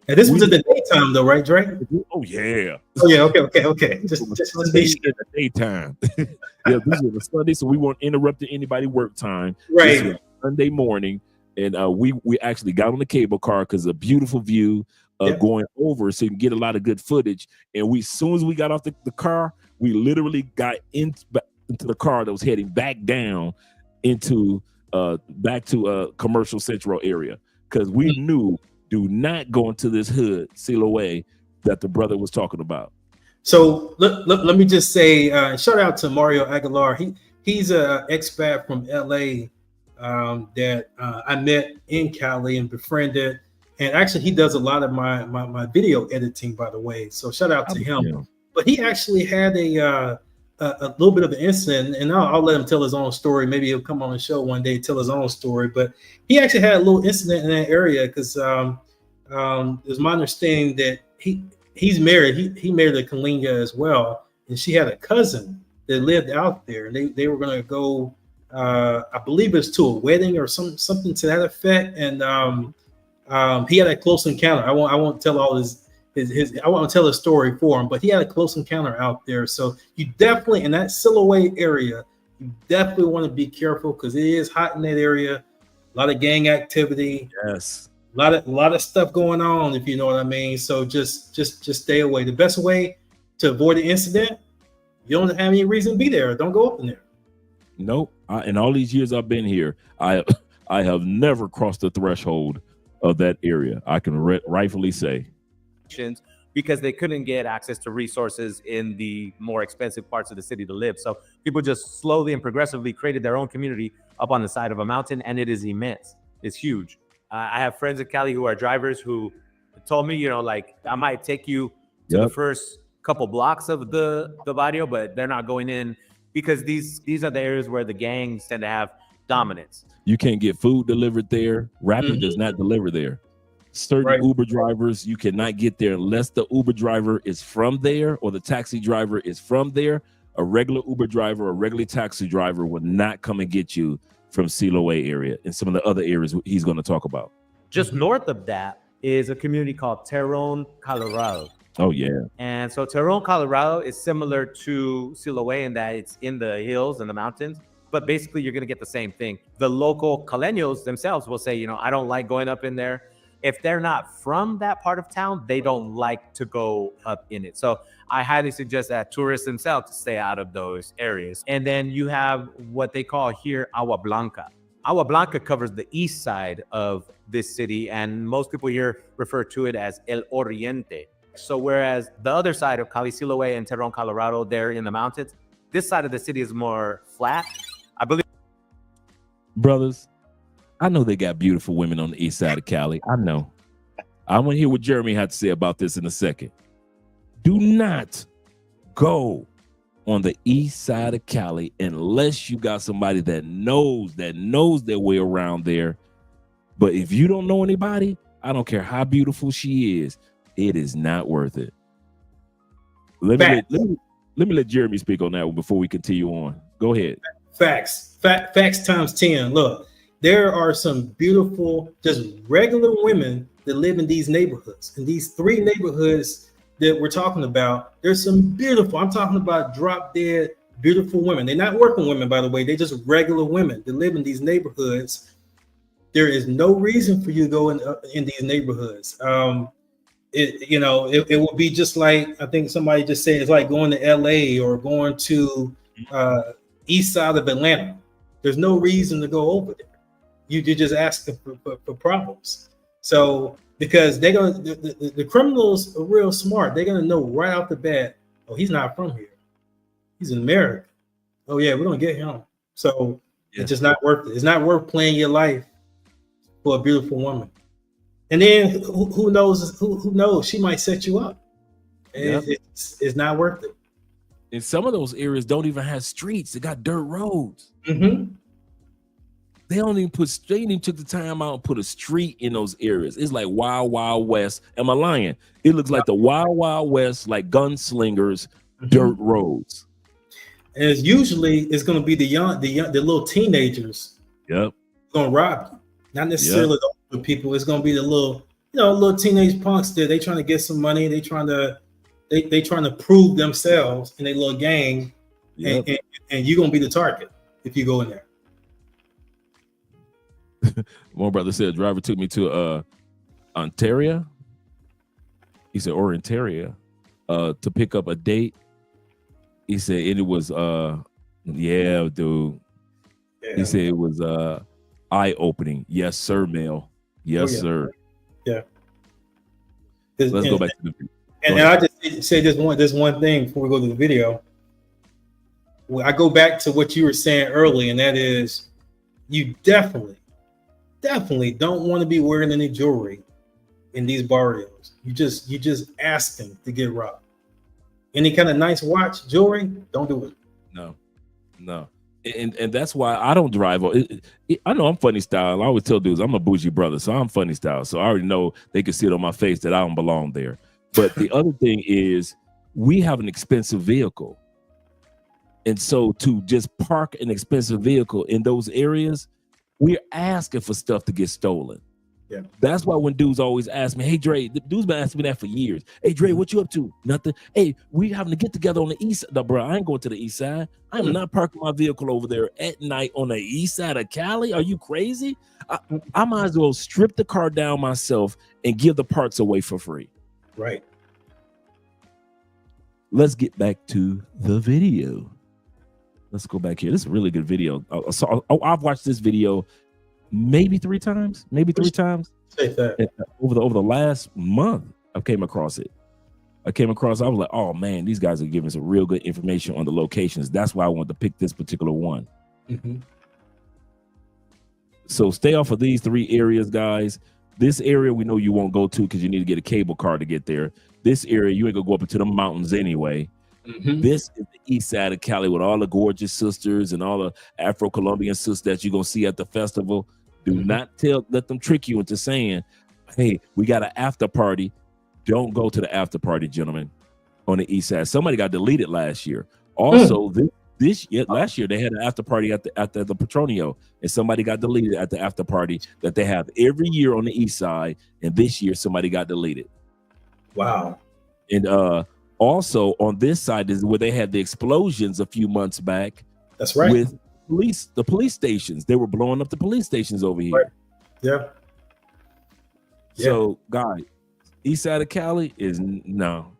S4: And this was in the daytime though, right, Drake?
S3: Oh yeah.
S4: Oh yeah, okay. Just
S3: in the daytime. Yeah, this was a Sunday, so we weren't interrupting anybody work time.
S4: Right.
S3: This was Sunday morning, and we actually got on the cable car because a beautiful view going over, so you can get a lot of good footage. And as soon as we got off the car, we literally got into the car that was heading back down into back to Commercial Central area, because we knew, do not go into this hood, Siloé, that the brother was talking about.
S4: So let me just say, shout out to Mario Aguilar. He's a expat from LA that I met in Cali and befriended. And actually, he does a lot of my video editing, by the way. So shout out to him. Yeah. But he actually had a little bit of an incident, and I'll let him tell his own story. Maybe he'll come on the show one day, tell his own story. But he actually had a little incident in that area because it's my understanding that he's married. He married a Kalinga as well, and she had a cousin that lived out there, and they were going to go. I believe it's to a wedding or something to that effect. And he had a close encounter. I won't tell all his. I want to tell a story for him, but he had a close encounter out there. So you definitely, in that Siloé area, you definitely want to be careful because it is hot in that area. A lot of gang activity.
S3: Yes.
S4: A lot of stuff going on, if you know what I mean. So just stay away. The best way to avoid an incident, you don't have any reason to be there. Don't go up in there.
S3: Nope. In all these years I've been here, I have never crossed the threshold of that area. I can rightfully say.
S5: because they couldn't get access to resources in the more expensive parts of the city to live. So people just slowly and progressively created their own community up on the side of a mountain, and it is immense. It's huge. I have friends in Cali who are drivers who told me, like, I might take you to the first couple blocks of the barrio, but they're not going in because these are the areas where the gangs tend to have dominance.
S3: You can't get food delivered there. Rappi does not deliver there. Certain Uber drivers, you cannot get there unless the Uber driver is from there or the taxi driver is from there. A regular Uber driver or regular taxi driver will not come and get you from Siloé area and some of the other areas he's going to talk about.
S5: Just north of that is a community called Terron, Colorado.
S3: Oh, yeah.
S5: And so Terron, Colorado is similar to Siloé in that it's in the hills and the mountains, but basically you're going to get the same thing. The local Caleños themselves will say, I don't like going up in there. If they're not from that part of town, they don't like to go up in it. So I highly suggest that tourists themselves stay out of those areas. And then you have what they call here Agua Blanca. Agua Blanca covers the east side of this city, and most people here refer to it as El Oriente. So whereas the other side of Cali, Siloé, and Terron, Colorado, they're in the mountains, this side of the city is more flat. I believe.
S3: Brothers, I know they got beautiful women on the east side of Cali. I know. I want to hear what Jeremy had to say about this in a second. Do not go on the east side of Cali unless you got somebody that knows their way around there. But if you don't know anybody, I don't care how beautiful she is, it is not worth it. Let me let Jeremy speak on that one before we continue on. Go ahead.
S4: Facts times 10. Look, there are some beautiful, just regular women that live in these neighborhoods. In these 3 neighborhoods that we're talking about, there's some beautiful, I'm talking about drop dead beautiful women. They're not working women, by the way. They're just regular women that live in these neighborhoods. There is no reason for you to go in these neighborhoods. It will be just like, I think somebody just said, it's like going to LA or going to east side of Atlanta. There's no reason to go over there. You're just asking for problems. So because they're gonna, the criminals are real smart. They're gonna know right off the bat, oh, he's not from here. He's in America. Oh yeah, we're gonna get him. So it's just not worth it. It's not worth playing your life for a beautiful woman. And then who knows? Who knows? She might set you up. It's not worth it.
S3: And some of those areas don't even have streets. They got dirt roads. They ain't even took the time out and put a street in those areas. It's like Wild Wild West. Am I lying? It looks like the Wild Wild West, like gunslingers, dirt roads.
S4: And it's going to be the little teenagers.
S3: Yep.
S4: Going to rob you. Not necessarily the older people. It's going to be the little teenage punks there. They trying to get some money. They trying to prove themselves in a little gang. Yep. And you're going to be the target if you go in there.
S3: One brother said, driver took me to Ontario. He said, or Ontario, to pick up a date. He said, and it was, yeah, dude. Yeah. He said it was eye-opening. Yes, sir, Mel. Yes, sir.
S4: Yeah.
S3: Let's go back to the video.
S4: And I just say this one thing before we go to the video. I go back to what you were saying earlier, and that is, you definitely don't want to be wearing any jewelry in these barrios. You just asking to get robbed. Any kind of nice watch, jewelry, don't do it.
S3: No. And that's why I don't drive. I know I'm funny style. I always tell dudes I'm a bougie brother, so I'm funny style. So I already know they can see it on my face that I don't belong there. But the other thing is we have an expensive vehicle. And so to just park an expensive vehicle in those areas, we're asking for stuff to get stolen.
S4: Yeah. That's
S3: why when dudes always ask me, hey, Dre, the dude's been asking me that for years. Hey, Dre, what you up to? Nothing. Hey, we having to get together on the east side. No, bro, I ain't going to the east side. I'm not parking my vehicle over there at night on the east side of Cali. Are you crazy? I might as well strip the car down myself and give the parts away for free.
S4: Right.
S3: Let's get back to the video. Let's go back here. This is a really good video. I've watched this video maybe three times.
S4: Say that.
S3: Over the last month, I came across it. I came across, I was like, oh man, these guys are giving some real good information on the locations. That's why I wanted to pick this particular one.
S4: Mm-hmm.
S3: So stay off of these 3 areas, guys. This area we know you won't go to because you need to get a cable car to get there. This area, you ain't gonna go up into the mountains anyway.
S4: Mm-hmm.
S3: This is the east side of Cali with all the gorgeous sisters and all the Afro-Colombian sisters that you're gonna see at the festival. Do not let them trick you into saying, hey, we got an after party. Don't go to the after party, gentlemen, on the east side. Somebody got deleted last year. Also, this year, last year, they had an after party at the Petronio, and somebody got deleted at the after party that they have every year on the east side. And this year, somebody got deleted.
S4: Wow.
S3: And also on this side is where they had the explosions a few months back.
S4: That's right.
S3: With the police stations. They were blowing up the police stations over here.
S4: Right. Yeah.
S3: So, guys, east side of Cali is no,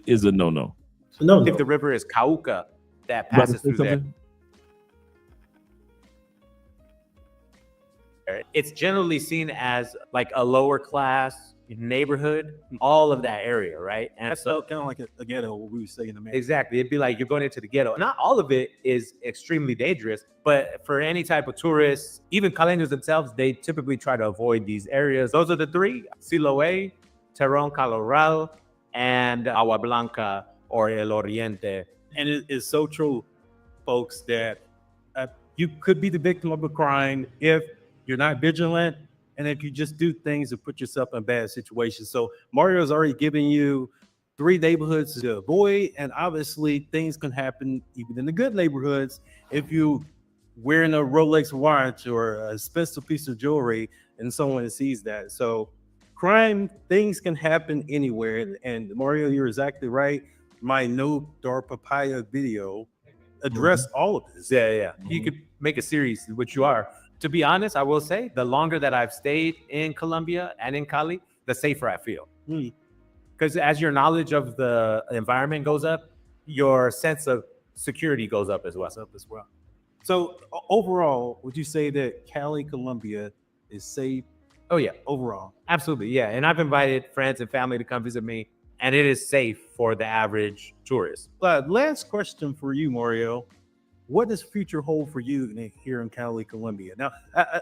S3: is a no.
S4: No.
S5: I think the river is Cauca that passes through there. It's generally seen as like a lower class neighborhood, all of that area, right? And
S6: That's
S5: so
S6: kind of like a ghetto, what we would say in America.
S5: exactly, it'd be like you're going into the ghetto. Not all of it is extremely dangerous, but for any type of tourists, even Caleños themselves, they typically try to avoid these areas. Those are the 3: Siloé, Terron, Colorado, and Agua Blanca or El Oriente.
S6: And it is so true, folks, that you could be the victim of a crime if you're not vigilant and if you just do things to put yourself in bad situations. So Mario's already given you 3 neighborhoods to avoid, and obviously things can happen even in the good neighborhoods if you wearing a Rolex watch or an expensive piece of jewelry and someone sees that. So crime, things can happen anywhere. And Mario, you're exactly right. My No Dark Papaya video addressed all of this.
S5: Yeah. You could make a series, which you are. To be honest, I will say the longer that I've stayed in Colombia and in Cali, the safer I feel. Because as your knowledge of the environment goes up, your sense of security goes up as well.
S6: So overall, would you say that Cali, Colombia is safe?
S5: Oh yeah,
S6: Overall.
S5: absolutely. Yeah. And I've invited friends and family to come visit me, and it is safe for the average tourist.
S6: Last question for you, Mario. What does future hold for you here in Cali, Colombia? Now,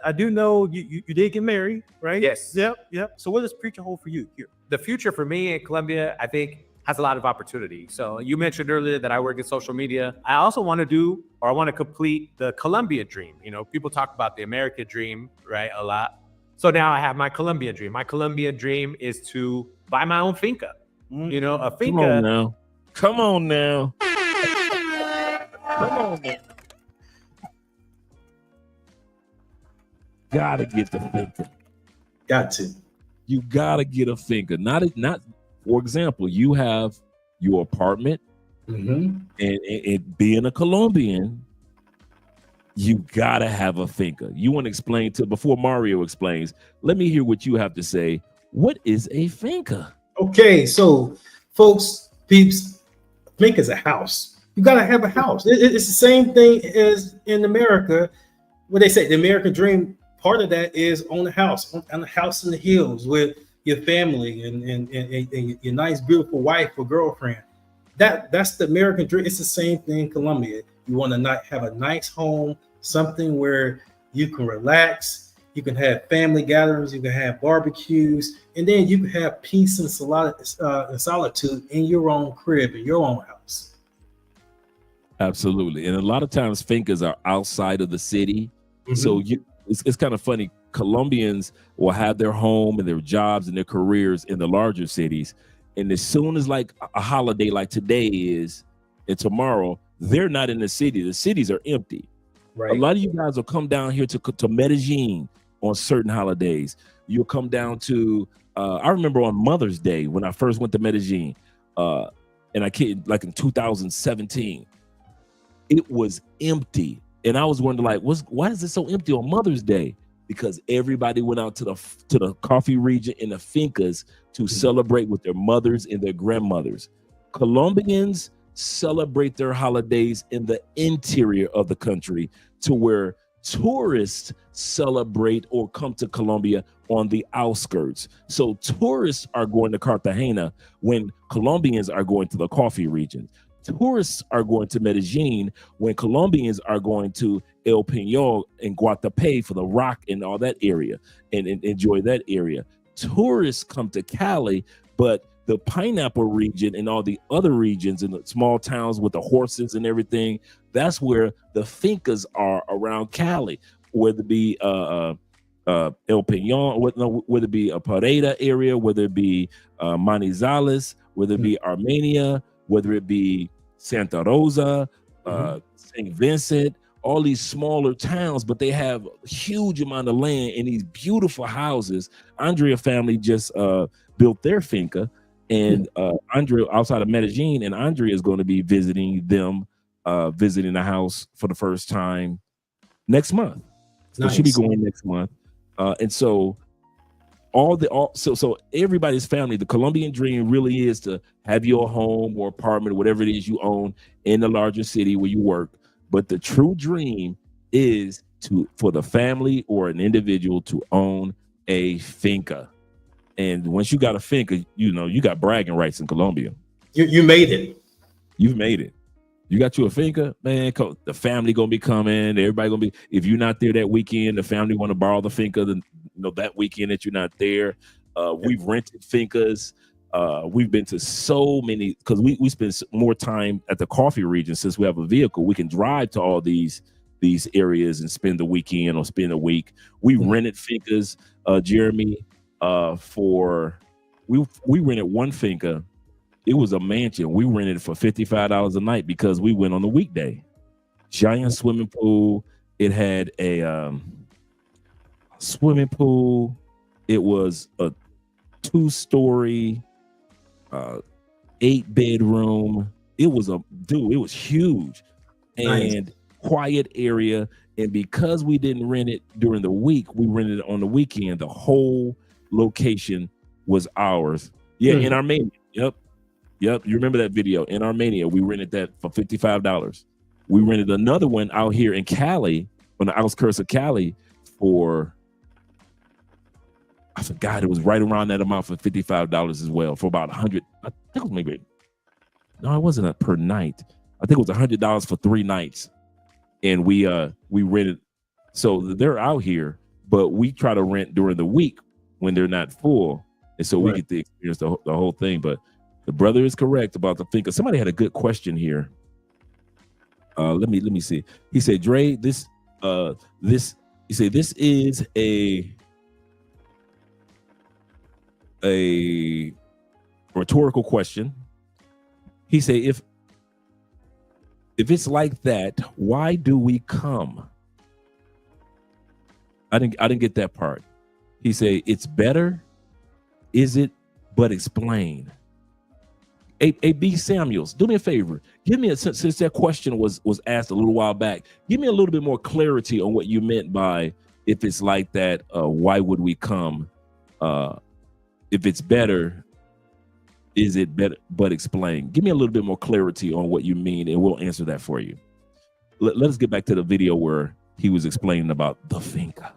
S6: I do know you did get married, right?
S5: Yes.
S6: Yep. So what does future hold for you here?
S5: The future for me in Colombia, I think, has a lot of opportunity. So you mentioned earlier that I work in social media. I also want to complete the Colombia dream. You know, people talk about the American dream, right, a lot. So now I have my Colombia dream. My Colombia dream is to buy my own finca. You know, a finca.
S3: Come on now. Gotta get the finca.
S4: Got to.
S3: You gotta get a finca. Not for example, you have your apartment, and being a Colombian, you gotta have a finca. You want to explain before Mario explains, let me hear what you have to say. What is a finca?
S4: Okay, so folks, peeps, finca is a house. You gotta have a house. It's the same thing as in America, where they say the American dream. Part of that is on a house in the hills with your family and your nice, beautiful wife or girlfriend. That's the American dream. It's the same thing in Colombia. You want to have a nice home, something where you can relax, you can have family gatherings, you can have barbecues, and then you can have peace and solitude in your own crib, in your own house.
S3: Absolutely. And a lot of times fincas are outside of the city. So it's kind of funny. Colombians will have their home and their jobs and their careers in the larger cities. And as soon as like a holiday like today is and tomorrow, they're not in the city. The cities are empty.
S4: Right.
S3: A lot of you guys will come down here to Medellin on certain holidays. You'll come down to, I remember on Mother's Day when I first went to Medellin, and I kid, like in 2017, it was empty. And I was wondering, like, why is it so empty on Mother's Day? Because everybody went out to the coffee region in the fincas to celebrate with their mothers and their grandmothers. Colombians celebrate their holidays in the interior of the country, to where tourists celebrate or come to Colombia on the outskirts. So tourists are going to Cartagena when Colombians are going to the coffee region. Tourists are going to Medellin when Colombians are going to El Peñol and Guatapé for the rock and all that area and enjoy that area. Tourists come to Cali, but the pineapple region and all the other regions in the small towns with the horses and everything, that's where the fincas are around Cali, whether it be El Peñon, whether it be a Pareda area, whether it be Manizales, whether it be Armenia, whether it be Santa Rosa, St. Vincent, all these smaller towns, but they have a huge amount of land and these beautiful houses. Andrea family just built their finca, and Andrea outside of Medellin, and Andrea is going to be visiting them, visiting the house for the first time next month. So she'll be going next month. And so so everybody's family, the Colombian dream really is to have your home or apartment, whatever it is you own in the larger city where you work. But the true dream is for the family or an individual to own a finca. And once you got a finca, you got bragging rights in Colombia.
S4: You made it.
S3: You've made it. You got you a finca, man. The family gonna be coming. Everybody gonna be. If you're not there that weekend, the family want to borrow the finca. That weekend that you're not there. We've rented fincas. We've been to so many because we spend more time at the coffee region since we have a vehicle. We can drive to all these areas and spend the weekend or spend a week. We rented fincas, Jeremy. We rented one finca. It was a mansion. We rented it for $55 a night because we went on a weekday. Giant swimming pool. It had a swimming pool. It was a 2-story, 8-bedroom. It was huge and quiet area. And because we didn't rent it during the week, we rented it on the weekend. The whole location was ours. Yeah, in Armenia. Yep. You remember that video in Armenia? We rented that for $55. We rented another one out here in Cali, on the outskirts of Cali, for I forgot, it was right around that amount for $55 as well, for about 100. I think it was no, it wasn't a per night. I think it was $100 for 3 nights, and we rented. So they're out here, but we try to rent during the week when they're not full, and so we get to experience the whole thing. But the brother is correct about the finca. Somebody had a good question here. Let me see. He said, Dre, this is a rhetorical question. He said, if it's like that, why do we come? I didn't get that part. He said, it's better, is it? But explain. A.B. Samuels, do me a favor. Give me since that question was asked a little while back, give me a little bit more clarity on what you meant by if it's like that, why would we come? If it's better, is it better? But explain. Give me a little bit more clarity on what you mean, and we'll answer that for you. Let us get back to the video where he was explaining about the finca.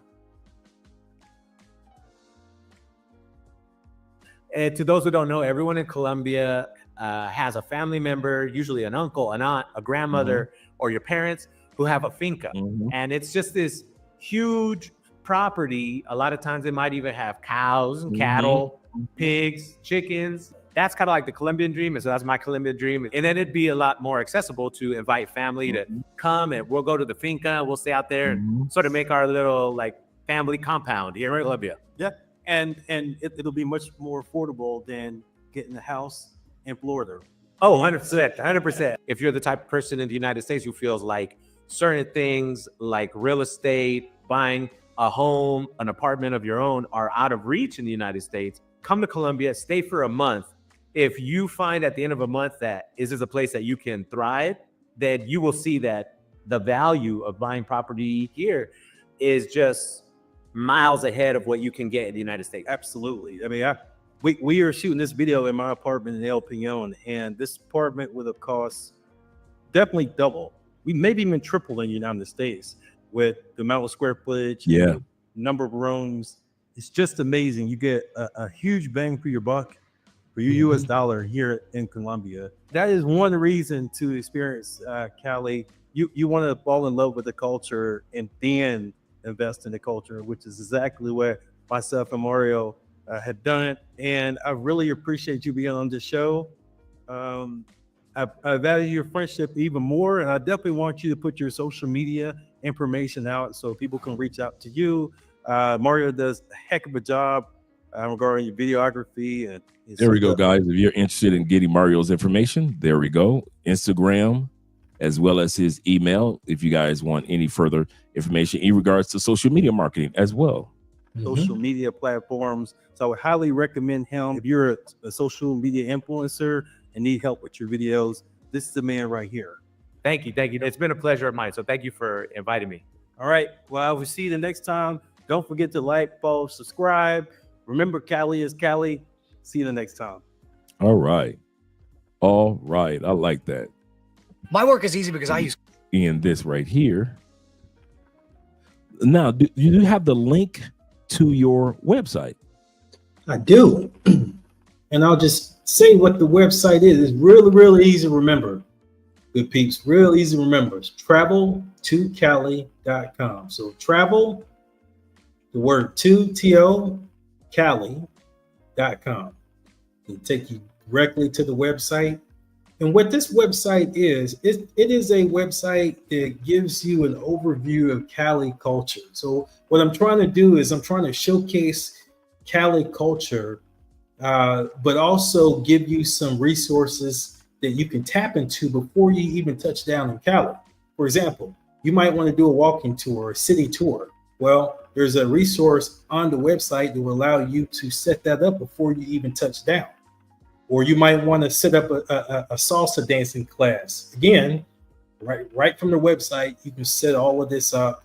S5: And to those who don't know, everyone in Colombia has a family member, usually an uncle, an aunt, a grandmother, or your parents who have a finca. And it's just this huge property. A lot of times they might even have cows and cattle, pigs, chickens. That's kind of like the Colombian dream. And so that's my Colombian dream. And then it'd be a lot more accessible to invite family to come, and we'll go to the finca. We'll stay out there and sort of make our little like family compound here in Colombia.
S6: Yeah. And it'll be much more affordable than getting a house in Florida.
S5: Oh, 100%, 100%. If you're the type of person in the United States who feels like certain things like real estate, buying a home, an apartment of your own are out of reach in the United States, come to Colombia, stay for a month. If you find at the end of a month that this is a place that you can thrive, then you will see that the value of buying property here is just miles ahead of what you can get in the United States.
S6: Absolutely. I mean, we are shooting this video in my apartment in El Peñon, and this apartment would have cost definitely double. We maybe even triple in the United States. with the amount of square footage,
S3: Yeah.
S6: number of rooms. It's just amazing. You get a huge bang for your buck for your US dollar here in Colombia. That is one reason to experience Cali. You want to fall in love with the culture and then invest in the culture, which is exactly what myself and Mario had done it. And I really appreciate you being on the show. I value your friendship even more, and I definitely want you to put your social media information out so people can reach out to you. Mario does a heck of a job regarding your videography. And
S3: there we go, guys. If you're interested in getting Mario's information, there we go. Instagram, as well as his email, if you guys want any further information in regards to social media marketing as well.
S6: Social media platforms. So I would highly recommend him. If you're a social media influencer and need help with your videos, this is the man right here.
S5: Thank you. It's been a pleasure of mine. So thank you for inviting me.
S6: All right. Well, I will see you the next time. Don't forget to like, follow, subscribe. Remember, Cali is Cali. See you the next time.
S3: All right. I like that.
S7: My work is easy because I use
S3: In this right here. Now, do you have the link to your website?
S4: I do. And I'll just say what the website is. It's really, really easy to remember. Good peeps, real easy to remember. It's travel2cali.com. So travel, the word to, Cali.com. It'll take you directly to the website. And what this website is, it is a website that gives you an overview of Cali culture. So what I'm trying to do is I'm trying to showcase Cali culture, but also give you some resources that you can tap into before you even touch down in Cali. For example, you might want to do a walking tour, a city tour. Well, there's a resource on the website that will allow you to set that up before you even touch down. Or you might want to set up a salsa dancing class. Again, right from the website, you can set all of this up.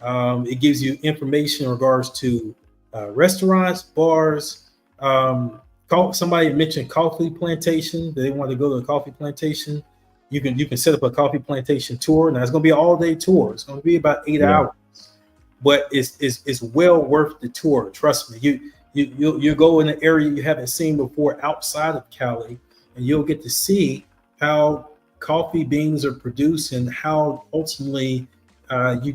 S4: It gives you information in regards to restaurants, bars. Somebody mentioned coffee plantation. They want to go to a coffee plantation. You can set up a coffee plantation tour. Now it's going to be an all-day tour. It's going to be about 8 hours, but it's well worth the tour. Trust me. You go in an area you haven't seen before outside of Cali, and you'll get to see how coffee beans are produced and how ultimately you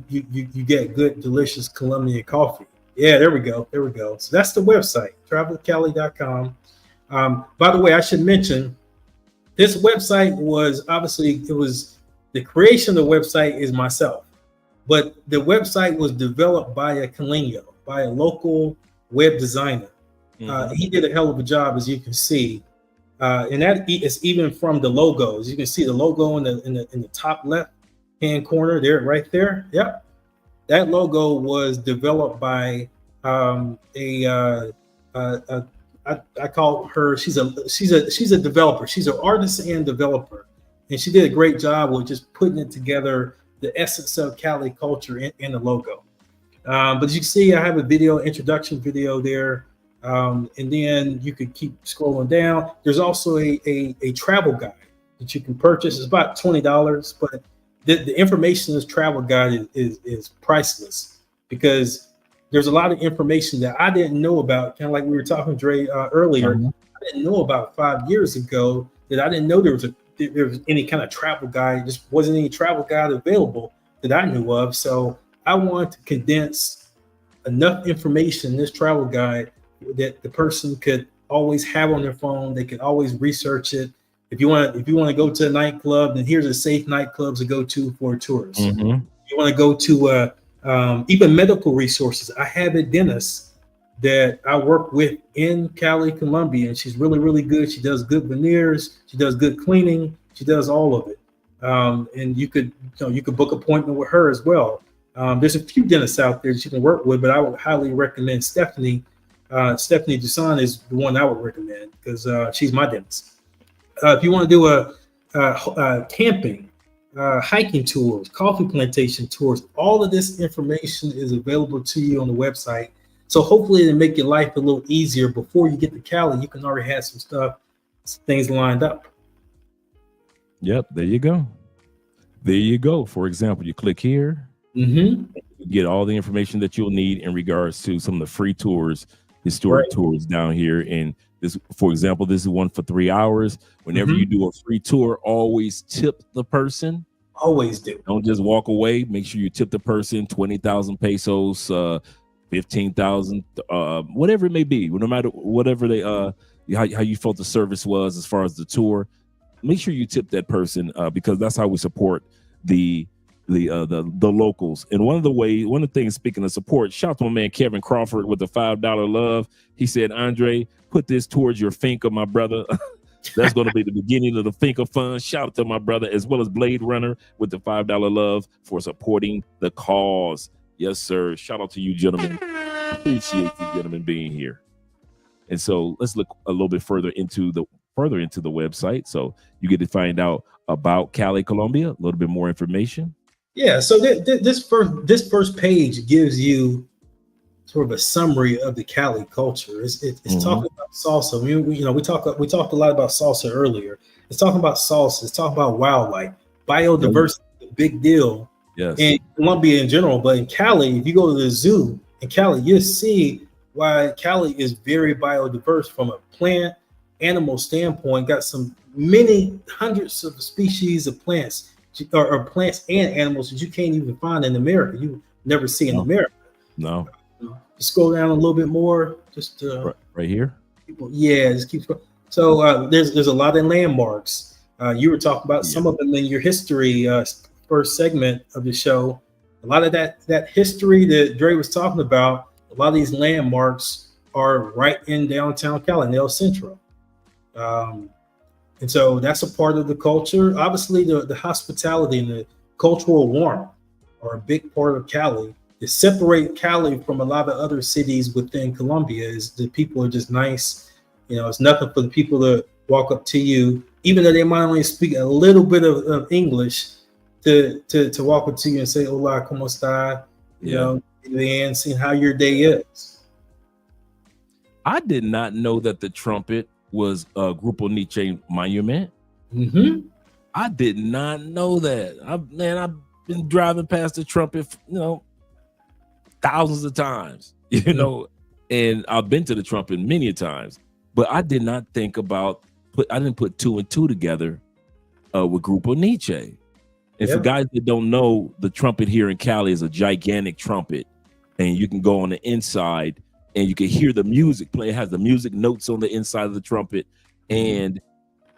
S4: get good, delicious Colombian coffee. Yeah, there we go. So that's the website, travelcali.com. By the way, I should mention this website was the creation of the website is myself, but the website was developed by a Caleño, by a local web designer. He did a hell of a job, as you can see, and that is even from the logos. You can see the logo in the top left hand corner there, right there. Yep, that logo was developed by I call her. She's a developer. She's an artist and developer, and she did a great job with just putting it together, the essence of Cali culture in the logo. But as you can see, I have a introduction video there. And then you could keep scrolling down. There's also a travel guide that you can purchase. It's about $20, but the information in this travel guide is priceless, because there's a lot of information that I didn't know about. Kind of like we were talking, Dre, earlier. I didn't know about 5 years ago that I didn't know there was any kind of travel guide. Just wasn't any travel guide available that I knew of. So I want to condense enough information in this travel guide that the person could always have on their phone. They could always research it. If you want to go to a nightclub, then here's a safe nightclubs to go to for tourists. If you want to go to even medical resources. I have a dentist that I work with in Cali, Colombia, and she's really, really good. She does good veneers. She does good cleaning. She does all of it. And you could book an appointment with her as well. There's a few dentists out there that you can work with, but I would highly recommend Stephanie. Stephanie Dusan is the one I would recommend, because she's my dentist. If you want to do a camping, hiking tours, coffee plantation tours, all of this information is available to you on the website. So hopefully it'll make your life a little easier. Before you get to Cali, you can already have some things lined up.
S3: Yep, there you go. For example, you click here.
S4: Mm-hmm.
S3: You get all the information that you'll need in regards to some of the free tours, historic tours down here. And this, for example, this is one for 3 hours. Whenever you do a free tour, always tip the person.
S4: Always do.
S3: Don't just walk away. Make sure you tip the person 20,000 pesos, 15,000, whatever it may be. No matter whatever they how you felt the service was as far as the tour. Make sure you tip that person because that's how we support the locals. And one of the things, speaking of support, shout out to my man Kevin Crawford with the $5 love. He said, Andre, put this towards your Finca, my brother. That's going to be the beginning of the Finca Fund. Shout out to my brother, as well as Blade Runner with the $5 love for supporting the cause. Yes, sir. Shout out to you, gentlemen. Appreciate you, gentlemen, being here. And so let's look a little bit further into the website. So you get to find out about Cali, Colombia, a little bit more information.
S4: Yeah. So this first page gives you sort of a summary of the Cali culture. It's talking about salsa. We talked a lot about salsa earlier. It's talking about salsa. It's talking about wildlife, biodiversity, a big deal.
S3: Yes.
S4: In Colombia in general, but in Cali, if you go to the zoo in Cali, you'll see why Cali is very biodiverse from a plant, animal standpoint. Got some many hundreds of species of plants or plants and animals that you can't even find in America. You never see in America.
S3: No.
S4: Just scroll down a little bit more. Just
S3: right here.
S4: Just keep scrolling. So there's a lot of landmarks. You were talking about some of them in your history first segment of the show. A lot of that history that Dre was talking about. A lot of these landmarks are right in downtown Cali, in El Centro. And so that's a part of the culture. Obviously, the hospitality and the cultural warmth are a big part of Cali. To separate Cali from a lot of other cities within Colombia is the people are just nice. It's nothing for the people to walk up to you, even though they might only speak a little bit of English, to walk up to you and say, "Hola, cómo está?" And see how your day is.
S3: I did not know that the trumpet was a Grupo Nietzsche monument.
S4: Mm-hmm.
S3: I did not know that. I've been driving past the trumpet, thousands of times, and I've been to the trumpet many times, but I did not think about I didn't put two and two together with Grupo Nietzsche. And for guys that don't know, the trumpet here in Cali is a gigantic trumpet, and you can go on the inside and you can hear the music play. It has the music notes on the inside of the trumpet, and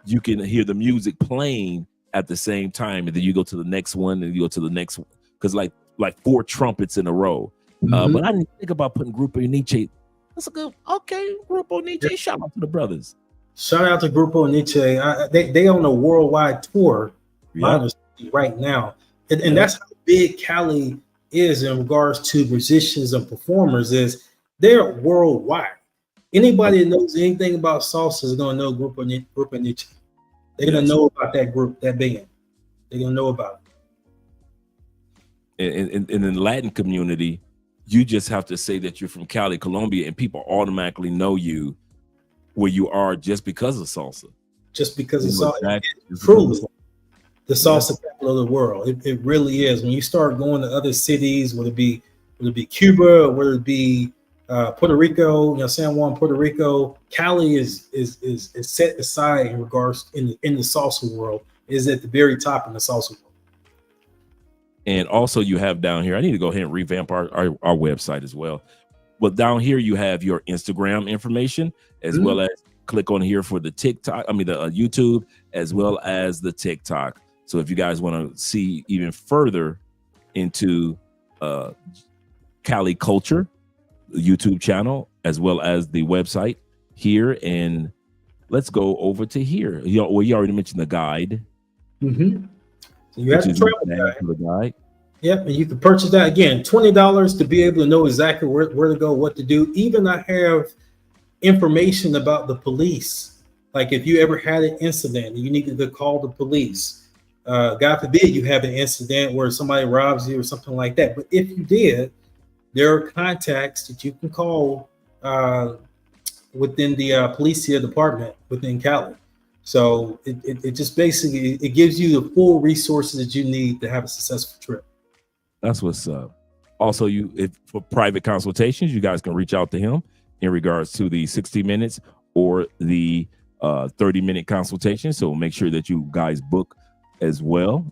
S3: you can hear the music playing at the same time. And then you go to the next one, and you go to the next one, because like 4 trumpets in a row. But I didn't think about putting Grupo Nietzsche. That's a good, Grupo Nietzsche. Shout out to the brothers.
S4: Shout out to Grupo Nietzsche. They on a worldwide tour right now, and that's how big Cali is in regards to musicians and performers. Is they're worldwide. Anybody that knows anything about salsa is going to know Grupo Nietzsche. They're going to know about that group, that band. They're going to know about it.
S3: And in the Latin community, you just have to say that you're from Cali, Colombia, and people automatically know you where you are just because of salsa.
S4: Just because of salsa. Truly, the salsa capital of the world. It really is. When you start going to other cities, whether it be Cuba, or whether it be Puerto Rico, San Juan, Puerto Rico, Cali is set aside in regards in the salsa world, is at the very top in the salsa world.
S3: And also you have down here, I need to go ahead and revamp our website as well. But down here you have your Instagram information, as well as click on here for the TikTok, the YouTube, as well as the TikTok. So if you guys want to see even further into Cali culture, the YouTube channel, as well as the website here, and let's go over to here. You already mentioned the guide.
S4: Mm-hmm. So you have to travel
S3: guide.
S4: Yep, and you can purchase that again, $20 to be able to know exactly where to go, what to do. Even I have information about the police. Like if you ever had an incident and you needed to call the police, God forbid you have an incident where somebody robs you or something like that. But if you did, there are contacts that you can call within the policia department within Cali. So it just basically, it gives you the full resources that you need to have a successful trip.
S3: That's what's up. Also, for private consultations, you guys can reach out to him in regards to the 60 minutes or the 30-minute consultation. So make sure that you guys book as well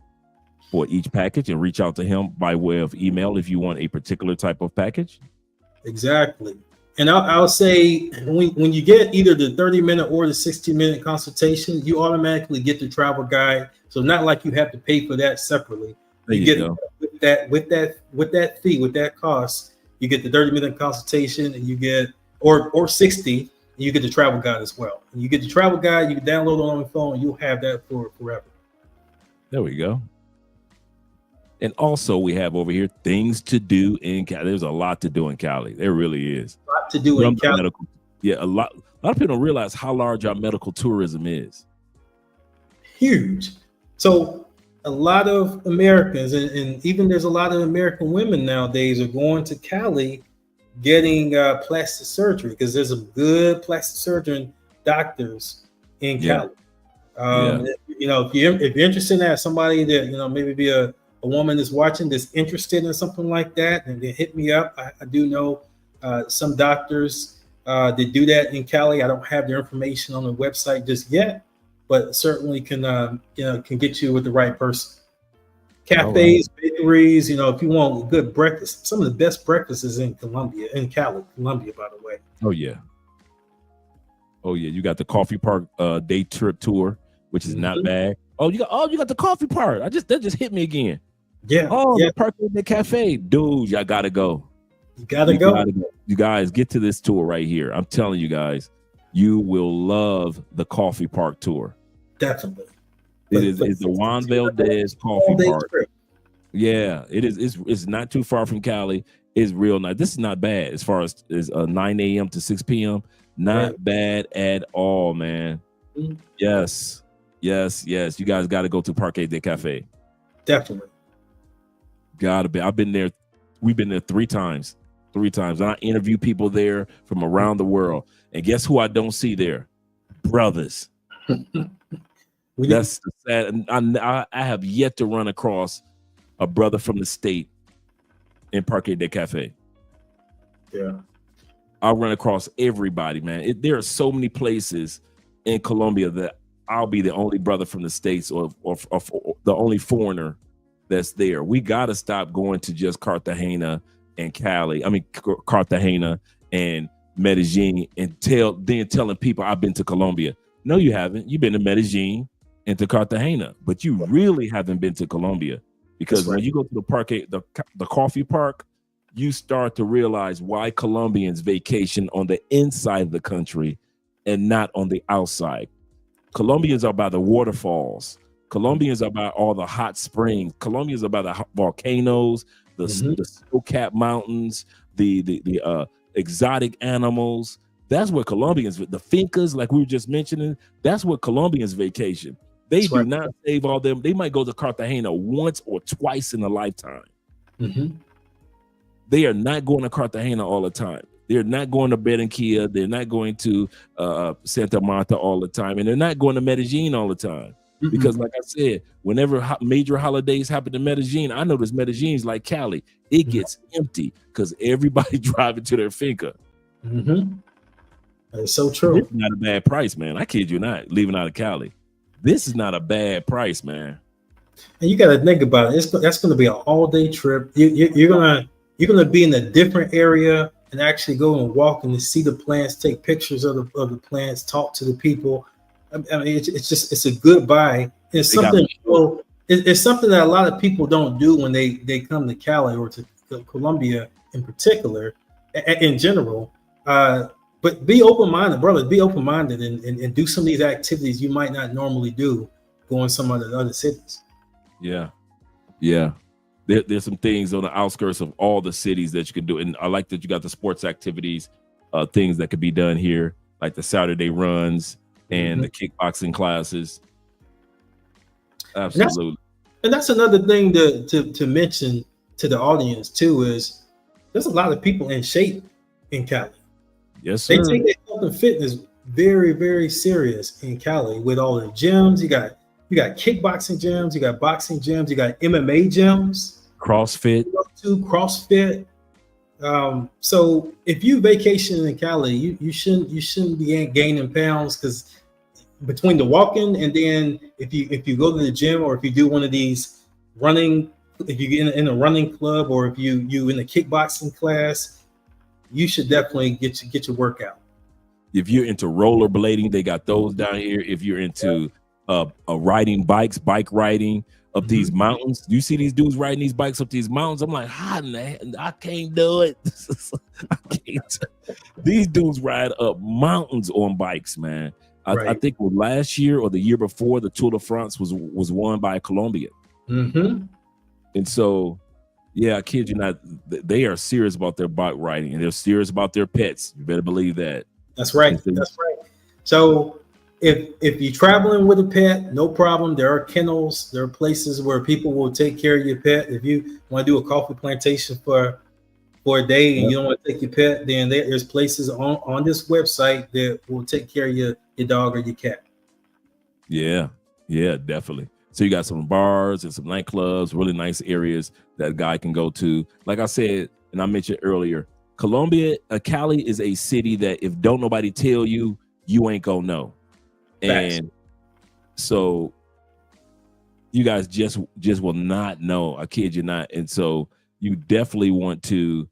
S3: for each package and reach out to him by way of email if you want a particular type of package.
S4: Exactly. And I'll say when you get either the 30-minute or the 60-minute consultation, you automatically get the travel guide. So not like you have to pay for that separately. You get with that fee, with that cost, you get the 30-minute consultation, and you get or 60, and you get the travel guide as well. And you get the travel guide, you can download it on your phone, and you'll have that for forever.
S3: There we go. And also we have over here things to do in Cali. There's a lot to do in Cali. There really is.
S4: A lot to do in Cali.
S3: A lot of people don't realize how large our medical tourism is.
S4: Huge. So a lot of Americans, and even there's a lot of American women nowadays are going to Cali getting plastic surgery because there's some good plastic surgeon doctors in Cali. You know, if you're interested in that, somebody that, you know, maybe be a woman that's watching that's interested in something like that, and then hit me up. I do know some doctors that do that in Cali. I don't have their information on the website just yet, but certainly can get you with the right person. Cafes, bakeries, you know, if you want good breakfast, some of the best breakfasts is in Colombia, in Cali, Colombia, by the way.
S3: Oh yeah. You got the Coffee Park day trip tour, which is not bad. You got the Coffee Park. That just hit me again.
S4: Yeah.
S3: The Park the Cafe, dude. Y'all gotta go.
S4: You gotta go.
S3: You guys get to this tour right here. I'm telling you guys, you will love the Coffee Park tour.
S4: Definitely.
S3: It's the Juan Valdez Coffee Park. Trip. Yeah, it is. It's not too far from Cali. It's real nice. This is not bad as far as 9 a.m. to 6 p.m. Not bad at all, man. Mm-hmm. Yes. You guys got to go to Parque de Cafe.
S4: Definitely.
S3: Gotta be. I've been there. We've been there 3 times. And I interview people there from around the world. And guess who I don't see there? Brothers. That's sad. I have yet to run across a brother from the state in Parque de Cafe.
S4: Yeah.
S3: I'll run across everybody, man. There are so many places in Colombia that I'll be the only brother from the States or the only foreigner that's there. We got to stop going to just Cartagena and Cali. I mean, Cartagena and Medellin and telling people I've been to Colombia. No, you haven't. You've been to Medellin and to Cartagena, but you really haven't been to Colombia, because when you go to the park, the coffee park, you start to realize why Colombians vacation on the inside of the country and not on the outside. Colombians are by the waterfalls. Colombians are by all the hot springs. Colombians are by the volcanoes, the snow-capped mountains, the exotic animals. That's where Colombians, the fincas, like we were just mentioning, that's where Colombians vacation. They do not save all them. They might go to Cartagena once or twice in a lifetime. Mm-hmm. They are not going to Cartagena all the time. They're not going to Barranquilla. They're not going to Santa Marta all the time. And they're not going to Medellin all the time. Mm-hmm. Because like I said, whenever major holidays happen in Medellin, I notice Medellin's like Cali. It gets empty because everybody driving to their finca.
S4: Mm-hmm. That's so true.
S3: It's not a bad price, man. I kid you not, leaving out of Cali. This is not a bad price, man.
S4: And you got to think about it. That's going to be an all-day trip. You're gonna be in a different area and actually go and walk and see the plants, take pictures of the plants, talk to the people. I mean, it's a good buy. It's something. It's something that a lot of people don't do when they come to Cali or to Colombia in particular, in general. But be open-minded, brother. Be open-minded and do some of these activities you might not normally do going some of the other cities. Yeah. There's some things on the outskirts of all the cities that you can do. And I like that you got the sports activities, things that could be done here, like the Saturday runs and the kickboxing classes. Absolutely. And that's another thing to mention to the audience too, is there's a lot of people in shape in Cali.
S3: Yes, sir.
S4: They take their health and fitness very, very serious in Cali with all the gyms. You got kickboxing gyms, you got boxing gyms, you got MMA gyms.
S3: CrossFit.
S4: to CrossFit. So if you vacation in Cali, you shouldn't be gaining pounds, because between the walking and then if you go to the gym, or if you do one of these running, if you get in a running club, or if you in a kickboxing class, you should definitely get your workout.
S3: If you're into rollerblading, they got those down here. If you're into riding bikes, bike riding up these mountains, you see these dudes riding these bikes up these mountains. I'm like, I can't do it. I can't. These dudes ride up mountains on bikes, man. I think it was last year or the year before, the Tour de France was won by Colombia. And so, yeah, I kid you not, they are serious about their bike riding, and they're serious about their pets. You better believe that.
S4: That's right. That's right. So if you're traveling with a pet, no problem. There are kennels. There are places where people will take care of your pet. If you want to do a coffee plantation for a day and you don't want to take your pet, then there's places on this website that will take care of your dog or your cat. Yeah,
S3: definitely. So you got some bars and some nightclubs, really nice areas that a guy can go to. Like I said, and I mentioned earlier, Cali is a city that if don't nobody tell you, you ain't gonna know. And so you guys just will not know. I kid you not. And so you definitely want to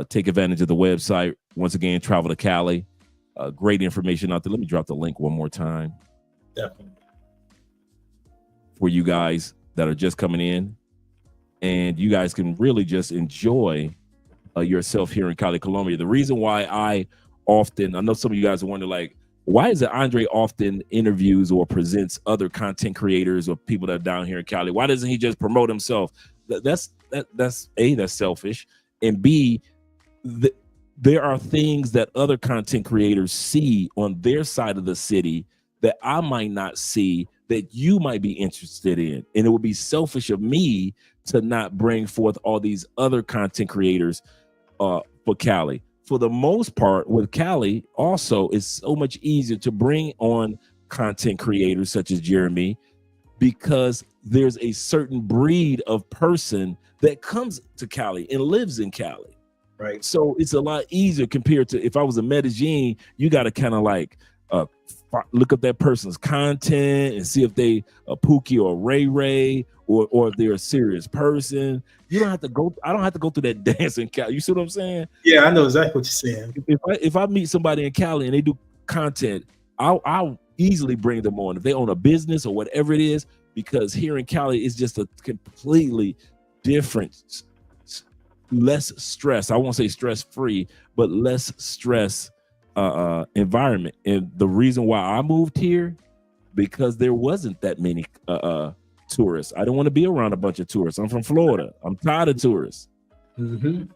S3: take advantage of the website. Once again, Travel to Cali. Great information out there. Let me drop the link one more time.
S4: Definitely.
S3: For you guys that are just coming in. And you guys can really just enjoy yourself here in Cali, Colombia. The reason why I know some of you guys are wondering, like, why is it Andre often interviews or presents other content creators or people that are down here in Cali? Why doesn't he just promote himself? That's A, that's selfish, and B, there are things that other content creators see on their side of the city that I might not see, that you might be interested in. And it would be selfish of me to not bring forth all these other content creators for Cali. For the most part, with Cali, also, it's so much easier to bring on content creators such as Jeremy, because there's a certain breed of person that comes to Cali and lives in Cali.
S4: Right.
S3: So it's a lot easier compared to if I was in Medellin. You got to kind of like look up that person's content and see if they a Pookie or Ray Ray, or if they're a serious person. You don't have to go. I don't have to go through that dance in Cali. You see what I'm saying?
S4: Yeah, I know exactly what you're saying.
S3: If I meet somebody in Cali and they do content, I'll easily bring them on if they own a business or whatever it is, because here in Cali is just a completely different, less stress. I won't say stress free, but less stress environment. And the reason why I moved here, because there wasn't that many tourists. I don't want to be around a bunch of tourists. I'm from Florida. I'm tired of tourists. You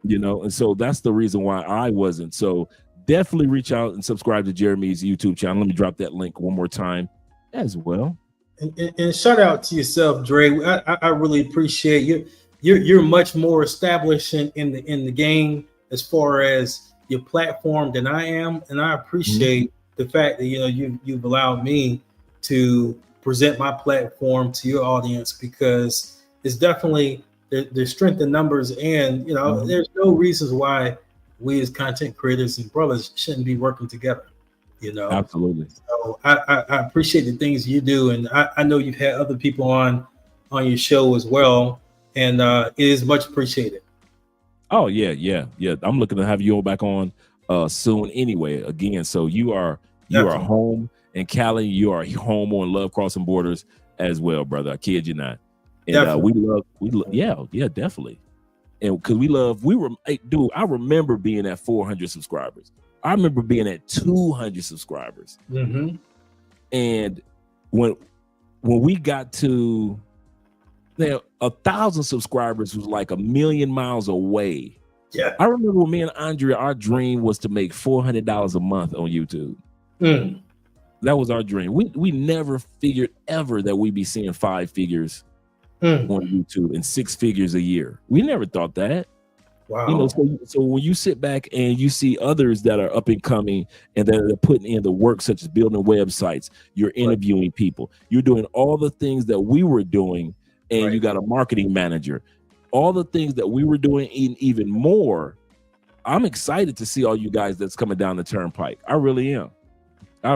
S3: know, and so that's the reason why I wasn't. So definitely reach out and subscribe to Jeremy's YouTube channel. Let me drop that link one more time as well.
S4: And shout out to yourself, Dre. I really appreciate you. You're much more established in the game as far as your platform than I am, and I appreciate the fact that you've allowed me to present my platform to your audience, because it's definitely there's strength in numbers, and there's no reasons why we as content creators and brothers shouldn't be working together.
S3: Absolutely.
S4: So I appreciate the things you do, and I know you've had other people on your show as well, and it is much appreciated.
S3: Oh yeah. I'm looking to have you all back on soon anyway. Again, so you are home in Cali. You are home on Love Crossing Borders as well, brother. I kid you not. And we love, yeah, definitely. And because dude, I remember being at 400 subscribers. I remember being at 200 subscribers. And when we got to 1,000 subscribers was like 1,000,000 miles away.
S4: Yeah.
S3: I remember when me and Andrea, our dream was to make $400 a month on YouTube. That was our dream. We never figured ever that we'd be seeing 5 figures on YouTube and 6 figures a year. We never thought that.
S4: Wow.
S3: So when you sit back and you see others that are up and coming and that are putting in the work, such as building websites, you're interviewing people, you're doing all the things that we were doing, and you got a marketing manager. all the things that we were doing and even more. I'm excited to see all you guys that's coming down the turnpike. I really am. I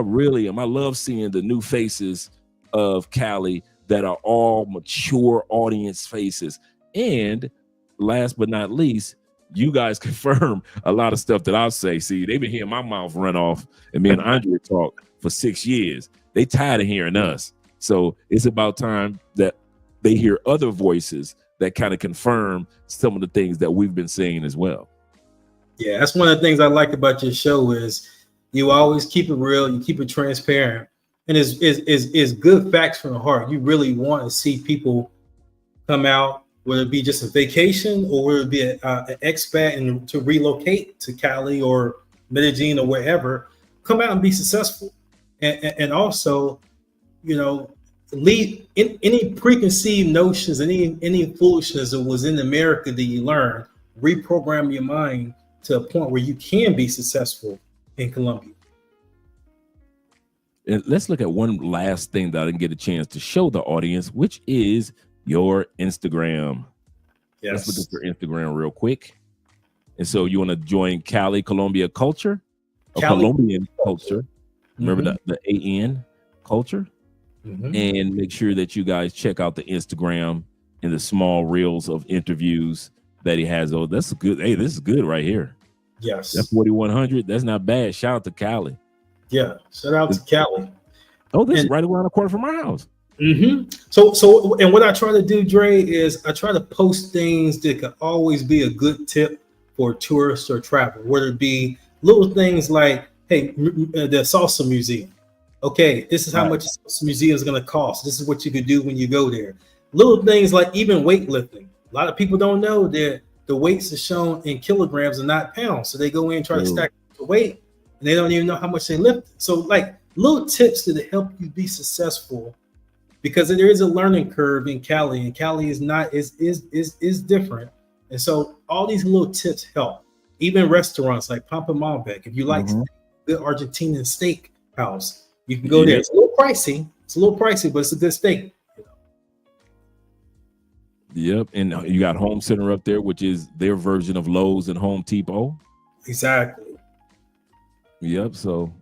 S3: love seeing the new faces of Cali that are all mature audience faces. And last but not least, you guys confirm a lot of stuff that I'll say. See, they've been hearing my mouth run off and me and Andre talk for 6 years. They tired of hearing us. So it's about time that they hear other voices that kind of confirm some of the things that we've been saying as well.
S4: Yeah, that's one of the things I like about your show is you always keep it real, you keep it transparent, and is good facts from the heart. You really want to see people come out, whether it be just a vacation or whether it be an expat and to relocate to Cali or Medellin or wherever, come out and be successful, and also, you know, leave in any preconceived notions, any foolishness that was in America that you learned, reprogram your mind to a point where you can be successful in Colombia.
S3: And let's look at one last thing that I didn't get a chance to show the audience, which is your Instagram.
S4: Yes.
S3: Let's look at your Instagram real quick. And so you want to join Cali Colombia culture, or
S4: Cali
S3: Colombian culture. Remember
S4: Mm-hmm.
S3: the AN culture, and make sure that you guys check out the Instagram and the small reels of interviews that he has. Oh, that's good. Hey, this is good right here.
S4: Yes.
S3: That's 4,100. That's not bad. Shout out to Cali.
S4: Yeah. Shout out to Cali.
S3: Oh, this is right around the corner from our house.
S4: So, and what I try to do, Dre, is I try to post things that could always be a good tip for tourists or travel, whether it be little things like, hey, the salsa museum. Okay, this is how much the salsa museum is going to cost. This is what you could do when you go there. Little things like even weightlifting. A lot of people don't know that the weights are shown in kilograms and not pounds. So they go in and try to stack the weight, and they don't even know how much they lift. So like little tips that help you be successful, because there is a learning curve in Cali, and Cali is not is different. And so all these little tips help. Even restaurants like Pampa Malbec, if you like good Argentinian steak house, you can go there. It's a little pricey, but it's a good steak.
S3: Yep, and you got Home Center up there, which is their version of Lowe's and Home Depot.
S4: Exactly.
S3: Yep. So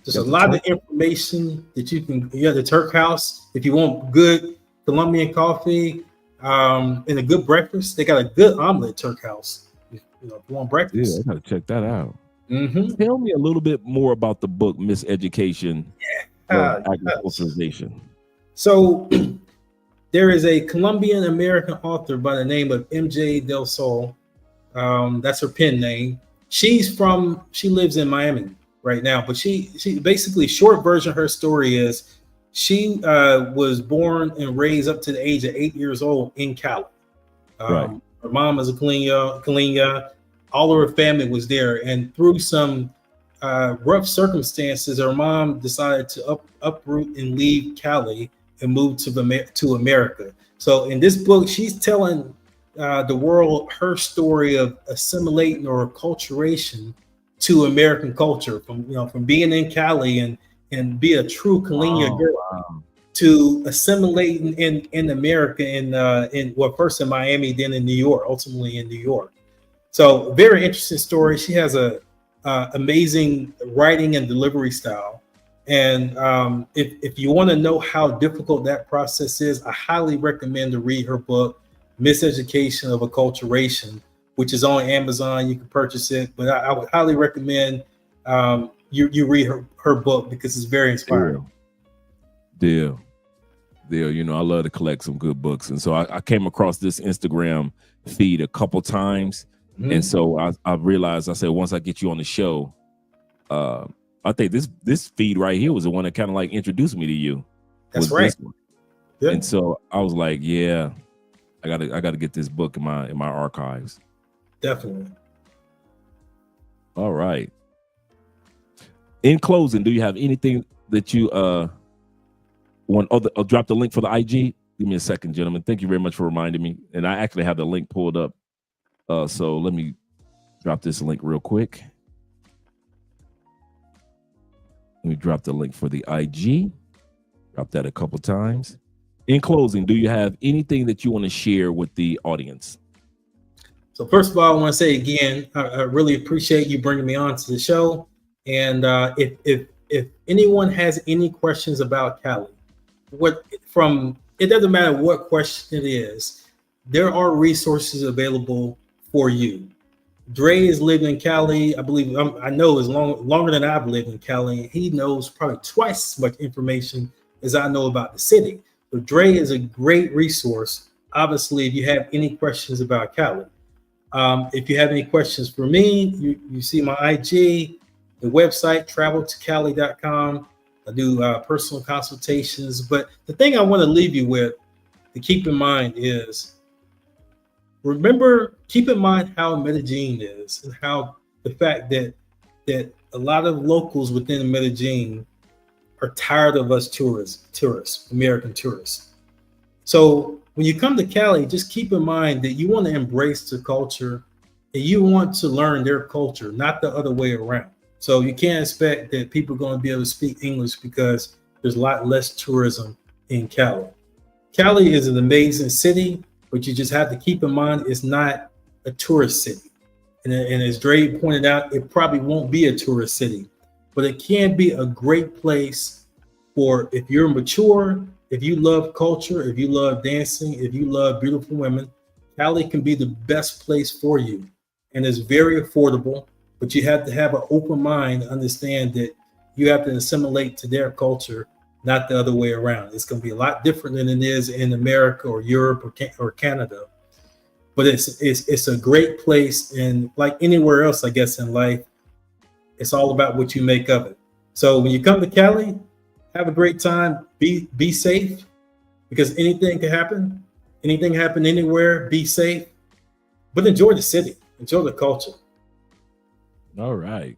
S4: there's a lot of information that you can. You have the Turk House. If you want good Colombian coffee and a good breakfast, they got a good omelet Turk House. You know, if you want breakfast.
S3: Yeah, I gotta check that out. Tell me a little bit more about the book, Miseducation of Agriculturization.
S4: So there is a Colombian American author by the name of MJ Del Sol. That's her pen name. She lives in Miami right now, but she basically, short version of her story is she was born and raised up to the age of 8 years old in Cali. Her mom is a Kalina. All of her family was there, and through some rough circumstances, her mom decided to uproot and leave Cali and move to America. So in this book, she's telling the world her story of assimilating or acculturation to American culture, from being in Cali and be a true Kalina girl to assimilating in America, in first in Miami, then in New York, ultimately in New York. So very interesting story. She has a amazing writing and delivery style. And if you want to know how difficult that process is, I highly recommend to read her book, Miseducation of Acculturation, which is on Amazon. You can purchase it, but I would highly recommend you read her book because it's very inspiring.
S3: Deal. You know, I love to collect some good books. And so I came across this Instagram feed a couple times. And so I realized, I said, once I get you on the show, I think this feed right here was the one that kind of like introduced me to you.
S4: That's right.
S3: Yep. And so I was like, yeah, I gotta get this book in my archives.
S4: Definitely.
S3: All right. In closing, do you have anything that you want? I'll drop the link for the IG. Give me a second, gentlemen. Thank you very much for reminding me. And I actually have the link pulled up. So let me drop this link real quick. Let me drop the link for the IG. Drop that a couple times. in closing, do you have anything that you want to share with the audience?
S4: So first of all, I want to say again, I really appreciate you bringing me on to the show. And if anyone has any questions about Cali, it doesn't matter what question it is, there are resources available for you. Dre has lived in Cali, I believe, I know is longer than I've lived in Cali. He knows probably twice as much information as I know about the city. So Dre is a great resource, obviously, if you have any questions about Cali. If you have any questions for me, you see my IG, the website, traveltocali.com. I do personal consultations. But the thing I want to leave you with to keep in mind is, keep in mind how Medellin is, and how the fact that a lot of locals within Medellin are tired of us tourists, American tourists. So when you come to Cali, just keep in mind that you want to embrace the culture and you want to learn their culture, not the other way around. So you can't expect that people are going to be able to speak English because there's a lot less tourism in Cali. Cali is an amazing city, but you just have to keep in mind it's not a tourist city. And as Dre pointed out, it probably won't be a tourist city, but it can be a great place for, if you're mature, if you love culture, if you love dancing, if you love beautiful women, Cali can be the best place for you. And it's very affordable, but you have to have an open mind, understand that you have to assimilate to their culture, not the other way around. It's going to be a lot different than it is in America or Europe or Canada. But it's a great place, and like anywhere else, I guess, in life, it's all about what you make of it. So when you come to Cali, have a great time. Be safe, because anything can happen. Anything happen anywhere. Be safe, but enjoy the city. Enjoy the culture.
S3: All right.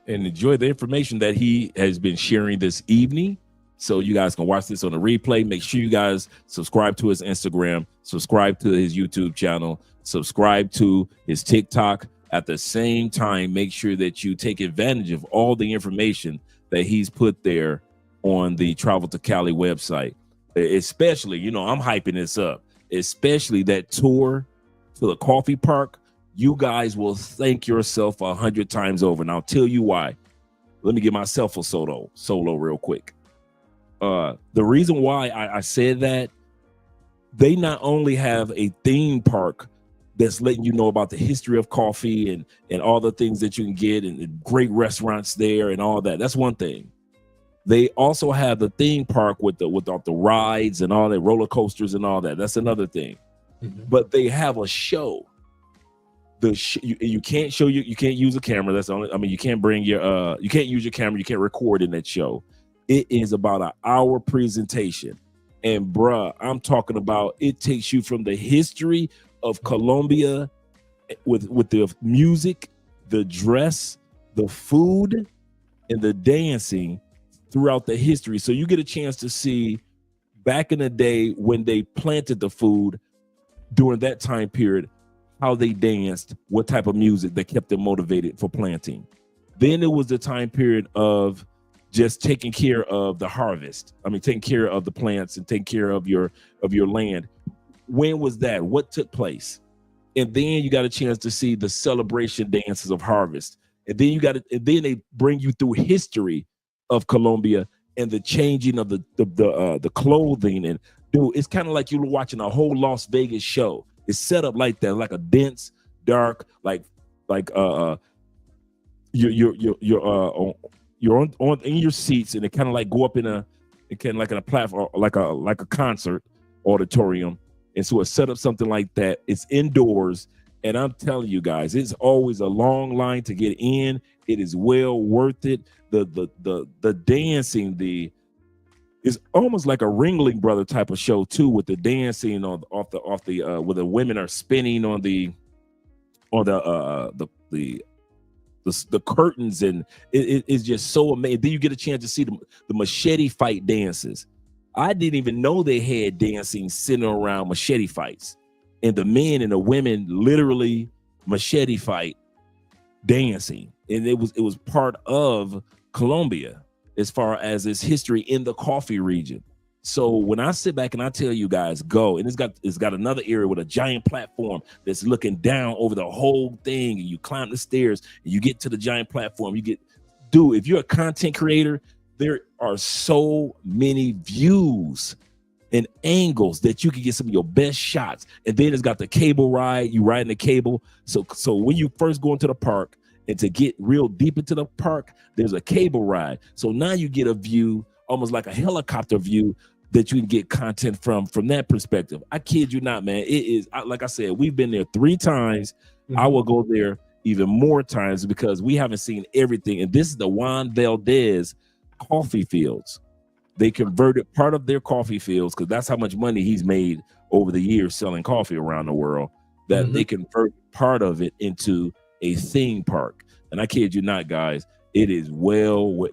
S3: And enjoy the information that he has been sharing this evening. So you guys can watch this on a replay. Make sure you guys subscribe to his Instagram, subscribe to his YouTube channel, subscribe to his TikTok. At the same time, make sure that you take advantage of all the information that he's put there on the Travel to Cali website. Especially, I'm hyping this up, especially that tour to the coffee park. You guys will thank yourself 100 times over. And I'll tell you why. Let me give myself a solo real quick. The reason why I said that, they not only have a theme park that's letting you know about the history of coffee and all the things that you can get, and great restaurants there and all that. That's one thing. They also have the theme park with all the rides and all the roller coasters and all that. That's another thing. Mm-hmm. But they have a show. You can't use a camera. That's only. I mean, you can't bring you can't use your camera. You can't record in that show. It is about an hour presentation, and bruh, I'm talking about, it takes you from the history of Colombia with the music, the dress, the food, and the dancing throughout the history. So you get a chance to see back in the day when they planted the food during that time period, how they danced, what type of music that kept them motivated for planting. Then it was the time period of just taking care of the harvest. I mean, taking care of the plants and taking care of your land. When was that? What took place? And then you got a chance to see the celebration dances of harvest. And then then they bring you through history of Colombia and the changing of the clothing. And dude, it's kind of like you're watching a whole Las Vegas show. It's set up like that, like a dense, dark, you're on in your seats, and it kind of like go up in a platform, like a concert auditorium. And so it's set up something like that. It's indoors, and I'm telling you guys, it's always a long line to get in. It is well worth it. The dancing, it's almost like a Ringling Brother type of show too, with the dancing off the where the women are spinning on the curtains, and it is just so amazing. Then you get a chance to see the machete fight dances. I didn't even know they had dancing sitting around machete fights, and the men and the women literally machete fight dancing, and it was part of Colombia as far as its history in the coffee region. So when I sit back and I tell you guys go, and it's got another area with a giant platform that's looking down over the whole thing, and you climb the stairs and you get to the giant platform. Dude, if you're a content creator, there are so many views and angles that you can get some of your best shots. And then it's got the cable ride, you riding the cable. So when you first go into the park and to get real deep into the park, there's a cable ride. So now you get a view, almost like a helicopter view, that you can get content from that perspective. I kid you not, man. It is, like I said, we've been there 3 times. I will go there even more times because we haven't seen everything. And this is the Juan Valdez coffee fields. They converted part of their coffee fields, because that's how much money he's made over the years selling coffee around the world, that they convert part of it into a theme park. And I kid you not, guys, it is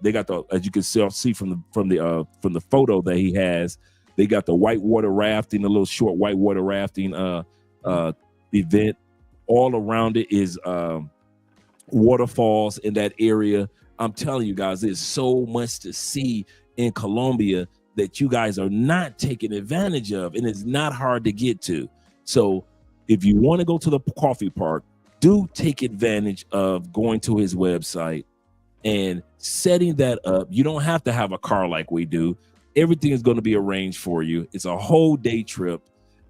S3: they got the, as you can see from the photo that he has, they got the whitewater rafting, a little short whitewater rafting event. All around it is waterfalls in that area. I'm telling you guys, there's so much to see in Colombia that you guys are not taking advantage of, and it's not hard to get to. So if you want to go to the coffee park, do take advantage of going to his website and setting that up. You don't have to have a car like we do. Everything is going to be arranged for you. It's a whole day trip,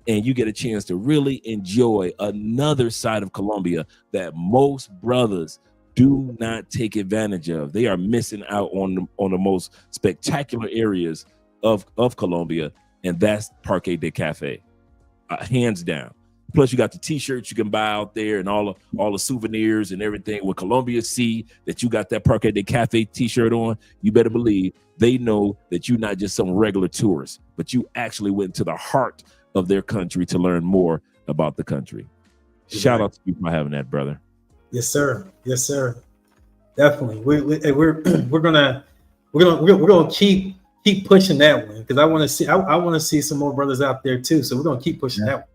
S3: and you get a chance to really enjoy another side of Colombia that most brothers do not take advantage of. They are missing out on the most spectacular areas of Colombia, and that's Parque de Cafe, hands down. Plus, you got the T-shirts you can buy out there, and all the souvenirs and everything. When Colombia see that you got that Parque de Cafe T-shirt on, you better believe they know that you're not just some regular tourist, but you actually went to the heart of their country to learn more about the country. Shout out to you for having that, brother.
S4: Yes, sir. Yes, sir. Definitely. We're gonna keep pushing that one, because I want to see some more brothers out there too. So we're gonna keep pushing that one.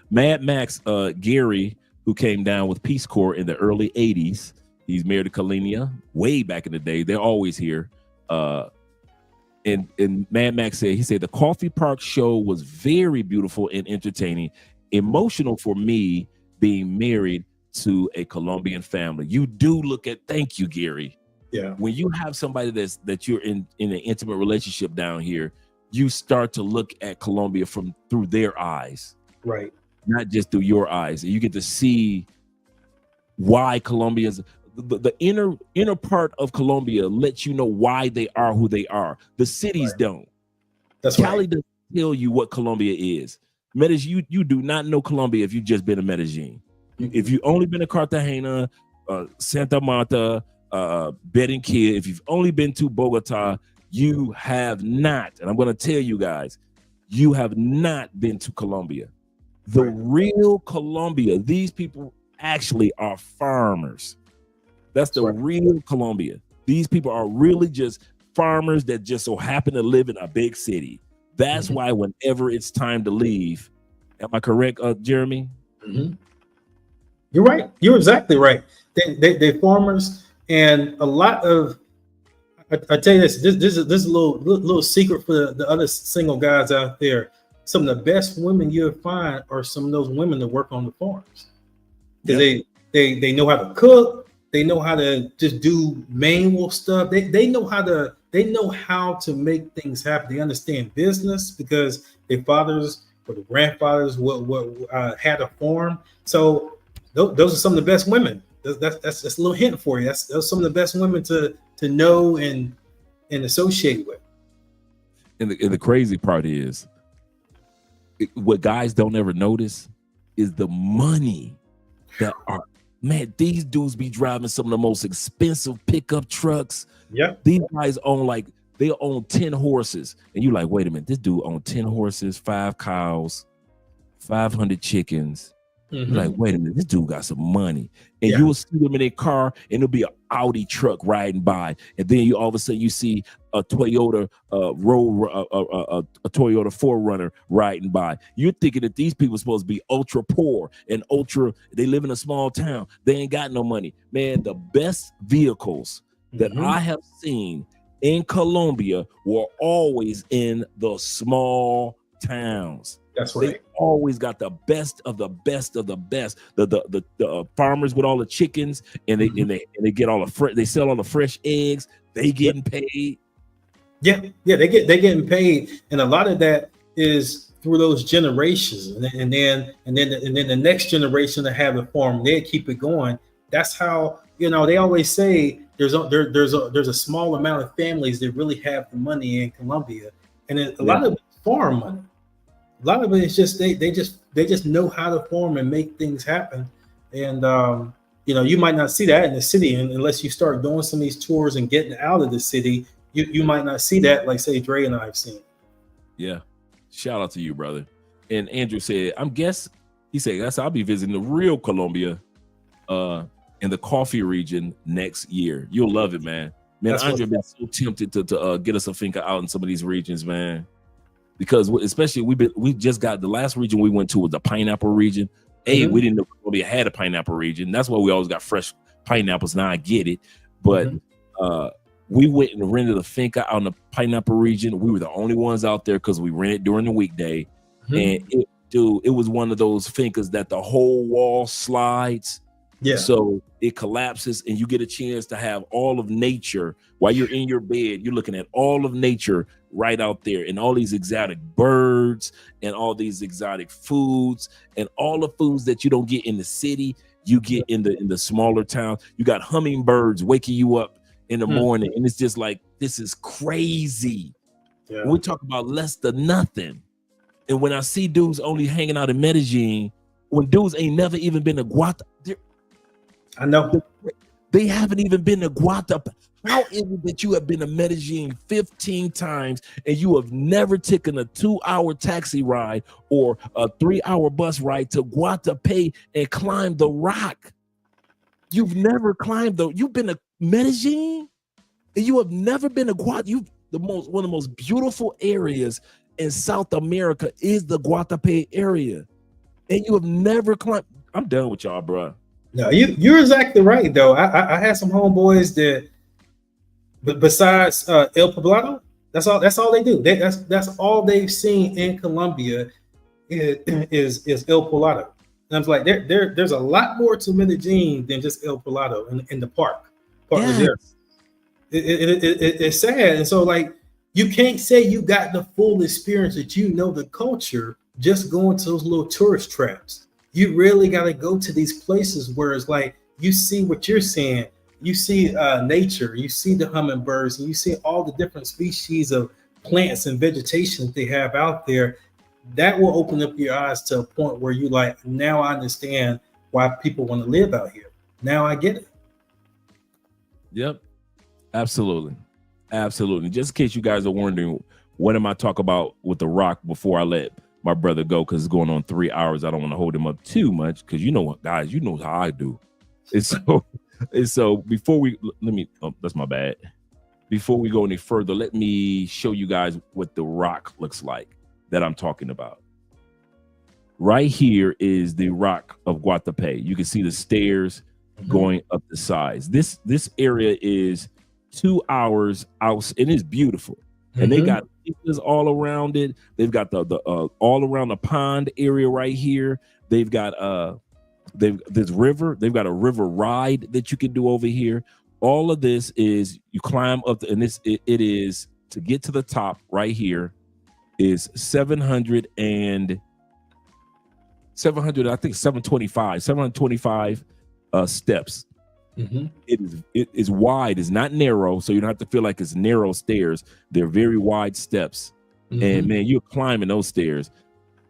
S3: Mad Max Gary, who came down with Peace Corps in the early 80s. He's married to Kalenia way back in the day. They're always here. And Mad Max said the Coffee Park show was very beautiful and entertaining, emotional for me being married to a Colombian family. You do look at, thank you, Gary.
S4: Yeah.
S3: When you have somebody that you're in an intimate relationship down here, you start to look at Colombia through their eyes.
S4: Right.
S3: Not just through your eyes. You get to see why Colombians, the inner part of Colombia lets you know why they are who they are. The cities don't.
S4: That's
S3: Cali
S4: right.
S3: doesn't tell you what Colombia is. Medellin, you do not know Colombia if you've just been to Medellin. If you've only been to Cartagena, Santa Marta, Barranquilla, if you've only been to Bogota, you have not, and I'm going to tell you guys, you have not been to Colombia. The real Colombia, these people actually are farmers. That's the real Colombia. These people are really just farmers that just so happen to live in a big city. That's why whenever it's time to leave, am I correct, Jeremy?
S4: You're right. You're exactly right. They're farmers, and a lot of, I tell you this is a little secret for the other single guys out there. Some of the best women you'll find are some of those women that work on the farms. Because they know how to cook, they know how to just do manual stuff. They know how to make things happen. They understand business because their fathers or the grandfathers had a farm. So those are some of the best women. That's a little hint for you. Those are some of the best women to know and associate with.
S3: And the crazy part is, what guys don't ever notice is the money that are, man, these dudes be driving some of the most expensive pickup trucks.
S4: Yeah.
S3: These guys they own 10 horses. And you're like, wait a minute, this dude owns 10 horses, 5 cows, 500 chickens. You're like, wait a minute, this dude got some money. And you will see them in their car, and it'll be an Audi truck riding by. And then all of a sudden you see a Toyota a Toyota 4Runner riding by. You're thinking that these people are supposed to be ultra poor and they live in a small town. They ain't got no money. Man, the best vehicles that I have seen in Colombia were always in the small towns.
S4: That's right.
S3: They always got the best of the best of the best. The farmers with all the chickens, and they get all the they sell all the fresh eggs. They getting paid.
S4: Yeah, they're getting paid, and a lot of that is through those generations, and then the next generation to have the farm, they keep it going. That's how, you know, they always say there's a small amount of families that really have the money in Colombia, and a lot of it's farm money. A lot of it is just they just know how to farm and make things happen, and you know, you might not see that in the city, and unless you start doing some of these tours and getting out of the city, you might not see that, like say Dre and I have seen.
S3: Yeah, shout out to you, brother. And Andrew said, he said, "That's I'll be visiting the real Colombia, in the coffee region next year. You'll love it, man. Man, Andrew been so tempted to get us a finca out in some of these regions, man." Because especially we just got the last region we went to was the pineapple region. Hey, we didn't know Colombia had a pineapple region. That's why we always got fresh pineapples. Now I get it, but we went and rented a finca out in the pineapple region. We were the only ones out there because we rented during the weekday, and it was one of those fincas that the whole wall slides. Yeah. So it collapses, and you get a chance to have all of nature while you're in your bed. You're looking at all of nature right out there, and all these exotic birds and all these exotic foods and all the foods that you don't get in the city, you get in the smaller towns. You got hummingbirds waking you up in the morning, and it's just like, this is crazy. Yeah. We talk about less than nothing. And when I see dudes only hanging out in Medellin, when dudes ain't never even been to Guatemala,
S4: I know
S3: they haven't even been to Guatemala. How is it that you have been to Medellin 15 times and you have never taken a 2-hour taxi ride or a 3-hour bus ride to Guatemala and climbed the rock? You've never climbed you've been to Medellin and you have never been to Guatemala. One of the most beautiful areas in South America is the Guatemala area, and you have never climbed. I'm done with y'all, bro.
S4: No, you're exactly right though. I had some homeboys that, but besides El Poblado, that's all they do. That's all they've seen in Colombia is El Poblado. And I was like, there's a lot more to Medellin than just El Poblado in the park. There. It's sad, and so like you can't say you got the full experience that you know the culture just going to those little tourist traps. You really got to go to these places where it's like you see what you're seeing. You see nature, you see the hummingbirds, and you see all the different species of plants and vegetation that they have out there. That will open up your eyes to a point where you like, now I understand why people want to live out here. Now I get it.
S3: Yep, absolutely. Just in case you guys are wondering, what am I talking about with The Rock before I let my brother go, because it's going on 3 hours. I don't want to hold him up too much, because you know what, guys, you know how I do. And so before we that's my bad. Before we go any further, let me show you guys what The Rock looks like that I'm talking about. Right here is the Rock of Guatemala. You can see the stairs going up the sides. This area is 2 hours out, and it's beautiful. And they got beaches all around it. They've got the all around the pond area right here. They've got this river. They've got a river ride that you can do over here. All of this is you climb up, and it is to get to the top right here is 700 I think 725 steps. It is wide. It's not narrow, so you don't have to feel like it's narrow stairs. They're very wide steps, and man, you're climbing those stairs.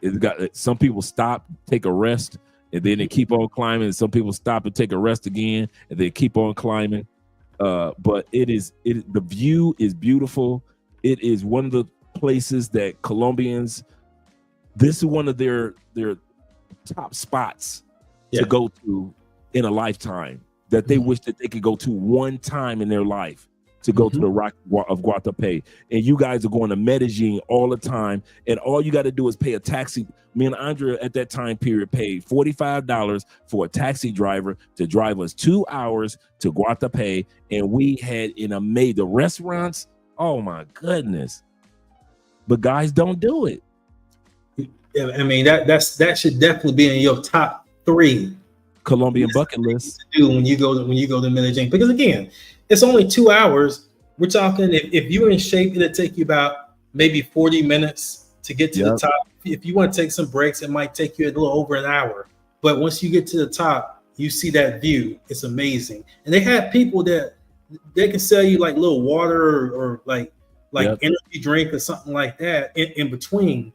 S3: It's got some people stop, take a rest, and then they keep on climbing. And some people stop and take a rest again, and they keep on climbing. But the view is beautiful. It is one of the places that Colombians. This is one of their top spots to go to in a lifetime, that they wish that they could go to one time in their life, to go to the Rock of Guatemala. And you guys are going to Medellin all the time, and all you got to do is pay a taxi. Me and Andrea at that time period paid $45 for a taxi driver to drive us 2 hours to Guatemala, and we had the restaurants. Oh my goodness. But guys don't do it.
S4: Yeah, I mean that should definitely be in your top 3
S3: Colombian bucket list.
S4: to do when you go to Medellin. Because again, it's only 2 hours. We're talking if you're in shape, it'll take you about maybe 40 minutes to get to the top. If you want to take some breaks, it might take you a little over an hour. But once you get to the top, you see that view. It's amazing. And they have people that they can sell you like little water or like energy drink or something like that in between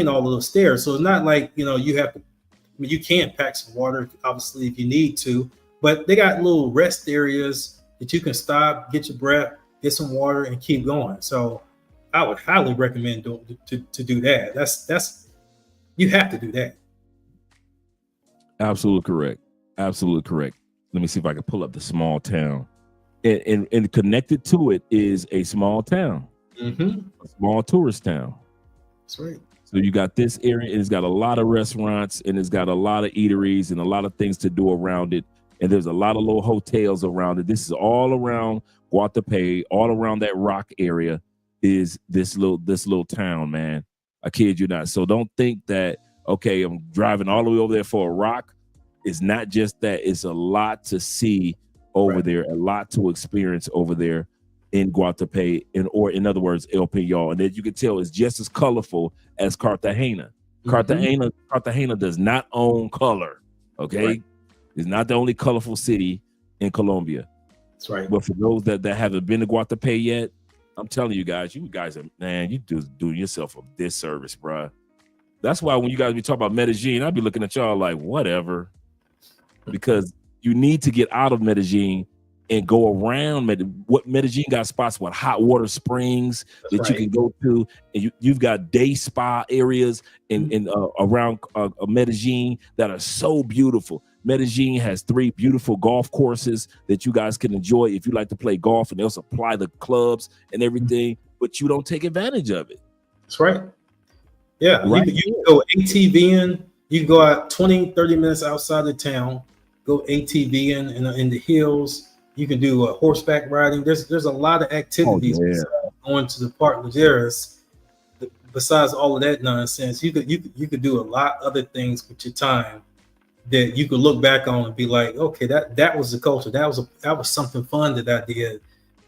S4: all of those stairs. So it's not like, you have to, I mean, you can pack some water, obviously, if you need to, but they got little rest areas that you can stop, get your breath, get some water, and keep going. So I would highly recommend to do that. That's you have to do that.
S3: Absolutely correct. Absolutely correct. Let me see if I can pull up the small town. And connected to it is a small town, a small tourist town.
S4: That's right.
S3: So you got this area, and it's got a lot of restaurants, and it's got a lot of eateries and a lot of things to do around it. And there's a lot of little hotels around it. This is all around Guatapé, all around that rock area is this little town, man. I kid you not. So don't think that, okay, I'm driving all the way over there for a rock. It's not just that. It's a lot to see over there, a lot to experience over there in Guatapé, or in other words, El Peñol. And as you can tell, it's just as colorful as Cartagena. Cartagena does not own color, okay? Right. It's not the only colorful city in Colombia.
S4: That's right.
S3: But for those that haven't been to Guatapé yet, I'm telling you guys are, man, you just doing yourself a disservice, bro. That's why when you guys be talking about Medellin, I'd be looking at y'all like, whatever. Because you need to get out of Medellin and go around. Medellin got spots with hot water springs that you can go to, and you've got day spa areas in around Medellin that are so beautiful. Medellin has 3 beautiful golf courses that you guys can enjoy if you like to play golf, and they'll supply the clubs and everything, but you don't take advantage of it.
S4: That's right. Yeah,
S3: right.
S4: You can go ATVing. You can go out 20, 30 minutes outside the town, go ATVing in the hills. You can do horseback riding. There's a lot of activities besides going to the Park Lajeras. Besides all of that nonsense, you could do a lot of other things with your time that you could look back on and be like, okay, that was the culture. That was something fun that I did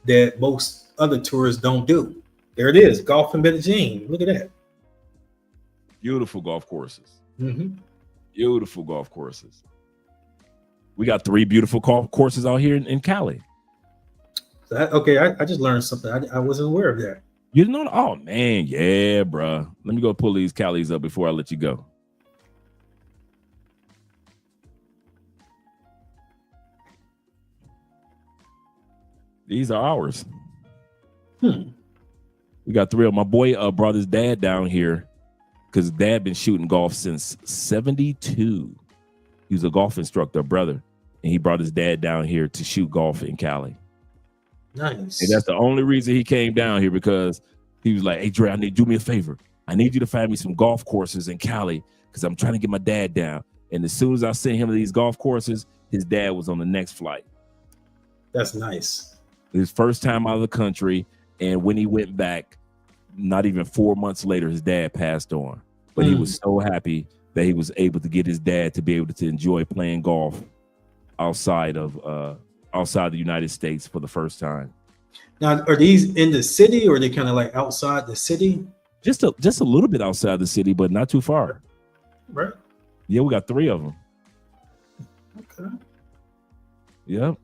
S4: that most other tourists don't do. There it is, golf in Medellin. Look at that.
S3: Beautiful golf courses. Beautiful golf courses. We got 3 beautiful golf courses out here in Cali.
S4: I just learned something. I wasn't aware of that.
S3: You didn't know? Oh man, yeah, bro. Let me go pull these Calis up before I let you go. These are ours. We got 3 of them. My boy brought his dad down here because his dad been shooting golf since '72. He was a golf instructor, brother, and he brought his dad down here to shoot golf in Cali.
S4: Nice.
S3: And that's the only reason he came down here, because he was like, "Hey, Dre, do me a favor. I need you to find me some golf courses in Cali because I'm trying to get my dad down." And as soon as I sent him to these golf courses, his dad was on the next flight.
S4: That's nice.
S3: His first time out of the country, and when he went back, not even 4 months later, his dad passed on. But he was so happy that he was able to get his dad to be able to enjoy playing golf outside of the United States for the first time.
S4: Now, are these in the city, or are they kind of like outside the city?
S3: Just a little bit outside the city, but not too far.
S4: Right.
S3: Yeah, we got 3 of them.
S4: Okay.
S3: Yep.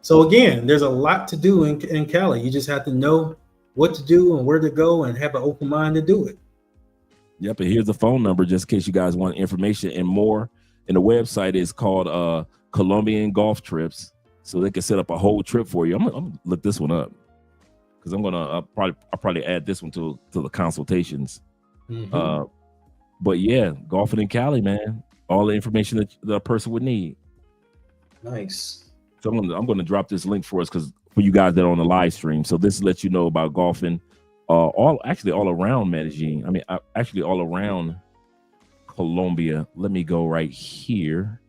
S4: So again, there's a lot to do in Cali. You just have to know what to do and where to go and have an open mind to do it.
S3: Yep, and here's the phone number just in case you guys want information and more. And the website is called Colombian Golf Trips, so they can set up a whole trip for you. I'm gonna look this one up because I'll probably add this one to the consultations. But yeah, golfing in Cali, man, all the information that the person would need.
S4: Nice.
S3: So I'm gonna drop this link for us for you guys that are on the live stream. So this lets you know about golfing. All around Medellin. I mean, actually all around Colombia. Let me go right here.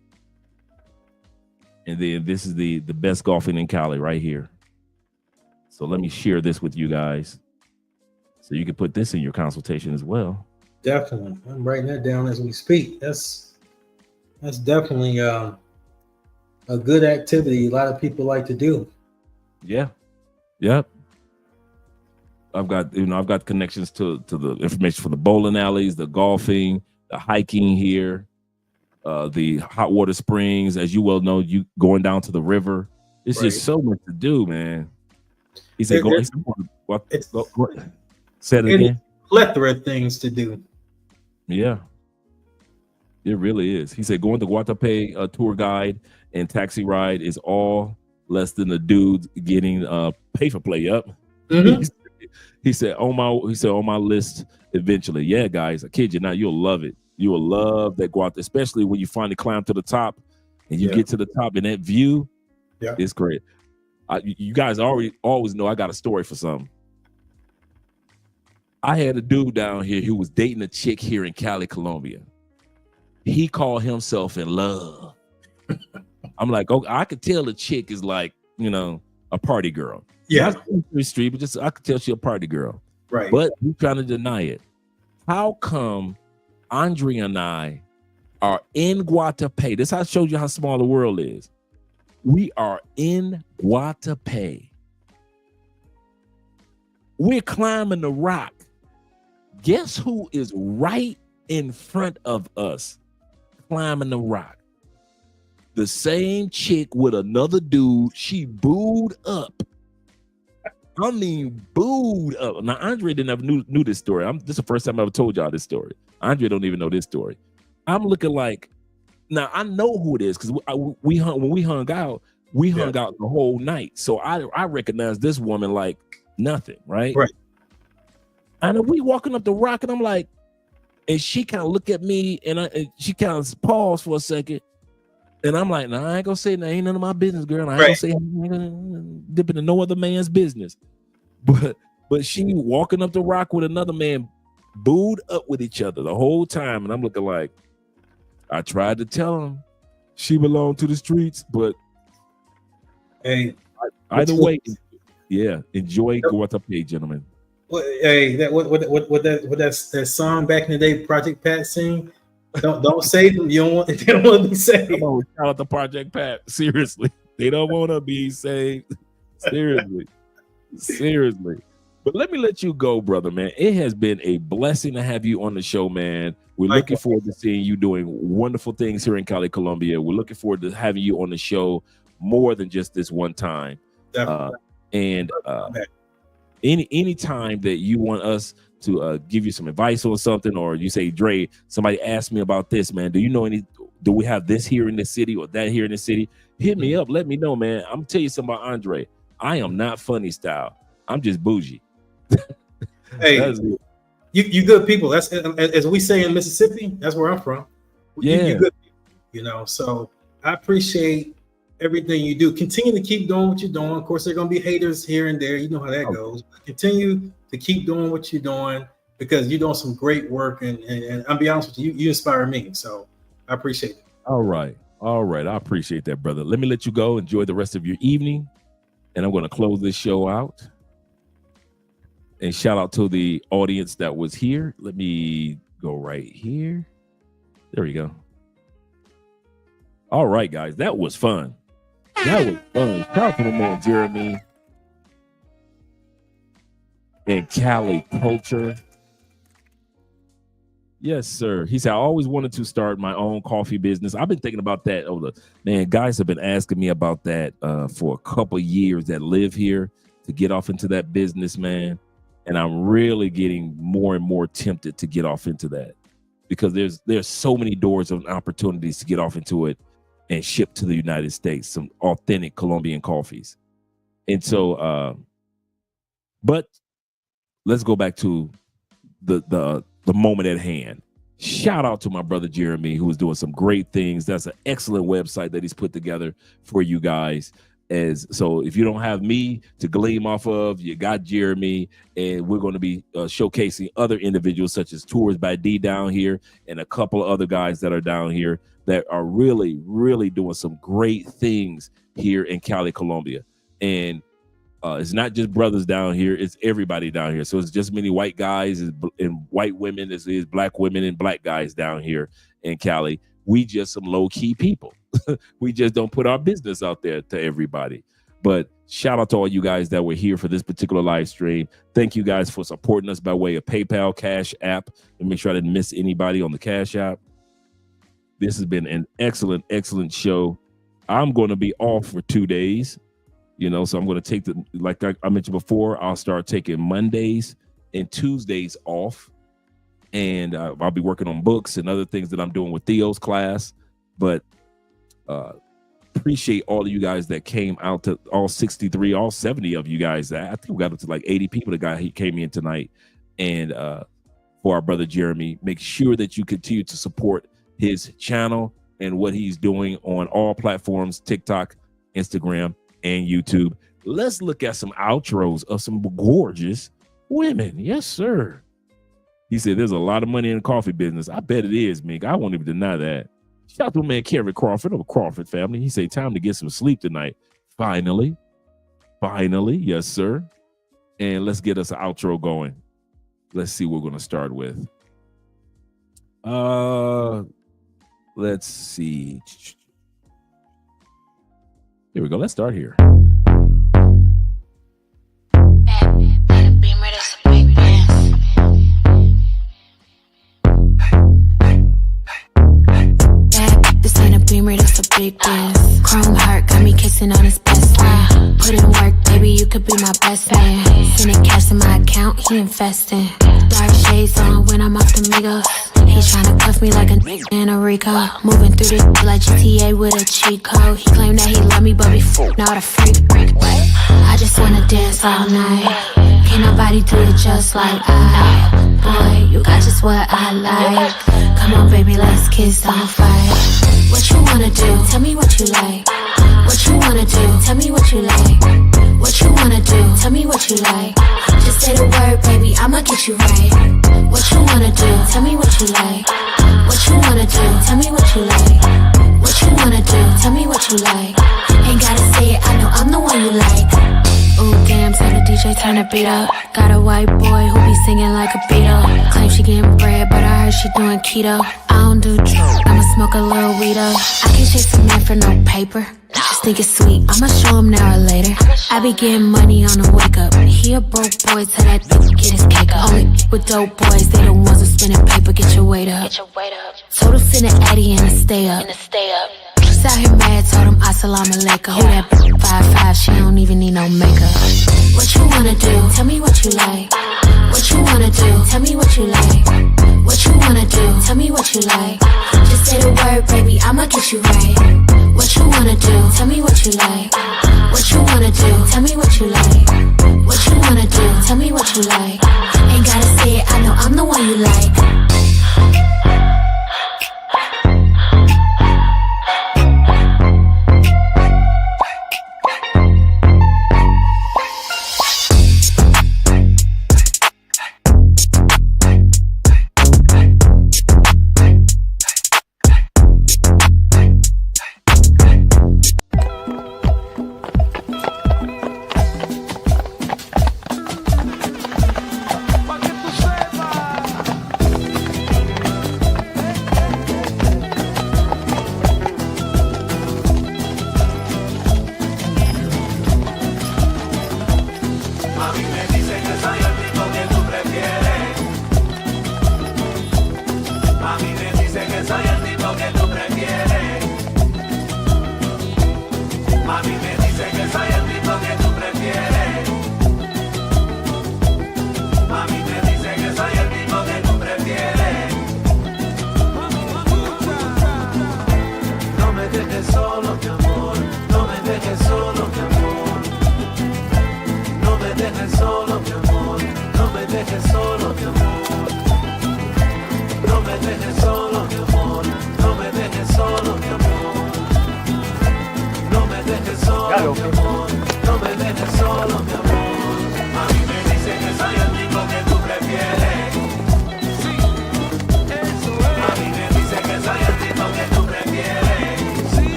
S3: And then this is the best golfing in Cali right here. So let me share this with you guys, so you can put this in your consultation as well.
S4: Definitely. I'm writing that down as we speak. That's definitely a good activity a lot of people like to do.
S3: Yeah. Yep. I've got connections to the information for the bowling alleys, the golfing, the hiking here, the hot water springs. As you well know, you going down to the river. It's just so much to do, man. He said, say it again.
S4: Plethora of things to do.
S3: Yeah. It really is. He said going to Guatapé tour guide and taxi ride is all less than the dudes getting pay for play up.
S4: Mm-hmm.
S3: He said on my list eventually. Yeah, guys, I kid you not, you'll love it. You will love that Guatapé, especially when you finally climb to the top and you get to the top and that view. Yeah, it's great. You guys always know I got a story for something. I had a dude down here who was dating a chick here in Cali, Colombia. He called himself in love. I'm like, oh, I could tell the chick is like, a party girl.
S4: Yeah.
S3: Not street, but just I could tell she a party girl.
S4: Right.
S3: But he's trying to deny it. How come Andre and I are in Guatapé? This how I showed you how small the world is. We are in Guatapé. We're climbing the rock. Guess who is right in front of us climbing the rock? The same chick with another dude. She booed up. I mean, booed up. Now, Andre didn't ever knew this story. This is the first time I ever told y'all this story. Andre don't even know this story. I'm looking like, now I know who it is because when we hung out the whole night. So I recognize this woman like nothing, right?
S4: Right.
S3: And we walking up the rock, and I'm like, and she kind of look at me, and she kind of paused for a second, and I'm like, nah, I ain't gonna say that. Ain't none of my business, girl. I ain't gonna say dip into no other man's business. But she walking up the rock with another man, booed up with each other the whole time, and I'm looking like, I tried to tell him she belonged to the streets, but
S4: hey,
S3: either way, yeah, enjoy Guatapé, gentlemen.
S4: Well, hey, that song back in the day, Project Pat sing. Don't save them. You don't want. They don't want to be saved.
S3: Come on, shout out to Project Pat. Seriously, they don't want to be saved. Seriously. But let me let you go, brother, man. It has been a blessing to have you on the show, man. We're looking forward to seeing you doing wonderful things here in Cali, Colombia. We're looking forward to having you on the show more than just this one time. Any time that you want us to give you some advice on something, or you say, Dre, somebody asked me about this, man. Do we have this here in the city or that here in the city? Hit me up. Let me know, man. I'm gonna tell you something about Andre. I am not funny style. I'm just bougie.
S4: Hey, you good people. That's as we say in Mississippi. That's where I'm from.
S3: Yeah,
S4: you good people, So I appreciate everything you do. Continue to keep doing what you're doing. Of course, there are going to be haters here and there. You know how that goes. But continue to keep doing what you're doing because you're doing some great work. And I'll be honest with you, you inspire me. So I appreciate it.
S3: All right. I appreciate that, brother. Let me let you go. Enjoy the rest of your evening. And I'm going to close this show out. And shout out to the audience that was here. Let me go right here. There we go. All right, guys. That was fun. Shout out to the man Jeremy and Cali Culture. Yes, sir. He said, I always wanted to start my own coffee business. I've been thinking about that. Guys have been asking me about that for a couple years that live here to get off into that business, man. And I'm really getting more and more tempted to get off into that because there's so many doors of opportunities to get off into it and ship to the United States, some authentic Colombian coffees. And so, but let's go back to the moment at hand. Shout out to my brother Jeremy, who is doing some great things. That's an excellent website that he's put together for you guys. So if you don't have me to gleam off of, you got Jeremy, and we're going to be showcasing other individuals such as Tours by D down here and a couple of other guys that are down here that are really, really doing some great things here in Cali, Colombia. And It's not just brothers down here; it's everybody down here. So it's just many white guys and white women as is black women and black guys down here in Cali. We just some low key people. We just don't put our business out there to everybody. But shout out to all you guys that were here for this particular live stream. Thank you guys for supporting us by way of PayPal, Cash App, and make sure I didn't miss anybody on the Cash App. This has been an excellent, excellent show. I'm going to be off for 2 days, so I'm going to take like I mentioned before, I'll start taking Mondays and Tuesdays off. And I'll be working on books and other things that I'm doing with Theo's class. But appreciate all of you guys that came out, to all 63, all 70 of you guys. I think we got up to like 80 people he came in tonight. And for our brother Jeremy, make sure that you continue to support his channel and what he's doing on all platforms, TikTok, Instagram, and YouTube. Let's look at some outros of some gorgeous women. Yes, sir. He said there's a lot of money in the coffee business. I bet it is, Mink. I won't even deny that. Shout out to my man Kerry Crawford of the Crawford family. He said time to get some sleep tonight. Finally. Yes, sir. And let's get us an outro going. Let's see what we're going to start with. Let's see. Here we go. Let's start here.
S2: This ain't a Beamer, that's a big dance. Chrome heart got me kissing on his best friend. Put in work, baby, you could be my best man. Sending cash to my account, he investing. Dark shades on when I'm off the Migos. He tryna cuff me like a in a Rico. Moving through this like GTA with a cheat code. He claimed that he love me, but before not a freak. I just wanna dance all night. Can't nobody do it just like I. Boy, you got just what I like. Come on, baby, let's kiss, don't fight. What you wanna do? Tell me what you like. What you wanna do? Tell me what you like. What you wanna do? Tell me what you like. Just say the word, baby, I'ma get you right. What you wanna do? Tell me what you like. What you wanna do? Tell me what you like. What you wanna do? Tell me what you like. Ain't gotta say it, I know I'm the one you like. Ooh, damn, tell the DJ turn the beat up. Got a white boy who be singing like a Beatle. Claim she getting bread, but I heard she doing keto. I don't do drugs, I'ma smoke a little weed up. I can't chase a man for no paper. I just think it's sweet, I'ma show him now or later. I be getting money on the wake up. He a broke boy, tell that bitch get his cake up. Only with dope boys, they the ones who spinning paper, get your weight up. Total send an Addy and a stay up. Just out here mad, told him assalamu alaikum. Who that 5'5", she don't even need no makeup. What you wanna do? Tell me what you like. What you wanna do? Tell me what you like. What you wanna do? Tell me what you like. Just say the word, baby, I'ma get you right. What you wanna do? Tell me what you like. What you wanna do? Tell me what you like. What you wanna do? Tell me what you like. Ain't gotta say it, I know I'm the one you like.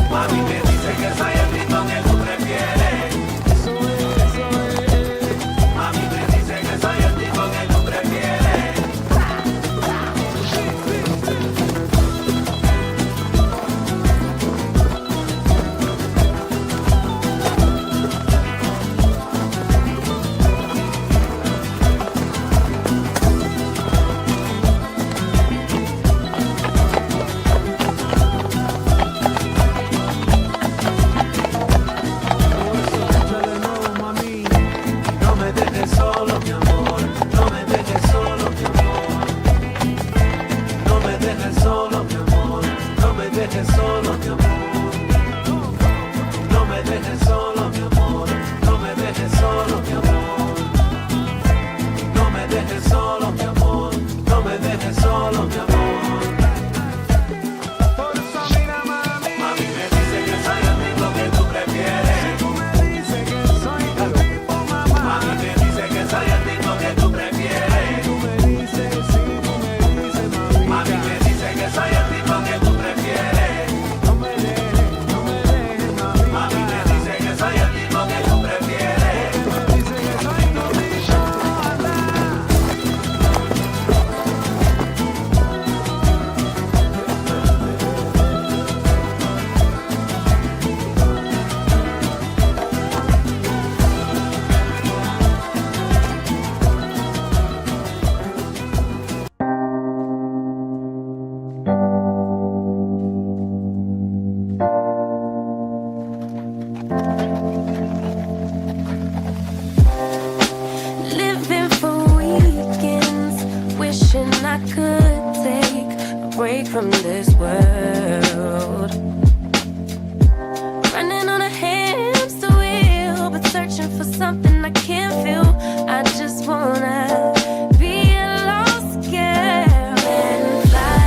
S1: Mami me dice que soy el tipo que tú prefieres. dejes solo, mi amor. No me dejes solo, mi amor. No me dejes solo, mi amor. No me dejes solo, mi amor. No me dejes solo, mi amor. Mami me dice que soy el tipo que tú prefieres. Mami me dice que soy el tipo que tú prefieres. Mami me dice que soy el tipo que tú prefieres. Mami me dice que soy el tipo que tú prefieres.
S2: Living for weekends, wishing I could take a break from this world. Running on a hamster wheel, but searching for something I can't feel. I just wanna be a lost girl and fly.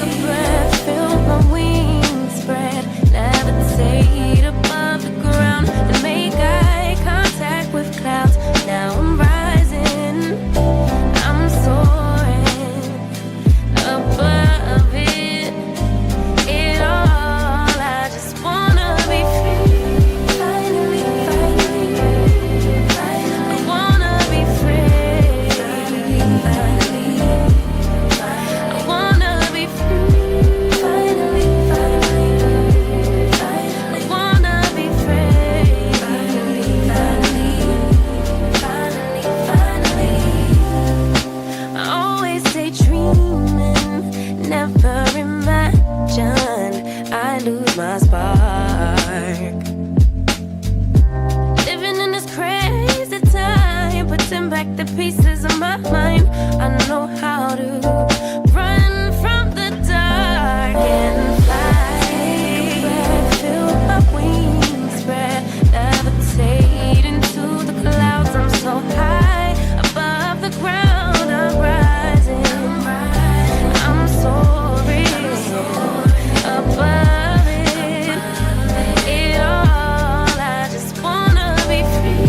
S2: A breath, feel my wings spread, levitate above the ground and make eye contact with clouds. Now I'm rising, I'm soaring above it all. I just wanna be free, finally, I wanna be free, I wanna be free, finally, I wanna be free, finally. I always stay dreaming, never imagined I lose my spark. Living in this crazy time, putting back the pieces of my mind. I know how to run from the dark and fly. Feel my wings spread, levitate into the clouds. I'm so high above the ground. I'm rising, I'm soaring above it all. I just wanna be free,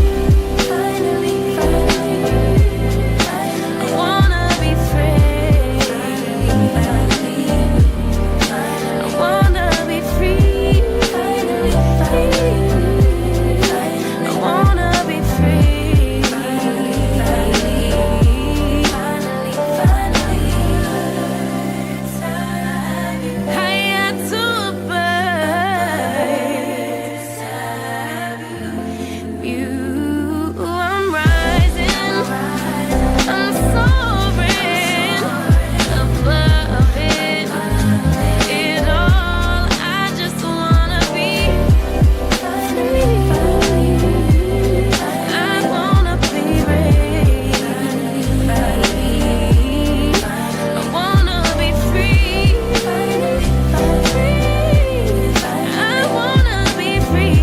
S2: finally, I wanna be free, I wanna be free, finally, I wanna be free, higher to a bird. You, I'm rising, I'm soaring above it all. I just wanna be free. I wanna be free. I wanna be free. I wanna be free.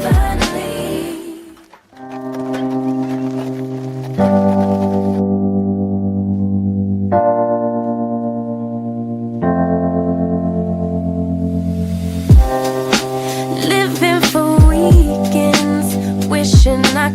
S2: Finally. Living for weekends, wishing I